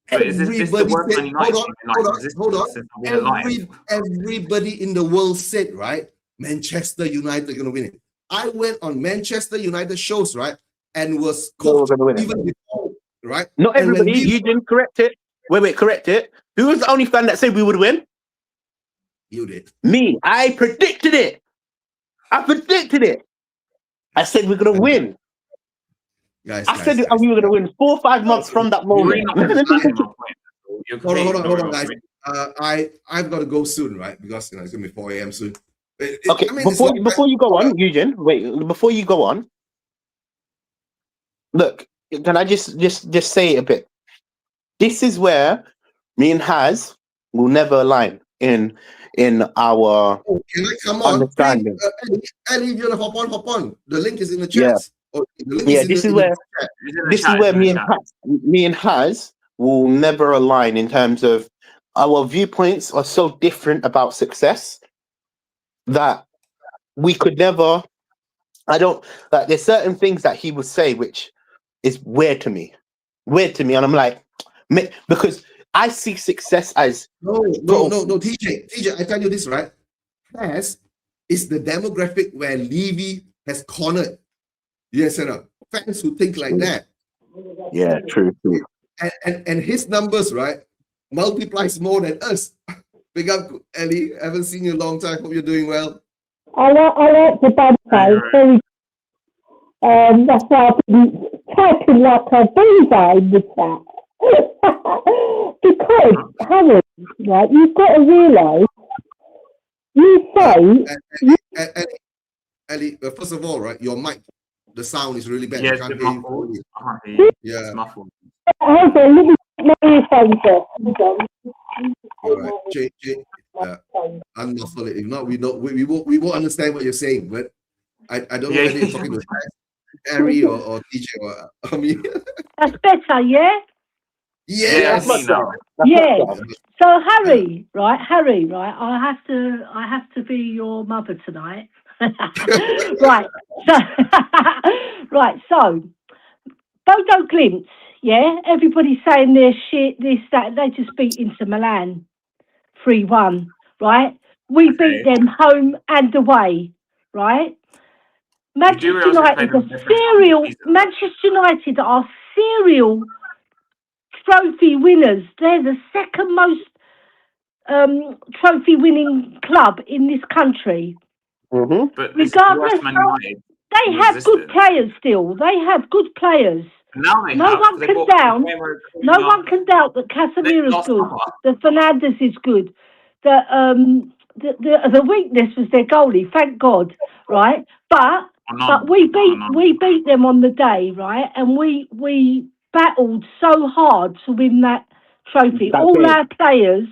Speaker 1: But is this the worst Man United team in existence
Speaker 2: hold on.
Speaker 1: since I've been alive?
Speaker 2: Everybody in the world said, right, Manchester United are gonna win it. I went on Manchester United shows, right, and was
Speaker 3: They were
Speaker 2: coached
Speaker 3: gonna win it.
Speaker 2: even before, right?
Speaker 3: Not
Speaker 2: And when
Speaker 3: everybody.
Speaker 2: we-
Speaker 3: You didn't correct it. Wait, correct it. Who was the only fan that said we would win?
Speaker 2: You did.
Speaker 3: Me, I predicted it. I said we're gonna win.
Speaker 2: Guys,
Speaker 3: I said we were gonna win 4 or 5 months from that moment.
Speaker 2: Hold on, guys. I've got to go soon, right? Because it's gonna be 4 a.m. soon.
Speaker 3: Okay, before you go on, Eugene, wait. Before you go on, look. Can I just say it a bit? This is where me and Haz will never align in our
Speaker 2: can I come on?
Speaker 3: understanding.
Speaker 2: Ellie, if you wanna hop on. The link is in the chat.
Speaker 3: Yeah. This is where me and Haz will never align in terms of our viewpoints are so different about success that we could never. I don't like. There's certain things that he would say which is weird to me, and I'm like, because I see success as
Speaker 2: no, TJ. I tell you this, right? Has is the demographic where Levy has cornered. Yes, and fans who think like that.
Speaker 3: Yeah, true.
Speaker 2: And his numbers, right, multiplies more than us. Big up, Ellie. Haven't seen you in a long time. Hope you're doing well.
Speaker 4: I like the bad side. Very. That's why I've been typing like a bullseye in the chat. Because, Harry, right, you've got to realise, you say...
Speaker 2: Ellie, first of all, right, your mic, the sound is really bad.
Speaker 1: Yeah,
Speaker 2: you can't hear
Speaker 1: you.
Speaker 2: Yeah.
Speaker 1: It's muffled.
Speaker 4: Hold on, let me get my earphones off. Hold on.
Speaker 2: All right, unmuffle it. If not, we won't understand what you're saying. But I don't know whether you're talking to Harry or TJ or me.
Speaker 4: That's better, yeah?
Speaker 2: Yes.
Speaker 4: Yeah. So Harry, right? I have to be your mother tonight. Right. So right. So Bodo Glimt, yeah. Everybody's saying their shit, this, that. They just beat Inter Milan 3-1, right? We beat them home and away, right? Manchester United are serial trophy winners. They're the second most trophy winning club in this country.
Speaker 3: Mm-hmm.
Speaker 1: But
Speaker 4: regardless, they have good players still. They have good players.
Speaker 1: No one
Speaker 4: can doubt that Casemiro's good. That Fernandes is good. The weakness was their goalie, thank God, right? But we beat them on the day, right? And we battled so hard to win that trophy. All our players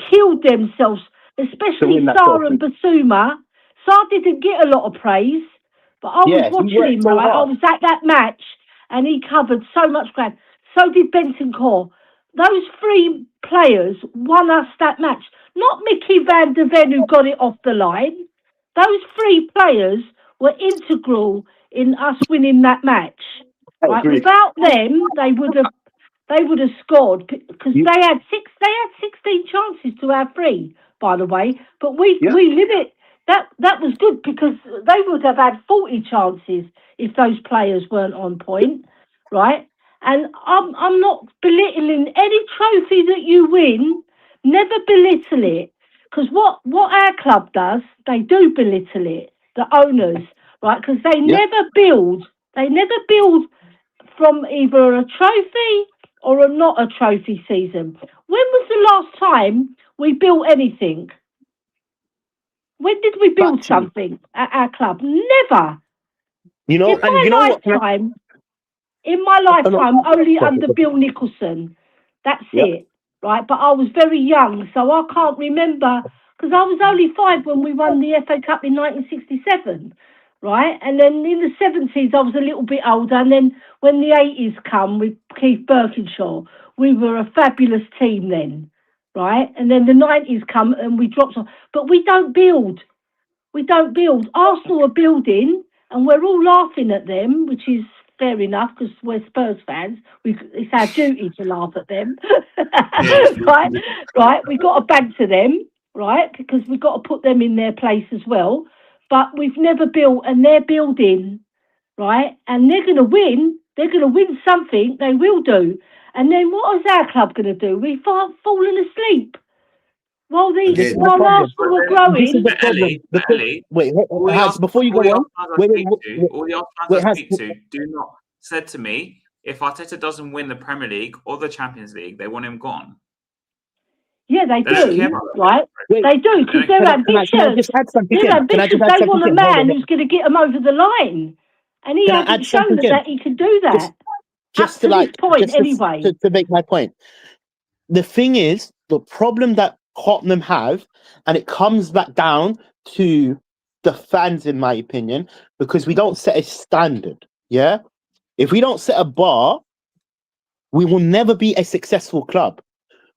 Speaker 4: killed themselves, especially Sarr and Basuma. Sarr didn't get a lot of praise, but I was watching him, right? I was at that match and he covered so much ground. So did Bentancur. Those 3 players won us that match. Not Mickey van der Ven who got it off the line. Those 3 players were integral in us winning that match. Right? Without them, they would have scored because they had 16 chances to our 3, by the way. But we limit that was good because they would have had 40 chances if those players weren't on point, right? And I'm not belittling any trophy that you win. Never belittle it, because what our club does, they do belittle it. The owners, right? Because they never build from either a trophy or a not a trophy season. When was the last time we built anything? When did we build something at our club? Never. In my lifetime, only under Bill Nicholson. That's it, right? But I was very young, so I can't remember, because I was only 5 when we won the FA Cup in 1967, right? And then in the 70s, I was a little bit older, and then when the 80s come with Keith Birkinshaw, we were a fabulous team then, right? And then the 90s come and we dropped off. But we don't build. Arsenal are building, and we're all laughing at them, which is fair enough because we're Spurs fans. It's our duty to laugh at them, right? We've got to banter them, right? Because we've got to put them in their place as well. But we've never built, and they're building, right? And they're going to win. They're going to win something. They will do. And then what is our club going to do? We've fallen asleep. While
Speaker 2: Again,
Speaker 4: Arsenal were growing,
Speaker 3: This is the problem. Wait, before you go on,
Speaker 1: all the Arsenal fans I speak to do not said to me, if Arteta doesn't win the Premier League or the Champions League, they want him gone.
Speaker 4: Yeah, they
Speaker 1: don't care
Speaker 4: do,
Speaker 1: about
Speaker 4: right?
Speaker 3: Wait,
Speaker 4: They do, because they're ambitious.
Speaker 3: Can I just add something
Speaker 4: They're
Speaker 3: in?
Speaker 4: ambitious. They want a man who's going to get them over the line. And he hasn't shown that he can do that.
Speaker 3: Just
Speaker 4: to this point, anyway.
Speaker 3: To make my point. The thing is, the problem that Tottenham have, and it comes back down to the fans, in my opinion, because we don't set a standard, yeah? If we don't set a bar, we will never be a successful club.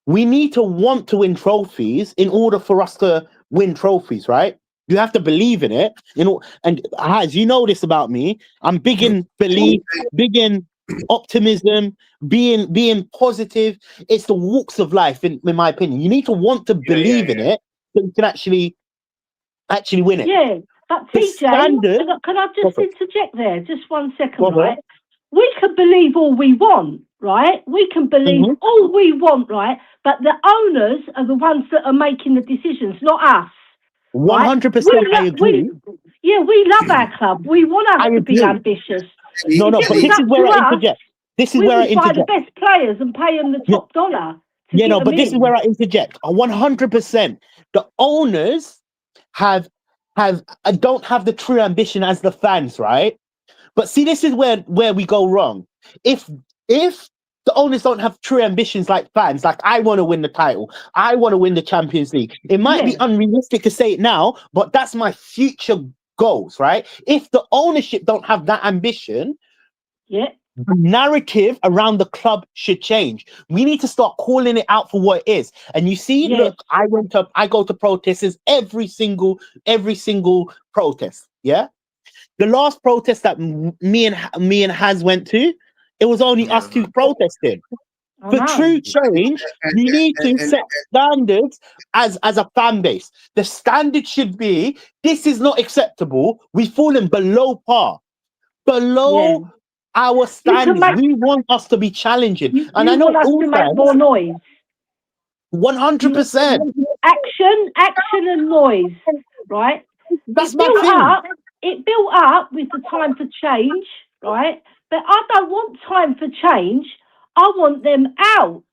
Speaker 3: We need to want to win trophies in order for us to win trophies, right? You have to believe in it, you know. And as you know this about me, I'm big in belief, big in optimism, being positive. It's the walks of life, in my opinion. You need to want to believe in it so you can actually win it.
Speaker 4: Yeah, but TJ, can I just interject there? Just 1 second, right? We can believe all we want, right? We can believe all we want, right? But the owners are the ones that are making the decisions, not us.
Speaker 3: 100%, I agree.
Speaker 4: We love our club. We want us to be ambitious.
Speaker 3: No, but this is where I interject. This is where I interject.
Speaker 4: We buy the best players and pay them the top dollar.
Speaker 3: But this is where I interject. 100%. The owners don't have the true ambition as the fans, right? But see, this is where we go wrong. If the owners don't have true ambitions like fans, like I want to win the title, I want to win the Champions League. It might be unrealistic to say it now, but that's my future goals, right? If the ownership don't have that ambition, the narrative around the club should change. We need to start calling it out for what it is. And you see, look, I go to protests every single protest. Yeah. The last protest that me and Haz went to, it was only us two protesting. For true change, you need to set standards as a fan base. The standard should be, this is not acceptable. We've fallen below par. Below our standards. We want us to be challenging. And I know
Speaker 4: us to make more noise.
Speaker 3: 100%.
Speaker 4: Action and noise, right?
Speaker 3: That's my thing.
Speaker 4: It built up with the time for change, right? But I don't want time for change. I want them out.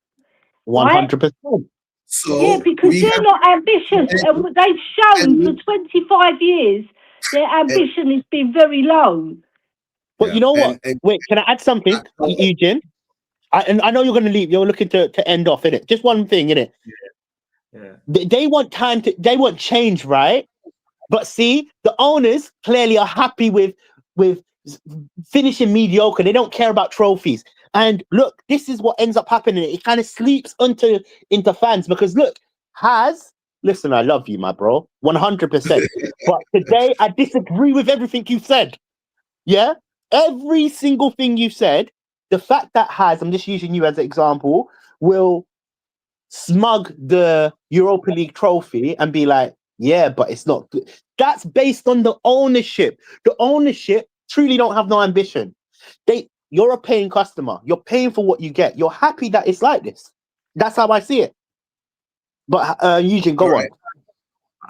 Speaker 3: 100%.
Speaker 4: Right? So because they're not ambitious. And they've shown for 25 years their ambition has been very low.
Speaker 3: But you know what? Wait, can I add something, Eugene? I know you're going to leave. You're looking to end off, innit? Just one thing, innit?
Speaker 1: Yeah.
Speaker 3: They want they want change, right? But see, the owners clearly are happy with finishing mediocre. They don't care about trophies. And look, this is what ends up happening. It kind of sleeps into fans because look, listen, I love you, my bro, 100%. But today I disagree with everything you said. Yeah, every single thing you said. The fact that I'm just using you as an example, will smug the Europa League trophy and be like, yeah, but it's not good. That's based on the ownership. The ownership truly don't have no ambition. You're a paying customer. You're paying for what you get. You're happy that it's like this. That's how I see it. But Eugene, go on.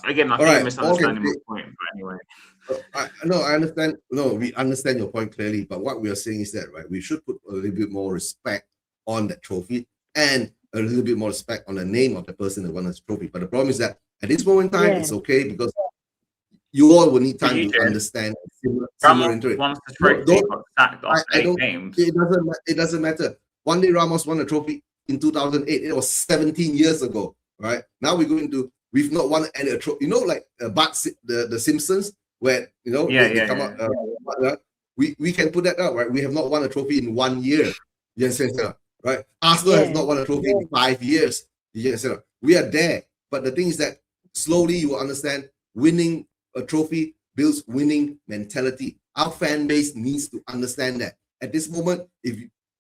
Speaker 1: Again, I think you're misunderstanding my point, but anyway.
Speaker 2: I understand. No, we understand your point clearly. But what we are saying is that, right, we should put a little bit more respect on that trophy and a little bit more respect on the name of the person that won this trophy. But the problem is that at this moment in time, it's okay because you all will need time to understand. Simmer into it. It doesn't matter. One day Ramos won a trophy in 2008. It was 17 years ago, right? Now we've not won any trophy. You know, like the Simpsons, where they come out. We can put that out, right? We have not won a trophy in 1 year. Yes, right. Arsenal has not won a trophy in 5 years. Yes, we are there. But the thing is that slowly you will understand, winning a trophy builds winning mentality. Our fan base needs to understand that. At this moment, if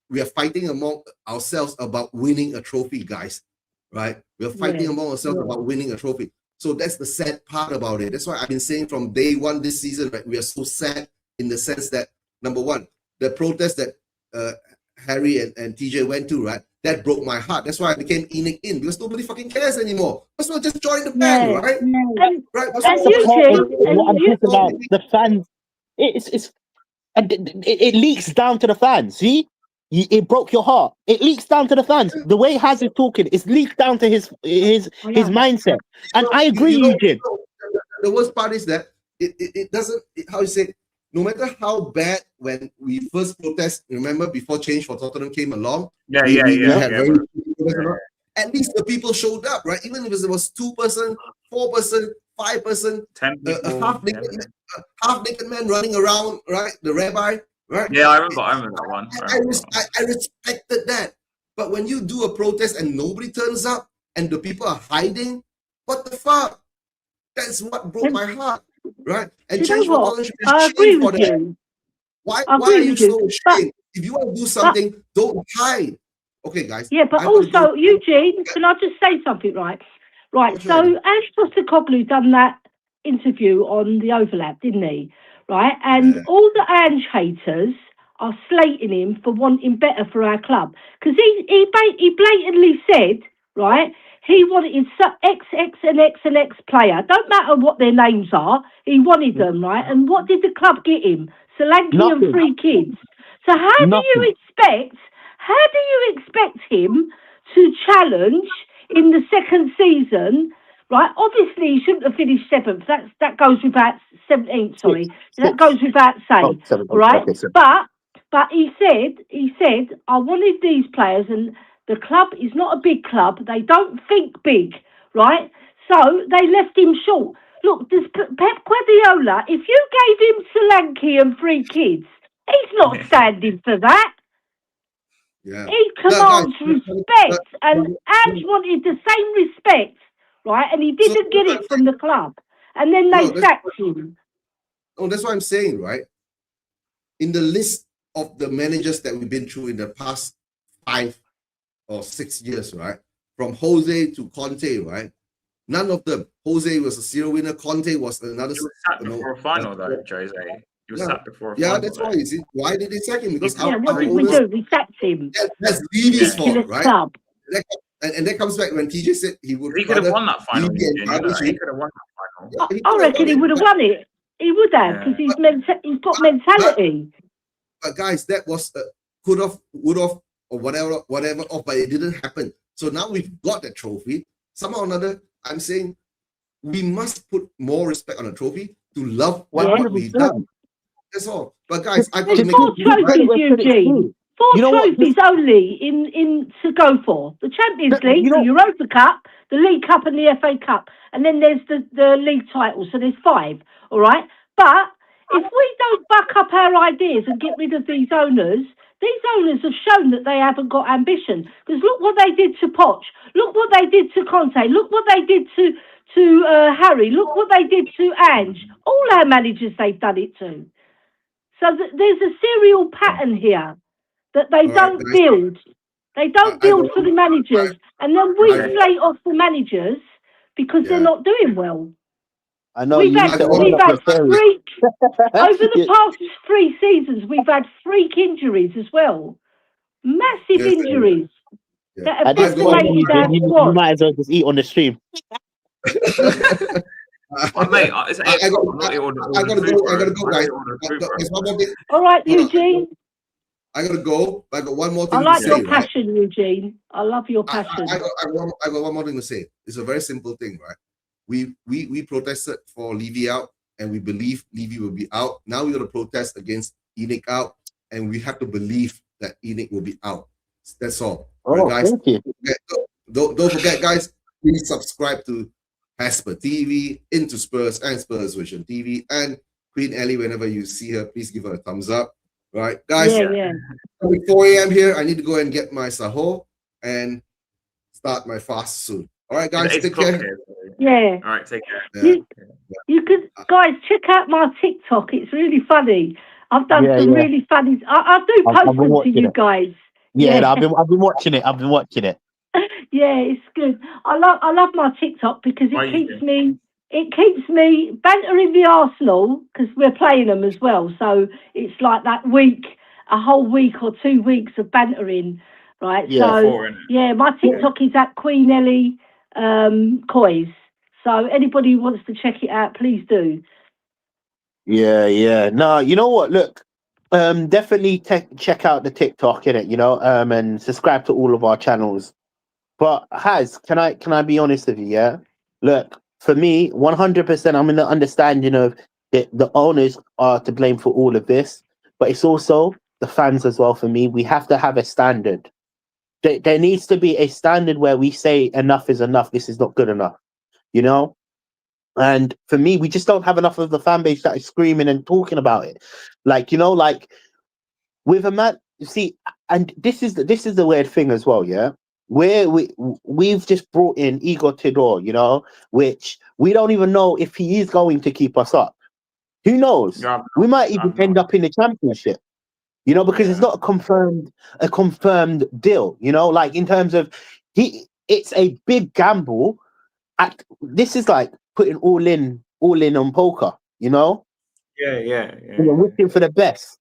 Speaker 2: we are fighting among ourselves about winning a trophy, guys, right? We are fighting among ourselves about winning a trophy. So that's the sad part about it. That's why I've been saying from day one this season, right? We are so sad in the sense that, number one, the protest that Harry and TJ went to, right? That broke my heart. That's why I became Enoch in, because nobody fucking cares anymore. Let's not just join the band, right? Right.
Speaker 3: What I'm talking about, the fans. It leaks down to the fans. See, it broke your heart. It leaks down to the fans. The way Haz is talking, it's leaked down to his mindset. And I agree, Eugene.
Speaker 2: The worst part is that it doesn't. How you say? No matter how bad, when we first protest, remember before Change for Tottenham came along, at least the people showed up, right? Even if it was 2%, 4%, 5%,
Speaker 1: 10 people,
Speaker 2: half naked man running around, right? The rabbi, right?
Speaker 1: Yeah, I remember that one.
Speaker 2: I respected that. But when you do a protest and nobody turns up and the people are hiding, what the fuck? That's what broke my heart, right? And Change for Tottenham should be ashamed for that. Why are you so ashamed? If you want to do something, don't hide. Okay, guys.
Speaker 4: Yeah, but also, Eugene, can I just say something, right? Right, so Ange Postecoglou done that interview on the Overlap, didn't he? Right, and all the Ange haters are slating him for wanting better for our club, because he blatantly said, right, he wanted X and X and X player. Don't matter what their names are. He wanted them, right? And what did the club get him? Solanke and 3 kids. So how do you expect him to challenge in the second season? Right? Obviously, he shouldn't have finished 7th. That goes without 17th. Sorry, that goes without saying. All right, but he said I wanted these players and. The club is not a big club. They don't think big, right? So they left him short. Look, this Pep Guardiola, if you gave him Solanke and 3 kids, he's not standing for that.
Speaker 2: Yeah.
Speaker 4: He commands respect, and Ange wanted the same respect, right? And he didn't get it from the club. And then they sacked him.
Speaker 2: Oh, that's what I'm saying, right? In the list of the managers that we've been through in the past 5 or 6 years, right? From Jose to Conte, right? None of them. Jose was a serial winner. Conte was another.
Speaker 1: He was sacked before a final, though, Jose. He was sacked before a final.
Speaker 2: Yeah, that's why. Why did they sack him? Because
Speaker 4: what did we do? We sacked him.
Speaker 2: That's Levy's fault, right?
Speaker 4: Club.
Speaker 2: And that comes back when TJ said he would.
Speaker 1: He could have won that final. He could have won that final.
Speaker 4: I reckon he would have won it. He would have, because he's got mentality.
Speaker 2: But guys, that was could have, would have, or whatever, but it didn't happen. So now we've got that trophy. Somehow or another, I'm saying we must put more respect on the trophy to love what we've done. That's all. But guys, I got to make
Speaker 4: 4 trophies, Eugene. 4 trophies only in to go for. The Champions League, the Europa Cup, the League Cup and the FA Cup. And then there's the league title. So there's 5. All right? But if we don't back up our ideas and get rid of these owners have shown that they haven't got ambition. Because look what they did to Poch. Look what they did to Conte. Look what they did to Harry. Look what they did to Ange. All our managers they've done it to. So there's a serial pattern here that they don't build. They don't build for the managers. And then we slate off the managers because they're not doing well.
Speaker 3: I know
Speaker 4: we've had 3 over the past 3 seasons. We've had freak injuries as well, massive injuries that have decimated our squad.
Speaker 3: You might as well just eat on the stream.
Speaker 1: Mate,
Speaker 2: I gotta go, guys.
Speaker 4: All right, Eugene.
Speaker 2: I gotta go. I got one more thing.
Speaker 4: I like your passion, Eugene. I love your passion.
Speaker 2: I got one more thing to say. It's a very simple thing, right? We protested for Levy out, and we believe Levy will be out. Now we're going to protest against Enoch out, and we have to believe that Enoch will be out. That's all.
Speaker 3: Right,
Speaker 2: guys.
Speaker 3: Thank you.
Speaker 2: Don't forget, guys, please subscribe to HAZSPUR TV, Into Spurs and Spurs Vision TV, and Queen Ellie. Whenever you see her, please give her a thumbs up. Right, guys?
Speaker 4: Yeah.
Speaker 2: It's 4 a.m. here. I need to go and get my sahur and start my fast soon. All right, guys, take care.
Speaker 4: Yeah.
Speaker 1: All right, take care.
Speaker 4: You could, guys, check out my TikTok. It's really funny. I've done some really funny. I do post them to you guys.
Speaker 3: Yeah, I've been watching it.
Speaker 4: Yeah, it's good. I love my TikTok because it keeps me bantering the Arsenal because we're playing them as well. So it's like that week a whole week or 2 weeks of bantering, right?
Speaker 3: Yeah,
Speaker 4: So yeah, my TikTok is at Queen Ellie Coys. So anybody who wants to check it out, please do.
Speaker 3: Yeah. No, you know what? Look, definitely check out the TikTok in it, and subscribe to all of our channels. But can I be honest with you? Yeah, look, for me, 100%, I'm in the understanding of the owners are to blame for all of this, but it's also the fans as well. For me, we have to have a standard. There needs to be a standard where we say enough is enough. This is not good enough, you know. And for me, we just don't have enough of the fan base that is screaming and talking about it. Like, like with a man, you see, and this is the weird thing as well, yeah. Where we've just brought in Igor Tudor, which we don't even know if he is going to keep us up. Who knows? We might even end up in the championship, because it's not a confirmed deal, like in terms of it's a big gamble. This is like putting all in on poker,
Speaker 1: Yeah.
Speaker 3: We're wishing for the best.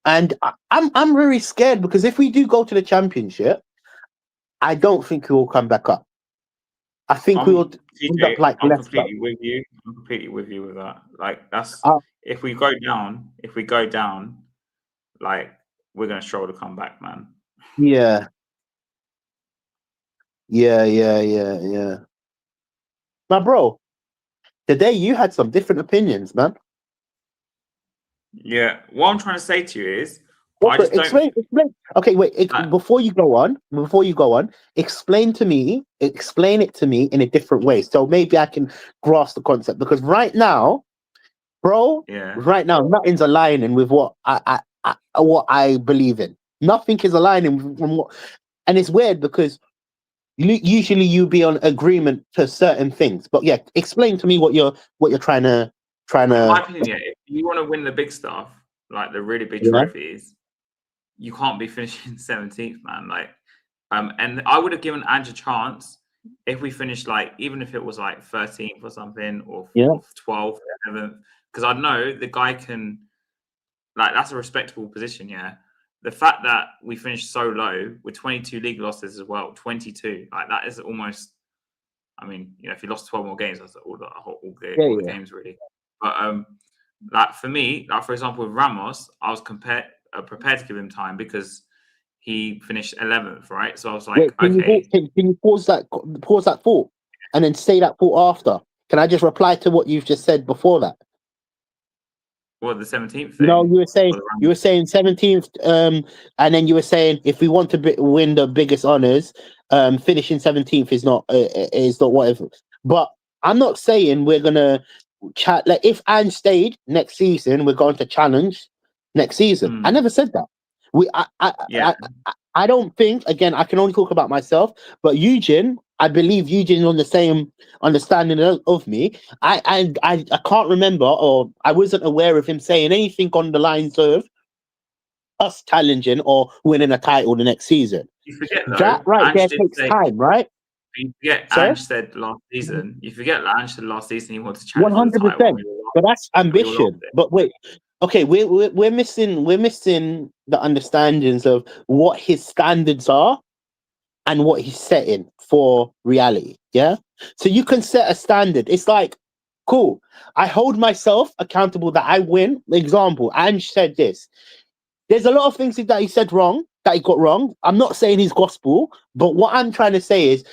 Speaker 3: And I'm very scared because if we do go to the championship, I don't think we will come back up. I think we will end up like
Speaker 1: I'm
Speaker 3: Leicester.
Speaker 1: completely with you. I'm completely with you with that. Like that's if we go down, like we're gonna struggle to come back, man.
Speaker 3: Yeah. Now, bro, today you had some different opinions, man.
Speaker 1: Yeah. What I'm trying to say to you is,
Speaker 3: explain. Okay, wait. Before you go on, explain it to me in a different way, so maybe I can grasp the concept. Because right now, bro, nothing's aligning with what I believe in. Nothing is aligning from what, and it's weird because usually you be on agreement to certain things. But yeah, explain to me what you're trying to.
Speaker 1: In my opinion, if you want to win the big stuff, like the really big trophies, you can't be finishing 17th, man. Like, and I would have given Ange a chance if we finished like, even if it was like 13th or something, or 12th, 11th, because I know the guy can, like, that's a respectable position. Yeah, the fact that we finished so low with 22 league losses as well, 22, like that is almost. I mean, if you lost 12 more games, that's all the games really. But like for me, like for example with Ramos, I was prepared to give him time because he finished 11th, right? So I was like,
Speaker 3: can you pause that thought and then say that thought after? Can I just reply to what you've just said before that?
Speaker 1: What, the 17th thing?
Speaker 3: No, you were saying 17th, and then you were saying if we want to win the biggest honors, finishing 17th is not whatever. But I'm not saying we're gonna chat. Like if Ange stayed next season, we're going to challenge next season. I never said that. I don't think. Again, I can only talk about myself. But Eugene, I believe Eugene on the same understanding of me. I can't remember, or I wasn't aware of him saying anything on the lines of us challenging or winning a title the next season.
Speaker 1: You forget though,
Speaker 3: that right there takes time, right?
Speaker 1: You forget Ange said last season. You forget Ange said last season he wanted to challenge
Speaker 3: 100%. But that's ambition. But wait, okay, we're missing the understandings of what his standards are and what he's setting for reality. Yeah. So you can set a standard. It's like, cool. I hold myself accountable that I win. Example, Ange said this. There's a lot of things that he said wrong, that he got wrong. I'm not saying he's gospel, but what I'm trying to say is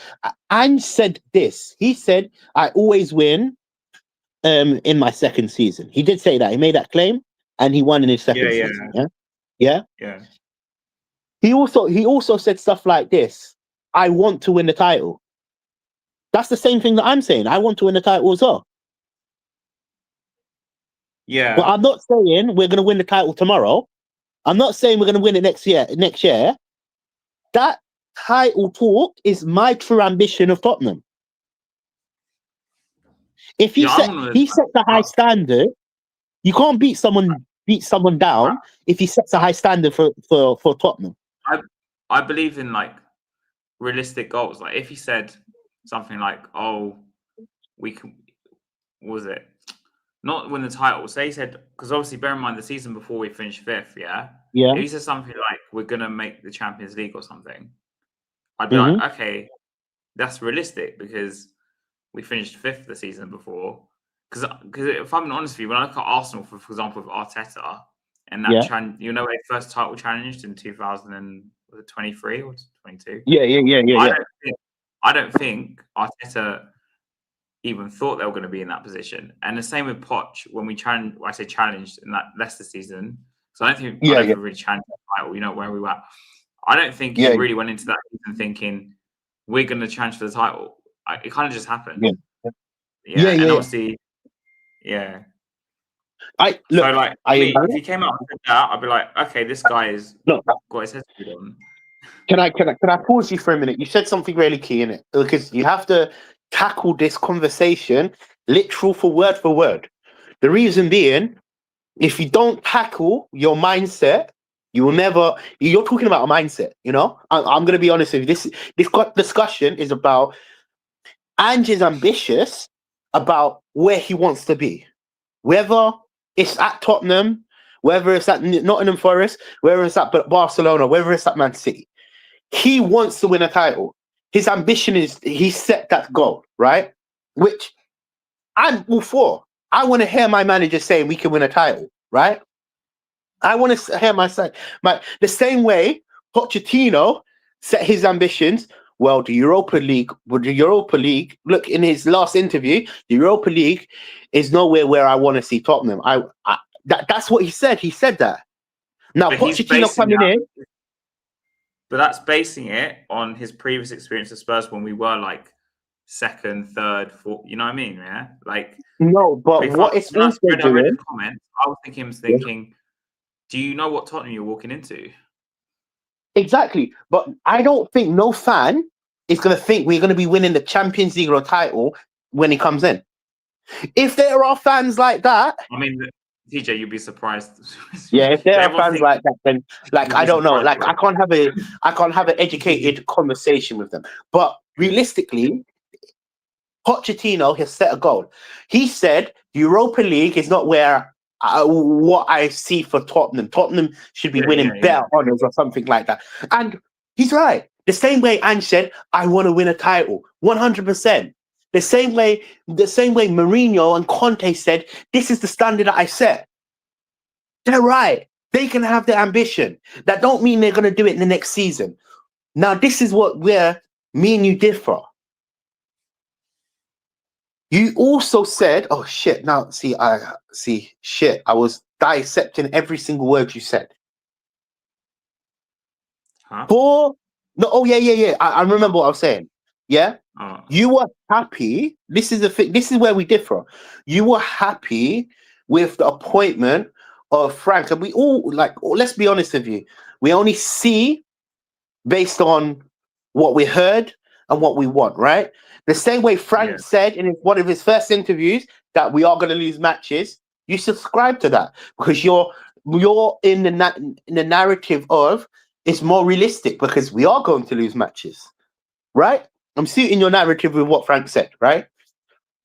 Speaker 3: Ange said this. He said, I always win in my second season. He did say that. He made that claim and he won in his second season. Yeah. He also said stuff like this. I want to win the title. That's the same thing that I'm saying. I want to win the title as well.
Speaker 1: Yeah.
Speaker 3: But I'm not saying we're going to win the title tomorrow. I'm not saying we're going to win it next year. That title talk is my true ambition of Tottenham. If he set the high standard, you can't beat someone down if he sets a high standard for Tottenham.
Speaker 1: I believe in like realistic goals. Like if he said something like, "Oh, we can," what was it? not win the title. Say he said, because obviously bear in mind the season before we finished 5th, yeah?
Speaker 3: Yeah.
Speaker 1: If he said something like, we're going to make the Champions League or something, I'd be like, okay, that's realistic because we finished 5th the season before. Because if I'm honest with you, when I look at Arsenal, for example, with Arteta, and that their first title challenged in 2023 or 22?
Speaker 3: Yeah.
Speaker 1: I don't think Arteta even thought they were going to be in that position. And the same with Poch when we challenged in that Leicester season. So I don't think we really challenged the title, where we were. I don't think he really went into that season thinking we're going to challenge for the title. It kind of just happened. And obviously, if he came out and said that, I'd be like, okay, this guy has got his head screwed on.
Speaker 3: Can I pause you for a minute? You said something really key in it, because you have to tackle this conversation literal for word. The reason being, if you don't tackle your mindset, you will never. You're talking about a mindset, I'm going to be honest with you. This discussion is about Ange is ambitious about where he wants to be, whether it's at Tottenham, whether it's at Nottingham Forest, whether it's at Barcelona, whether it's at Man City. He wants to win a title. His ambition is he set that goal, right? Which I'm all for. I want to hear my manager saying we can win a title, right? I want to hear the same way Pochettino set his ambitions. Well, the Europa League, look, in his last interview, the Europa League is nowhere where I want to see Tottenham. That's what he said. He said that. Now, Pochettino coming in.
Speaker 1: But that's basing it on his previous experience at Spurs when we were like 2nd, 3rd, 4th. You know what I mean? Yeah.
Speaker 3: No, but what it's also doing.
Speaker 1: I was thinking, do you know what Tottenham you're walking into?
Speaker 3: Exactly, but I don't think no fan is going to think we're going to be winning the Champions League or title when he comes in. If there are fans like that,
Speaker 1: I mean, TJ, you'd be surprised.
Speaker 3: Yeah, if there are fans like that, then I don't know. I can't have an educated conversation with them. But realistically, Pochettino has set a goal. He said Europa League is not where what I see for Tottenham. Tottenham should be winning better honours or something like that. And he's right. The same way Ange said, I want to win a title. 100%. The same way Mourinho and Conte said, this is the standard that I set. They're right. They can have their ambition. That don't mean they're going to do it in the next season. Now, this is where me and you differ. You also said, oh shit, now I was dissecting every single word you said.
Speaker 1: Huh?
Speaker 3: I remember what I was saying. Yeah?
Speaker 1: Oh.
Speaker 3: You were happy. This is where we differ. You were happy with the appointment of Frank. And we all, let's be honest with you, we only see based on what we heard and what we want, right? The same way Frank said in one of his first interviews that we are going to lose matches, you subscribe to that because you're in the narrative of it's more realistic because we are going to lose matches, right? I'm suiting your narrative with what Frank said, right?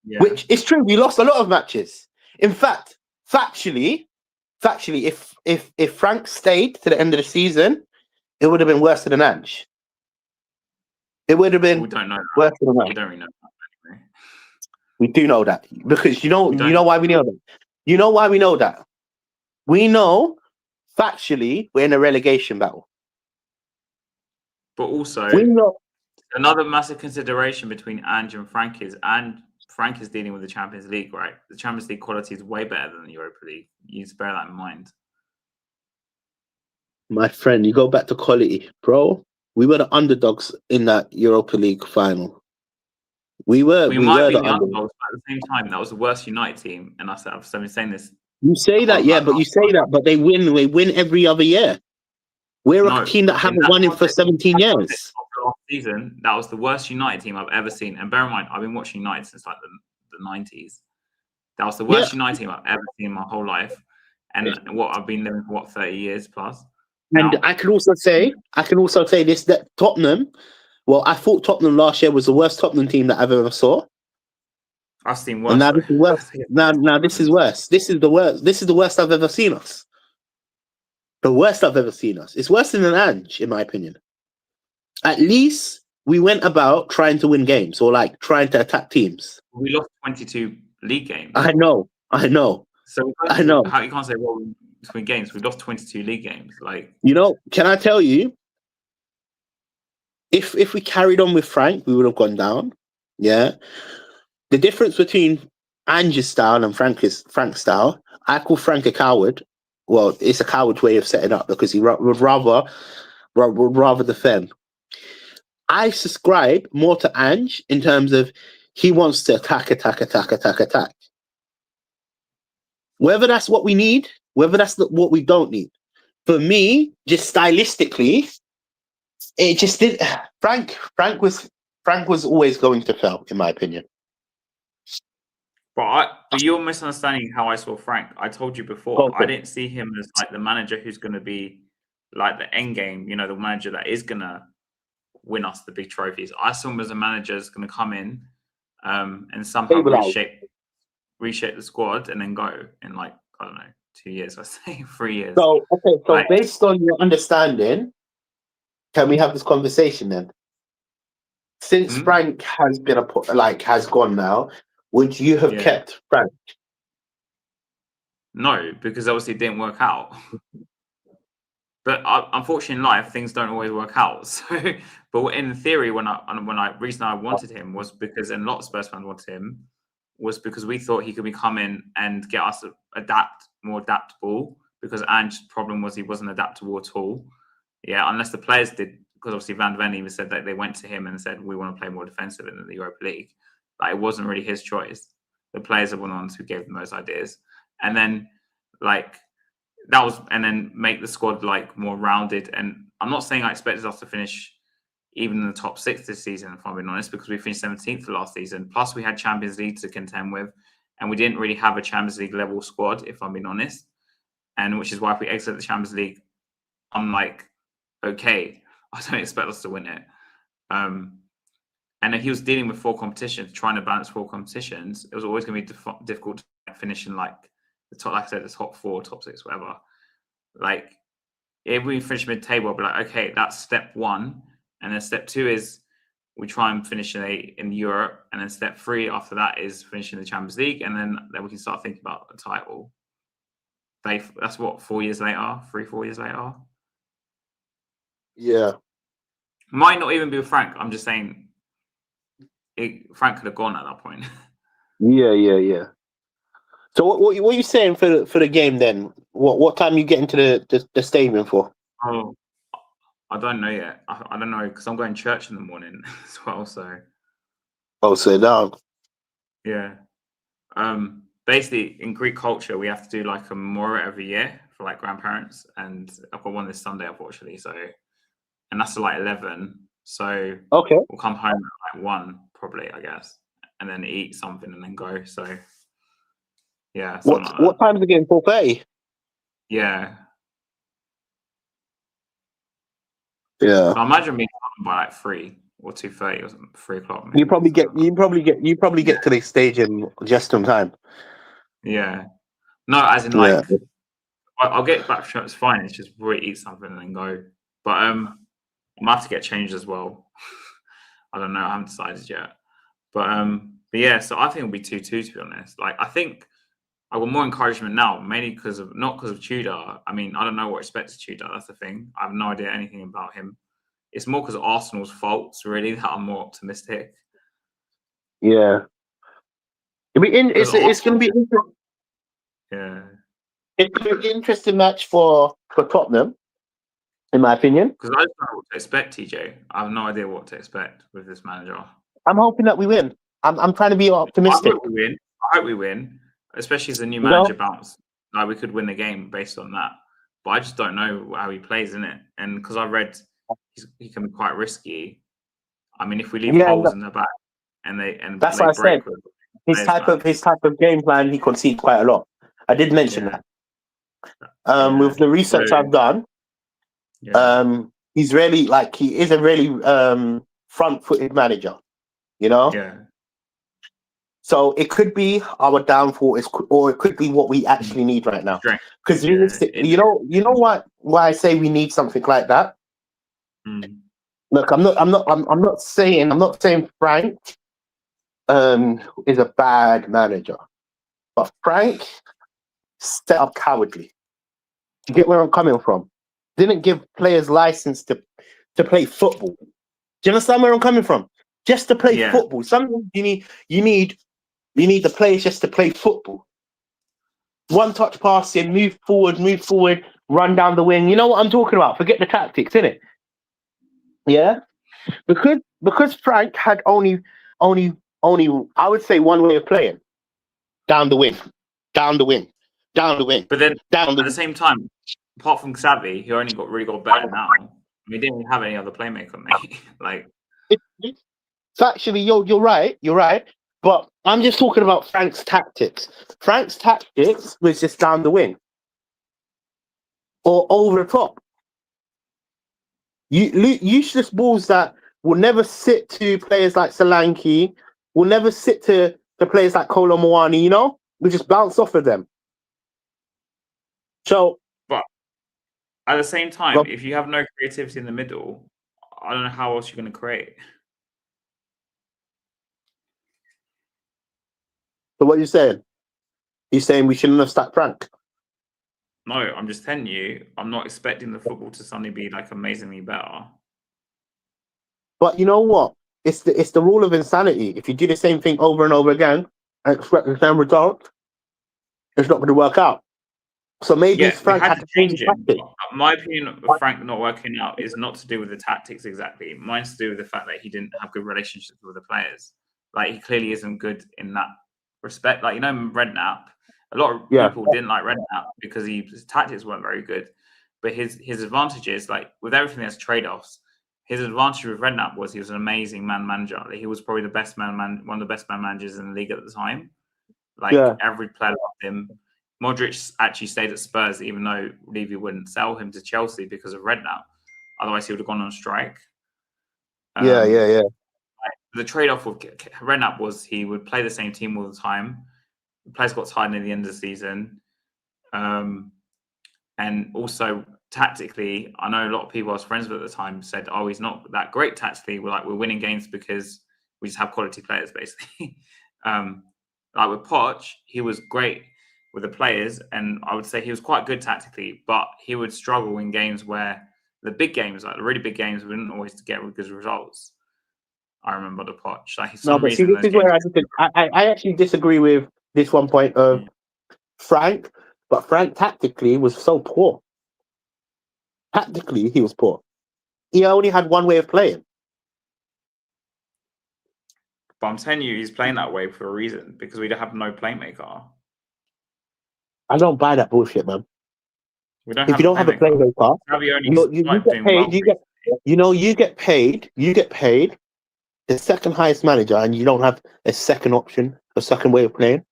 Speaker 1: Yeah.
Speaker 3: Which is true. We lost a lot of matches. In fact, factually, if Frank stayed to the end of the season, it would have been worse than Ange. It would have been.
Speaker 1: We don't know that.
Speaker 3: Worse than Ange.
Speaker 1: We don't really know that. Anyway.
Speaker 3: We do know that because you know why we know that. You know why we know that. We know factually we're in a relegation battle.
Speaker 1: But also,
Speaker 3: we know
Speaker 1: another massive consideration between Ange and Frank is Frank is dealing with the Champions League, right? The Champions League quality is way better than the Europa League. You need to bear that in mind.
Speaker 3: My friend, you go back to quality, bro. We were the underdogs in that Europa League final. We were the underdogs,
Speaker 1: but at the same time, that was the worst United team. And I've been saying this.
Speaker 3: You say that, but they win. They win every other year. We're a team that haven't won in for 17 years.
Speaker 1: Last season, that was the worst United team I've ever seen. And bear in mind, I've been watching United since the 90s. That was the worst United team I've ever seen in my whole life. And I've been living for 30 years plus.
Speaker 3: And I can also say this, that Tottenham, I thought Tottenham last year was the worst Tottenham team that I've ever saw.
Speaker 1: I've seen worse.
Speaker 3: And now
Speaker 1: Though.
Speaker 3: this is worse. Now this is worse. This is the worst. This is the worst I've ever seen us. The worst I've ever seen us. It's worse than an Ange, in my opinion. At least we went about trying to win games or like trying to attack teams.
Speaker 1: We lost 22 league games.
Speaker 3: I know.
Speaker 1: So
Speaker 3: I know.
Speaker 1: How you can't say between games? We lost 22 league games. Like,
Speaker 3: you know, can I tell you? If we carried on with Frank, we would have gone down. Yeah. The difference between Ange's style and Frank's style, I call Frank a coward. Well, it's a coward's way of setting up because he would rather defend. I subscribe more to Ange in terms of he wants to attack. Whether that's what we need, whether that's what we don't need. For me, just stylistically, it just did. Frank was always going to fail, in my opinion.
Speaker 1: But you're misunderstanding how I saw Frank. I told you before, I didn't see him as like the manager who's going to be like the end game. You know, the manager that is going to win us the big trophies. I saw him as a manager that's going to come in and somehow reshape the squad and then go in like, I don't know, 2 years, I say 3 years.
Speaker 3: So based on your understanding, can we have this conversation then? Since Frank has been has gone now, would you have kept Frank?
Speaker 1: No, because obviously it didn't work out. But unfortunately, in life, things don't always work out. So, but in theory, reason I wanted him was because, and a lot of Spurs fans wanted him, was because we thought he could come in and get us more adaptable. Because Ange's problem was he wasn't adaptable at all. Yeah, unless the players did. Because obviously Van Ven even said that they went to him and said we want to play more defensive in the Europa League. Like, it wasn't really his choice. The players are the ones who gave him those ideas, and then and then make the squad like more rounded. And I'm not saying I expected us to finish even in the top 6 this season, if I'm being honest, because we finished 17th for last season. Plus, we had Champions League to contend with, and we didn't really have a Champions League level squad, if I'm being honest. And which is why if we exit the Champions League, I'm like, okay, I don't expect us to win it. And if he was dealing with 4 competitions, trying to balance 4 competitions, it was always going to be difficult to finish in like the top, like I said, the top 4, top 6, whatever. Like, if we finish mid-table, I'll be like, okay, that's step 1. And then step 2 is we try and finish in Europe. And then step 3 after that is finishing the Champions League. And then we can start thinking about a title. That's what, 4 years later, 3-4 years later.
Speaker 3: Yeah.
Speaker 1: Might not even be with Frank. I'm just saying Frank could have gone at that point.
Speaker 3: Yeah. So what are you saying for the game then? What time are you getting to the stadium for?
Speaker 1: Oh, I don't know yet. I don't know because I'm going to church in the morning as well. So.
Speaker 3: Oh, so down.
Speaker 1: Yeah. Basically, in Greek culture, we have to do like a memorial every year for like grandparents, and I've got one this Sunday, unfortunately. So, and that's at like 11. So
Speaker 3: okay,
Speaker 1: we'll come home at like 1 probably, I guess, and then eat something and then go. So. Yeah.
Speaker 3: What time's the game? 4:30.
Speaker 1: Yeah.
Speaker 3: Yeah.
Speaker 1: So I imagine being home by like 3 or 2:30 or something, 3 o'clock.
Speaker 3: You probably get to the stadium just on time.
Speaker 1: Yeah. No, as in like I'll get back to it's fine. It's just really eat something and then go. But I might have to get changed as well. I don't know. I haven't decided yet. But yeah. So I think it'll be 2-2 to be honest. Like I think I got more encouragement now, mainly not because of Tudor. I mean, I don't know what expects Tudor. That's the thing. I have no idea anything about him. It's more because of Arsenal's faults, really, that I'm more optimistic.
Speaker 3: Yeah. It's going to be interesting.
Speaker 1: Yeah.
Speaker 3: It's going to be an interesting match for Tottenham, in my opinion.
Speaker 1: Because I don't know what to expect, TJ. I have no idea what to expect with this manager.
Speaker 3: I'm hoping that we win. I'm trying to be optimistic.
Speaker 1: I hope we win. Especially as the new manager bounce. Like, we could win the game based on that. But I just don't know how he plays, in it. And because I read he can be quite risky. I mean, if we leave holes in the back
Speaker 3: that's what I said. His type of game plan, he concedes quite a lot. I did mention that. With the research I've done, he's really he is a really front-footed manager. You know.
Speaker 1: Yeah.
Speaker 3: So it could be our downfall, or it could be what we actually need right now. Because you know why I say we need something like that. Look, I'm not saying Frank is a bad manager, but Frank set up cowardly. You get where I'm coming from? Didn't give players license to play football. Do you understand where I'm coming from? Just to play football. Sometimes you need the players just to play football. One touch passing, move forward, run down the wing. You know what I'm talking about? Forget the tactics, innit? Yeah? Because Frank had only I would say one way of playing. Down the wing.
Speaker 1: But then at the same time, apart from Xavi, he only really got better now. We didn't have any other playmaker, mate. Like,
Speaker 3: factually, you're right. But I'm just talking about Frank's tactics. Frank's tactics was just down the wing or over the top. Useless balls that will never sit to players like Solanke, will never sit to players like Kolo Muani, you know? We just bounce off of them. So,
Speaker 1: but at the same time, if you have no creativity in the middle, I don't know how else you're going to create.
Speaker 3: So what are you saying? You're saying we shouldn't have stacked Frank?
Speaker 1: No, I'm just telling you, I'm not expecting the football to suddenly be like amazingly better.
Speaker 3: But you know what? It's the rule of insanity. If you do the same thing over and over again and expect the same result, it's not going to work out. So maybe Frank had to change it.
Speaker 1: My opinion of Frank not working out is not to do with the tactics exactly. Mine's to do with the fact that he didn't have good relationships with the players. Like, he clearly isn't good in that respect. Like, you know, Redknapp, a lot of people didn't like Redknapp because his tactics weren't very good. But his advantages, like with everything that's trade-offs, his advantage with Redknapp was he was an amazing man manager. Like, he was probably one of the best man managers in the league at the time. Like, every player loved him. Modric actually stayed at Spurs, even though Levy wouldn't sell him to Chelsea because of Redknapp. Otherwise, he would have gone on strike.
Speaker 3: Yeah.
Speaker 1: The trade-off with Redknapp was he would play the same team all the time. The players got tired near the end of the season. And also, tactically, I know a lot of people I was friends with at the time said, oh, he's not that great tactically. We're winning games because we just have quality players, basically. Like with Poch, he was great with the players, and I would say he was quite good tactically, but he would struggle in games where the big games, like the really big games, wouldn't always get good results. I remember the Poch. Like,
Speaker 3: this is where I actually disagree with this one point of Frank, but Frank tactically was so poor. Tactically, he was poor. He only had one way of playing.
Speaker 1: But I'm telling you, he's playing that way for a reason, because we have no playmaker.
Speaker 3: I don't buy that bullshit, man. If you don't have a playmaker, you get paid the second highest manager, and you don't have a second option, a second way of playing.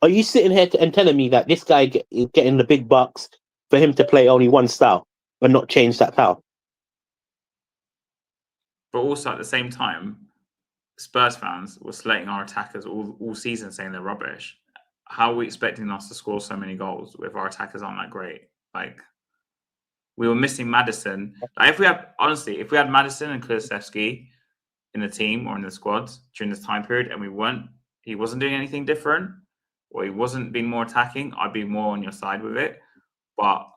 Speaker 3: Are you sitting here and telling me that this guy is getting the big bucks for him to play only one style but not change that style?
Speaker 1: But also at the same time, Spurs fans were slating our attackers all season, saying they're rubbish. How are we expecting us to score so many goals if our attackers aren't that great? Like, we were missing Maddison. Like, if we had Maddison and Kulusevski in the team or in the squad during this time period, and he wasn't doing anything different, or he wasn't being more attacking, I'd be more on your side with it. But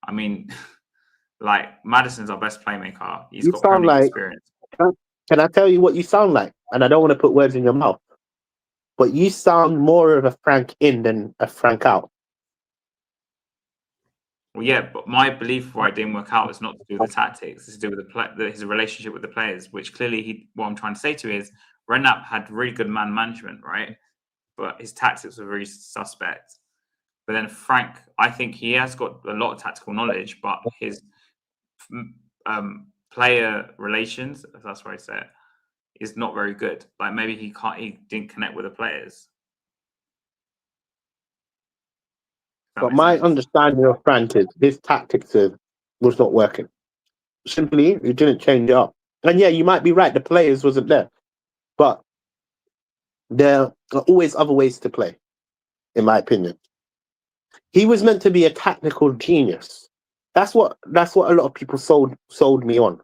Speaker 1: I mean, like, Maddison's our best playmaker. He's got Premier League experience.
Speaker 3: Can I tell you what you sound like? And I don't want to put words in your mouth, but you sound more of a Frank in than a Frank out.
Speaker 1: Well, yeah, but my belief why it didn't work out is not to do with the tactics. It's to do with his relationship with the players, which clearly what I'm trying to say to you is Redknapp had really good man management, right? But his tactics were very suspect. But then Frank, I think he has got a lot of tactical knowledge, but his player relations, if that's what I say it, is not very good. Like, maybe he didn't connect with the players.
Speaker 3: But my understanding of Frank is his tactics was not working. Simply, he didn't change it up. And yeah, you might be right, the players wasn't there. but there are always other ways to play, in my opinion. He was meant to be a tactical genius. That's what a lot of people sold me on.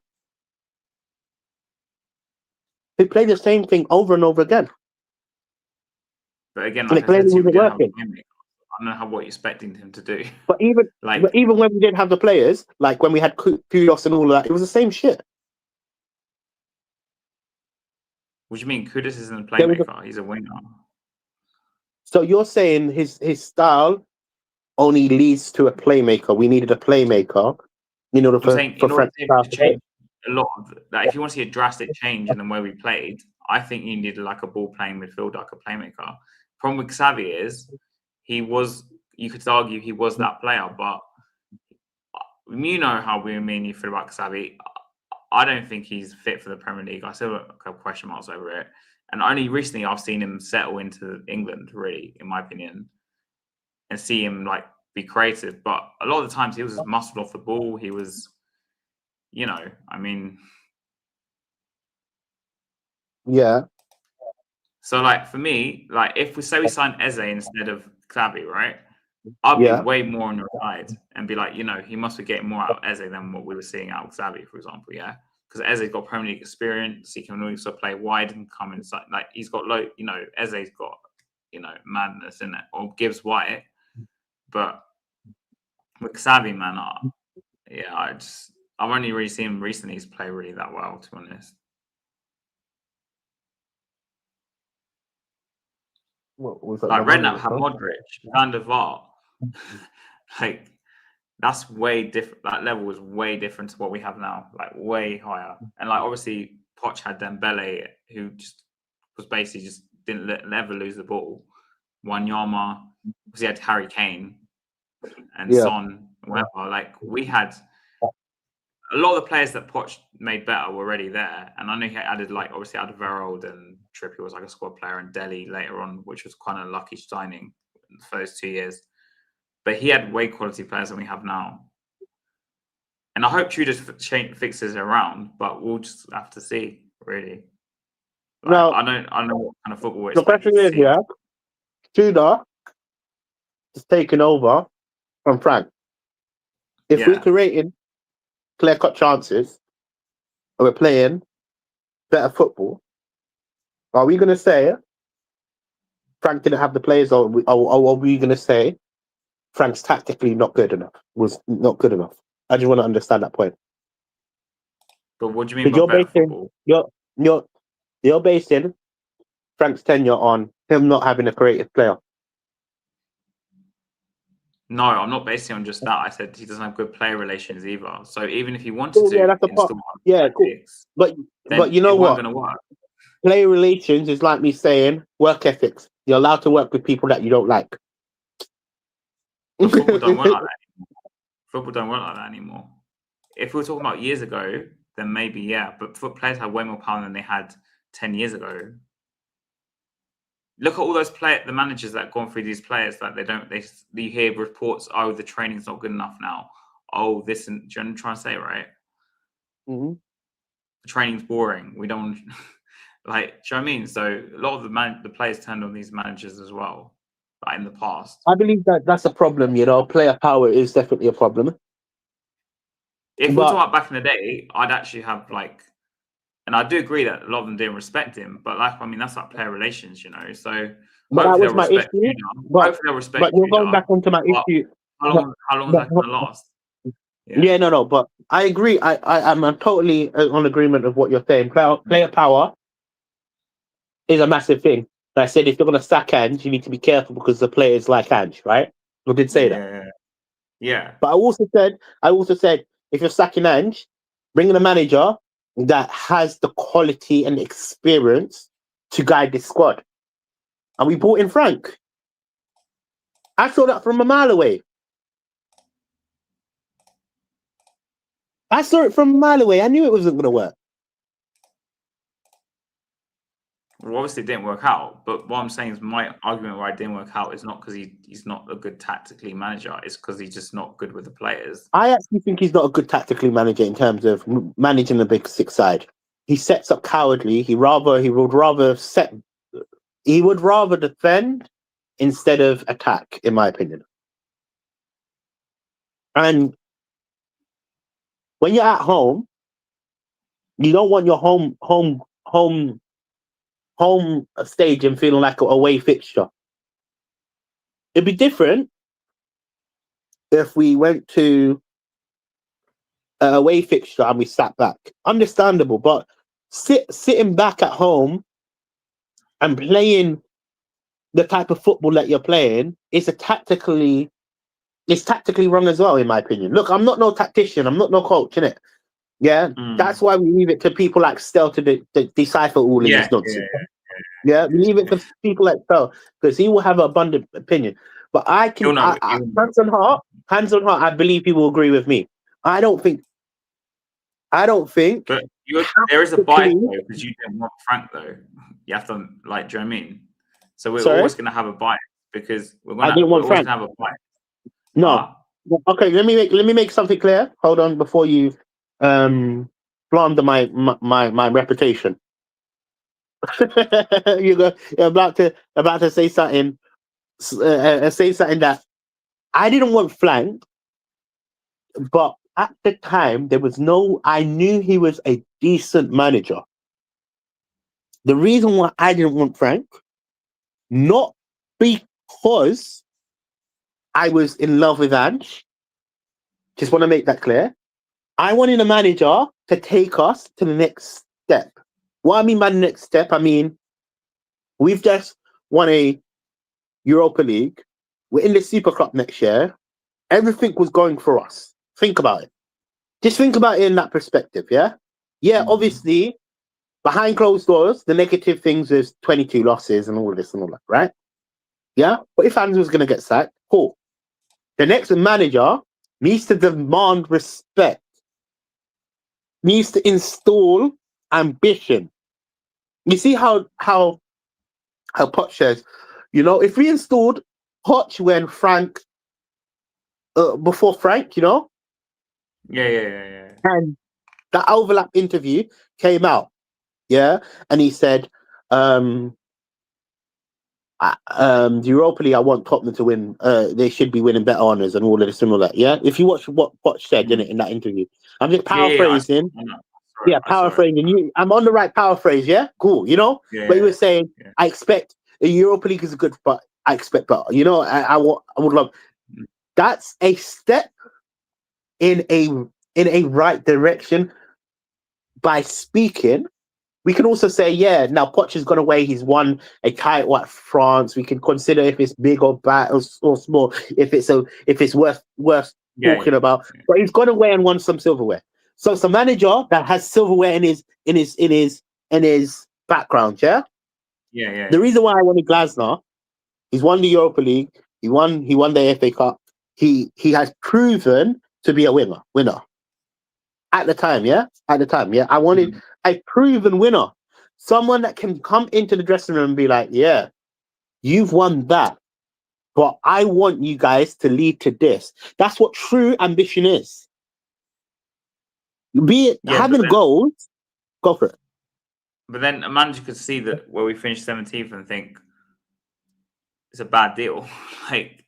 Speaker 3: He played the same thing over and over again.
Speaker 1: But again,
Speaker 3: and
Speaker 1: like I said to you, we
Speaker 3: wasn't
Speaker 1: didn't have a
Speaker 3: working.
Speaker 1: playmaker. I don't know what you're expecting him to do.
Speaker 3: But even when we didn't have the players, like when we had Kudus and all of that, it was the same shit.
Speaker 1: What do you mean? Kudus isn't a playmaker. He's a winger.
Speaker 3: So you're saying his style only leads to a playmaker. We needed a playmaker in order for Frank
Speaker 1: to change a lot of like, if you want to see a drastic change in the way we played, I think you needed like a ball playing midfielder, like a playmaker. Problem with Xavi is you could argue he was that player, but you know how me and you feel about Xavi. I don't think he's fit for the Premier League. I still have a couple question marks over it. And only recently I've seen him settle into England, really, in my opinion, and see him like be creative. But a lot of the times he was muscled off the ball. He was, I mean.
Speaker 3: Yeah.
Speaker 1: So like for me, like if we say we signed Eze instead of Xavi, right? I'd be way more on your side and be like, he must be getting more out of Eze than what we were seeing out of Xavi, for example, yeah? Because Eze's got Premier League experience. He can also play wide and come inside. Like, he's got Eze's got, madness in it, or Gibbs White. But with Xavi, man, I've only really seen him recently play really that well, to be honest. Like Redknapp had Modric, Van der Vaart. Like, that's way different. That level was way different to what we have now, like way higher. And like obviously Poch had Dembele, who just was basically just didn't ever lose the ball. Wanyama, because he had Harry Kane and Son, whatever. Like we had a lot of the players that Poch made better were already there. And I know he added obviously Alderweireld and Trippier was like a squad player, and Dele later on, which was kind of lucky signing for those 2 years. But he had way quality players than we have now. And I hope Tudor fixes it around, but we'll just have to see, really. I don't know what kind of football it's
Speaker 3: the question is, Tudor is taking over from Frank. If we're creating clear-cut chances and we're playing better football, are we going to say Frank didn't have the players, or are we going to say Frank's tactically not good enough? Was not good enough. I just want to understand that point.
Speaker 1: But what do you mean by better football?
Speaker 3: You're basing Frank's tenure on him not having a creative player.
Speaker 1: No, I'm not basing it on just that. I said he doesn't have good player relations either. So even if he wanted to,
Speaker 3: that's a part. Yeah, cool. But you know what?
Speaker 1: Work.
Speaker 3: Player relations is like me saying work ethics. You're allowed to work with people that you don't like.
Speaker 1: But football don't work like that anymore. Football don't work like that anymore. If we were talking about years ago, then maybe But players have way more power than they had 10 years ago. Look at all those the managers that have gone through these players. Like you hear reports. Oh, the training's not good enough now. Oh, this and do you know what I'm trying to say, right?
Speaker 3: Mm-hmm.
Speaker 1: The training's boring. We don't like. Do you know what I mean? So a lot of the players turned on these managers as well. Like in the past,
Speaker 3: I believe that's a problem. Player power is definitely a problem.
Speaker 1: If we're talking about back in the day, I'd actually have and I do agree that a lot of them didn't respect him, but that's like player relations, So
Speaker 3: but that was my issue. But you're going back onto my issue.
Speaker 1: How long is that going to last?
Speaker 3: No. But I agree. I'm totally on agreement of what you're saying. Player power is a massive thing. And I said if you're going to sack Ange, you need to be careful because the players like Ange, right? I did say that.
Speaker 1: Yeah.
Speaker 3: But I also said if you're sacking Ange, bring in a manager that has the quality and experience to guide this squad. And we brought in Frank. I saw that from a mile away. I saw it from a mile away. I knew it wasn't going to work.
Speaker 1: Well, obviously it didn't work out. But what I'm saying is my argument why it didn't work out is not because he's not a good tactically manager. It's because he's just not good with the players.
Speaker 3: I actually think he's not a good tactically manager in terms of managing the big six side. he sets up cowardly. He would rather defend instead of attack, in my opinion. And when you're at home, you don't want your home stadium feeling like an away fixture. It'd be different if we went to an away fixture and we sat back. Understandable, but sitting back at home and playing the type of football that you're playing is tactically wrong as well, in my opinion. Look, I'm not no tactician. I'm not no coach, innit? Yeah, that's why we leave it to people like Stel to decipher all of this nonsense. Yeah, we leave it to people like Stel because he will have an abundant opinion. But I can, hands on heart, I believe he will agree with me. I don't think.
Speaker 1: But there is a bias though, because you didn't want Frank though. You have to like, do you know what I mean? So we're always going to have a bias because
Speaker 3: I didn't want Frank.
Speaker 1: Have a bias.
Speaker 3: No. Okay, let me make something clear. Hold on, before you slander my reputation. You're about to say something. Say something that I didn't want Frank, but at the time I knew he was a decent manager. The reason why I didn't want Frank, not because I was in love with Ange. Just want to make that clear. I wanted a manager to take us to the next step. What I mean by the next step, I mean, we've just won a Europa League. We're in the Super Cup next year. Everything was going for us. Think about it. Just think about it in that perspective, yeah? Yeah, obviously, behind closed doors, the negative things is 22 losses and all of this and all that, right? Yeah? But if Ange was going to get sacked, cool. The next manager needs to demand respect, needs to install ambition. You see how Poch says, if we installed Poch when Frank, before Frank,
Speaker 1: Yeah.
Speaker 3: And that overlap interview came out, yeah? And he said, the Europa League, I want Tottenham to win. They should be winning better honours and all of this and all that. Yeah, if you watch what Poch said in that interview, I'm just paraphrasing. Paraphrasing. I'm on the right paraphrase. Yeah, cool. But he was saying, I expect the Europa League is good, but I expect better. I would love. That's a step in a right direction by speaking. We can also say, now Poch has gone away. He's won a title at France. We can consider if it's big or bad or small, if it's worth talking about. But he's gone away and won some silverware. So it's a manager that has silverware in his background. Yeah. The reason why I wanted Glasner, he's won the Europa League. He won the FA Cup. He has proven to be a winner. At the time, yeah. I wanted a proven winner, someone that can come into the dressing room and be like, "Yeah, you've won that, but I want you guys to lead to this." That's what true ambition is. Be it having goals, go for it.
Speaker 1: But then a manager could see that where we finished 17th and think it's a bad deal. Like,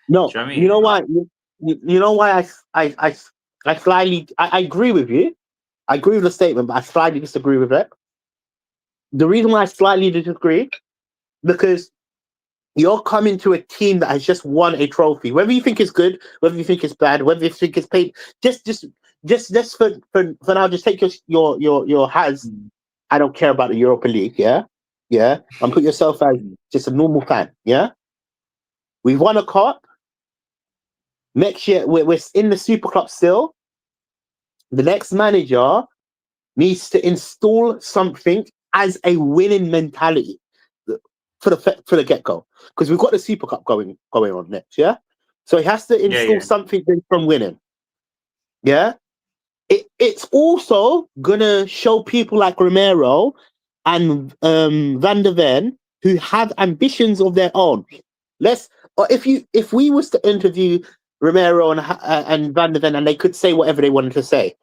Speaker 3: no,
Speaker 1: do you know what I mean?
Speaker 3: You know why? You know why I slightly I agree with you. I agree with the statement, but I slightly disagree with it. The reason why I slightly disagree, because you're coming to a team that has just won a trophy. Whether you think it's good, whether you think it's bad, whether you think it's paid, just for now, just take your Haz. I don't care about the Europa League, yeah, and put yourself as just a normal fan, yeah. We've won a cup. Next year, we're in the Super Cup still. The next manager needs to install something as a winning mentality for the get-go, because we've got the Super Cup going on next, yeah. So he has to install something from winning, yeah. It's also gonna show people like Romero and Van der Ven who have ambitions of their own. If we was to interview Romero and Van der Ven and they could say whatever they wanted to say,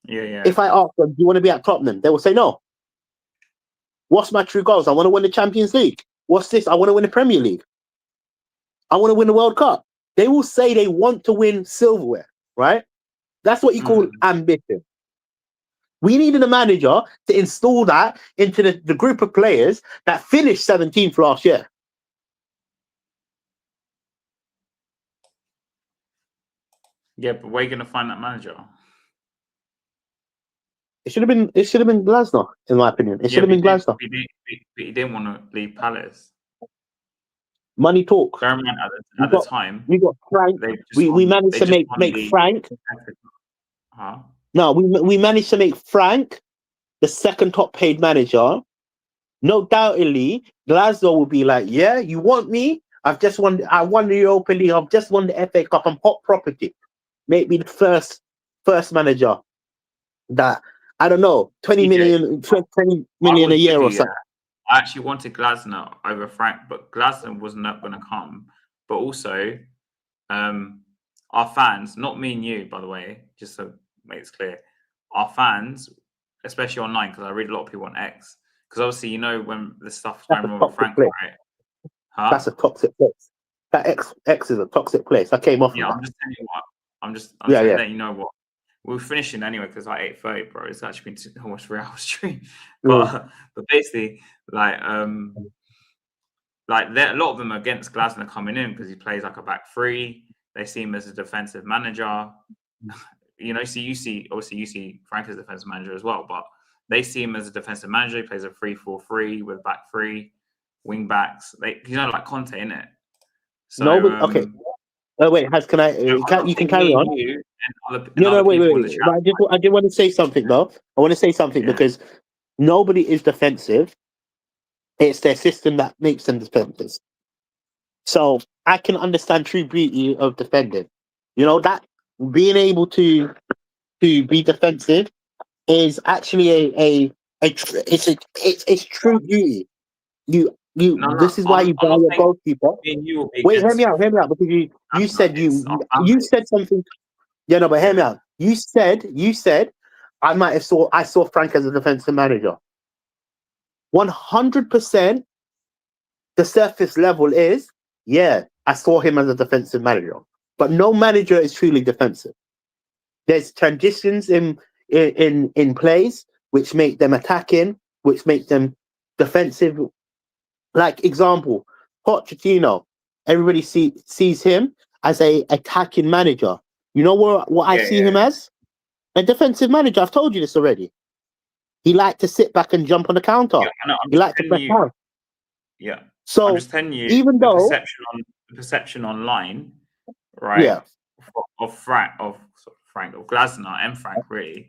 Speaker 1: Yeah.
Speaker 3: If I ask them, do you want to be at Tottenham? They will say no. What's my true goals? I want to win the Champions League. What's this? I want to win the Premier League. I want to win the World Cup. They will say they want to win silverware, right? That's what you call ambition. We needed a manager to install that into the group of players that finished 17th last year.
Speaker 1: Yeah, but where are you going to find that manager?
Speaker 3: It should have been Glasner, in my opinion. It should have been Glasner.
Speaker 1: He didn't want to leave Palace.
Speaker 3: Money talk.
Speaker 1: Bear in mind, at the time,
Speaker 3: we got Frank. We managed to make Frank.
Speaker 1: Huh?
Speaker 3: No, we managed to make Frank the second top paid manager. No doubtedly, Glasgow will be like, yeah, you want me? I won the Europa League. I've just won the FA Cup. I'm hot property. Make me the first manager that, I don't know, 20 million a year or something.
Speaker 1: I actually wanted Glasner over Frank, but Glasner was not going to come. But also, our fans, not me and you, by the way, just so make it clear, our fans, especially online, because I read a lot of people on X, because obviously, you know, when the stuff's going on with Frank, right? Huh?
Speaker 3: That's a toxic place. That X is a toxic place. I came off.
Speaker 1: Yeah,
Speaker 3: of
Speaker 1: I'm just telling you what. I'm saying that you know what. We're finishing anyway because like 8:30, bro. It's actually been almost 3 hours stream. But basically, like a lot of them are against Glasner coming in because he plays like a back three. They see him as a defensive manager. You know, so you see Frank as a defensive manager as well, but they see him as a defensive manager. He plays a 3-4-3 with back three, wing backs. Like Conte, innit? So
Speaker 3: no, but okay. Oh wait, can I? You can carry on.
Speaker 1: Wait.
Speaker 3: I just want to say something though. I want to say something because nobody is defensive. It's their system that makes them defensive. So I can understand true beauty of defending. You know that being able to be defensive is actually it's true beauty. This is why you buy your goalkeeper. Wait, hear me out, because you said something. Yeah, no, but hear me out. You said I saw Frank as a defensive manager. 100% the surface level is, I saw him as a defensive manager. But no manager is truly defensive. There's transitions in plays which make them attacking, which make them defensive. Like example, Pochettino, everybody sees him as a attacking manager. You know what I see him as? A defensive manager. I've told you this already. He liked to sit back and jump on the counter. He liked to press down.
Speaker 1: Yeah.
Speaker 3: So
Speaker 1: I'm just telling you,
Speaker 3: even though
Speaker 1: the perception online, right?
Speaker 3: Yeah.
Speaker 1: Of Glasner and Frank really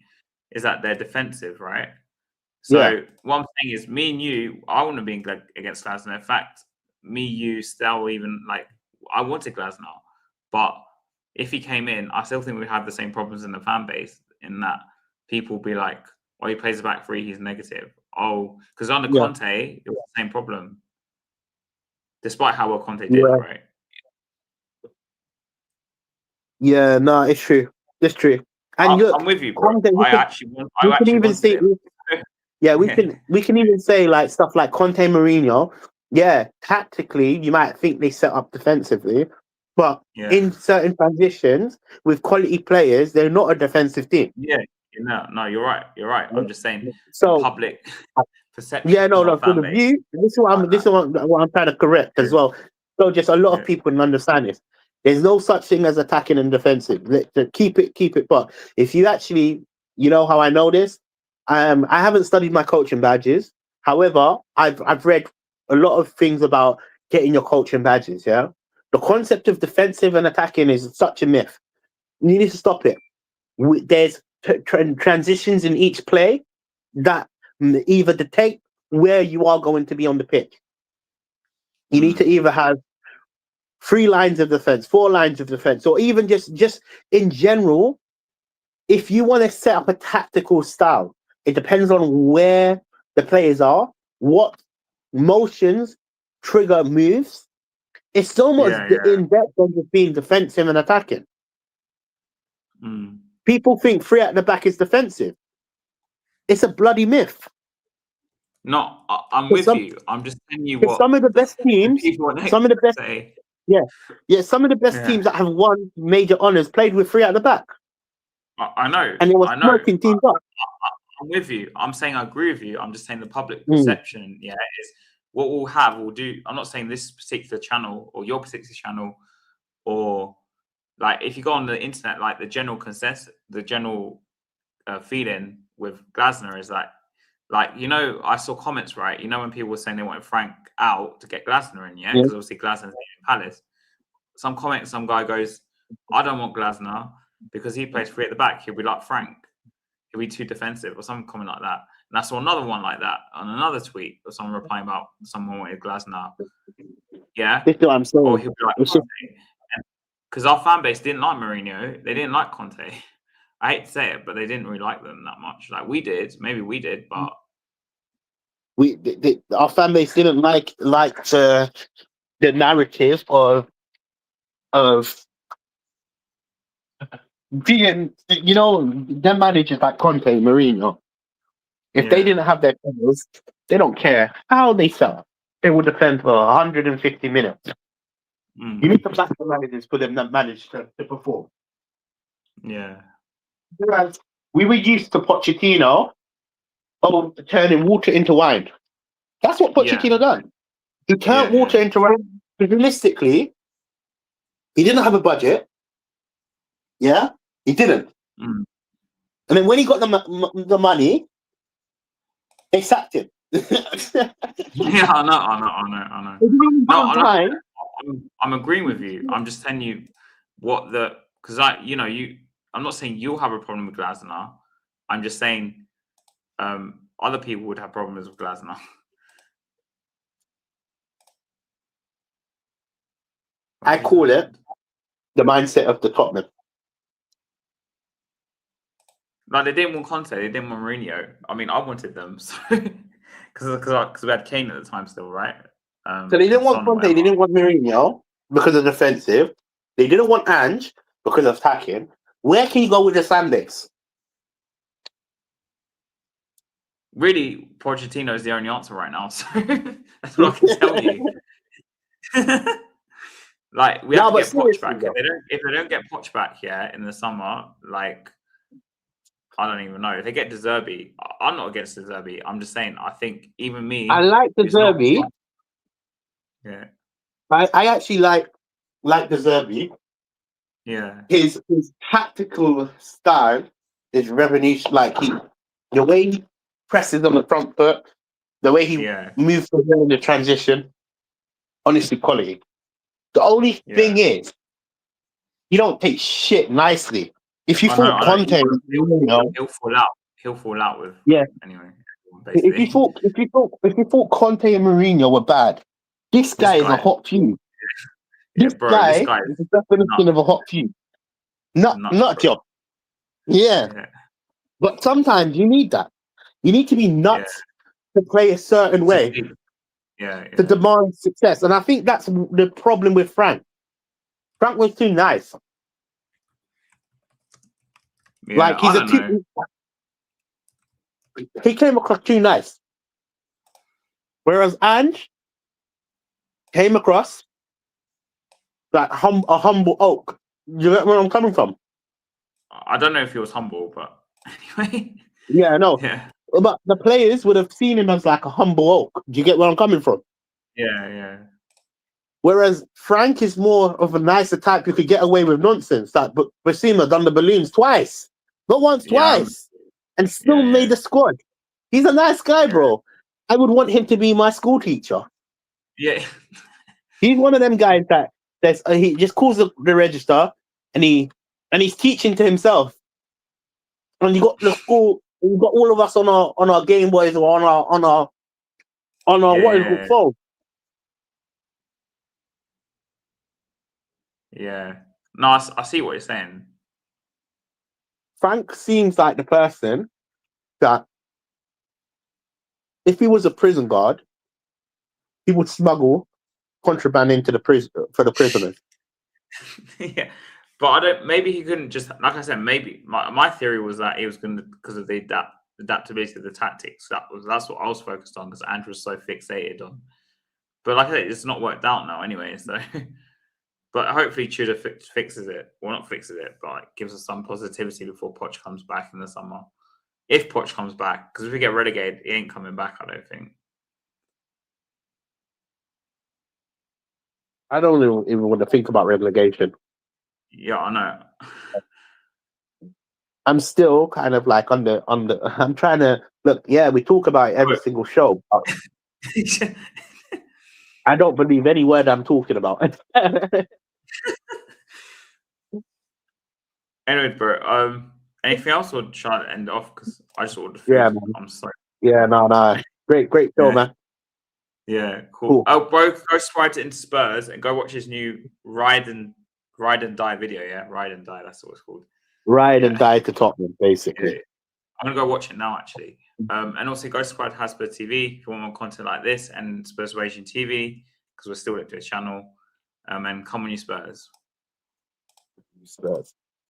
Speaker 1: is that they're defensive, right? So one thing is, me and you, I want to be against Glasner. In fact, me, you, still even like I wanted Glasner, but if he came in, I still think we have the same problems in the fan base. In that people be like, "Oh, he plays the back three, he's negative." Oh, because under Conte, it was the same problem, despite how well Conte did, right?
Speaker 3: Yeah, no, it's true. It's true. And
Speaker 1: I'm with you, bro.
Speaker 3: We can even say like stuff like Conte, Mourinho. Yeah, tactically, you might think they set up defensively, but in certain transitions with quality players, they're not a defensive team.
Speaker 1: Yeah, no, you're right. I'm just saying,
Speaker 3: so
Speaker 1: public perception.
Speaker 3: Yeah, no. For the view, this is what I'm trying to correct as well. So just a lot of people can understand this. There's no such thing as attacking and defensive. Keep it. But if you actually, you know how I know this, I haven't studied my coaching badges. However, I've read a lot of things about getting your coaching badges. Yeah, the concept of defensive and attacking is such a myth. You need to stop it. There's transitions in each play that either dictate where you are going to be on the pitch. You need to either have 3 lines of defense, 4 lines of defense, or even just in general. If you want to set up a tactical style, it depends on where the players are, what motions trigger moves. It's so much in depth on just being defensive and attacking. people think three at the back is defensive. It's a bloody myth.
Speaker 1: No, I'm with you. I'm just telling you what
Speaker 3: some of the best teams, some of the best,
Speaker 1: say.
Speaker 3: some of the best teams that have won major honors played with three at the back.
Speaker 1: I know,
Speaker 3: and it was smoking teams up.
Speaker 1: I'm with you. I'm saying I agree with you. I'm just saying the public perception, is what we'll do. I'm not saying this particular channel or your particular channel, or like if you go on the internet, like the general consensus, the general feeling with Glasner is like, I saw comments, right? When people were saying they wanted Frank out to get Glasner in, because obviously Glasner's in Palace. Some guy goes, I don't want Glasner because he plays free at the back. He'll be like Frank. He'll be too defensive, or some comment like that. And I saw another one like that on another tweet of someone replying about someone wanted Glasner. Yeah.
Speaker 3: This is what I'm saying.
Speaker 1: Or he'll be like Conte. Because our fan base didn't like Mourinho. They didn't like Conte. I hate to say it, but they didn't really like them that much. Like we did, maybe we did, but
Speaker 3: our fan base didn't like the narrative of being, them managers like Conte, Mourinho. If they didn't have their players, they don't care how they felt. They would defend for 150 minutes. You need to back the managers for them that managed to perform.
Speaker 1: Yeah.
Speaker 3: Whereas we were used to Pochettino turning water into wine. That's what Pochettino done. He turned water into wine. Realistically, he didn't have a budget. Yeah, he didn't. And then when he got the money, they sacked him.
Speaker 1: I know. No, I'm agreeing with you. I'm just telling you because I'm not saying you'll have a problem with Glasner. I'm just saying other people would have problems with Glasner.
Speaker 3: I call it the mindset of the Tottenham.
Speaker 1: Like they didn't want Conte, they didn't want Mourinho. I mean, I wanted them, because we had Kane at the time still, right?
Speaker 3: So they didn't want Conte, they didn't want Mourinho because of defensive. They didn't want Ange because of attacking. Where can you go with the fan base?
Speaker 1: Really, Pochettino is the only answer right now. So that's what I can tell you. Like we have to get Poch back. If they don't get Poch back, in the summer, like I don't even know. If they get De Zerbi, I'm not against De Zerbi. I'm just saying, I think even me,
Speaker 3: I like De Zerbi.
Speaker 1: Yeah,
Speaker 3: I actually like De Zerbi.
Speaker 1: Yeah,
Speaker 3: his tactical style is revolution. Like the way he presses on the front foot, the way he moves in the transition. Honestly, quality. The only thing is, you don't take shit nicely. If you thought Conte,
Speaker 1: he'll fall out. He'll fall out with anyway.
Speaker 3: Basically. If you thought Conte and Mourinho were bad, this guy is a hot few. This guy is the definition of a hot few. Not job. Yeah. But sometimes you need that. You need to be nuts to play a certain way. To demand success. And I think that's the problem with Frank. Frank was too nice. Like he came across too nice. Whereas Ange came across like a humble oak. You get where I'm coming from?
Speaker 1: I don't know if he was humble, but anyway.
Speaker 3: Yeah, I know. Yeah. But the players would have seen him as like a humble oak. Do you get where I'm coming from?
Speaker 1: Yeah.
Speaker 3: Whereas Frank is more of a nicer type who could get away with nonsense. Like Basima done the balloons twice. Not once, twice. And still made the squad. He's a nice guy, bro. I would want him to be my school teacher.
Speaker 1: Yeah.
Speaker 3: He's one of them guys that he just calls the register and he's teaching to himself. And you got the school, you got all of us on our Game Boys or on our what is it called?
Speaker 1: Yeah. No, I see what you're saying.
Speaker 3: Frank seems like the person that if he was a prison guard, he would smuggle contraband into the prison for the prisoners.
Speaker 1: Yeah. But I don't. Maybe he couldn't just, like I said. Maybe my theory was that he was going to, because of the adaptability of the tactics. That's what I was focused on, because Andrew was so fixated on. But like I said, it's not worked out now anyway. So, but hopefully Tudor fixes it. Well, not fixes it, but like, gives us some positivity before Poch comes back in the summer. If Poch comes back, because if we get relegated, he ain't coming back. I don't think.
Speaker 3: I don't even want to think about relegation.
Speaker 1: Yeah, I know.
Speaker 3: I'm still kind of like on the. I'm trying to look. Yeah, we talk about it every single show. But I don't believe any word I'm talking about.
Speaker 1: Anyway, bro. Anything else, or try to end off? Because I just ordered food.
Speaker 3: Yeah, man.
Speaker 1: I'm sorry.
Speaker 3: Yeah, no. Great show, man.
Speaker 1: Yeah, cool. Oh, bro, go subscribe to Into Spurs and go watch his new Ride and Die video. Yeah, Ride and Die. That's what it's called.
Speaker 3: Ride and die to Tottenham, basically.
Speaker 1: Yeah. I'm gonna go watch it now, actually. And also go subscribe to HAZSPUR TV if you want more content like this, and Spurs Raging TV, because we're still linked to a channel. And come on, you Spurs.
Speaker 3: Spurs.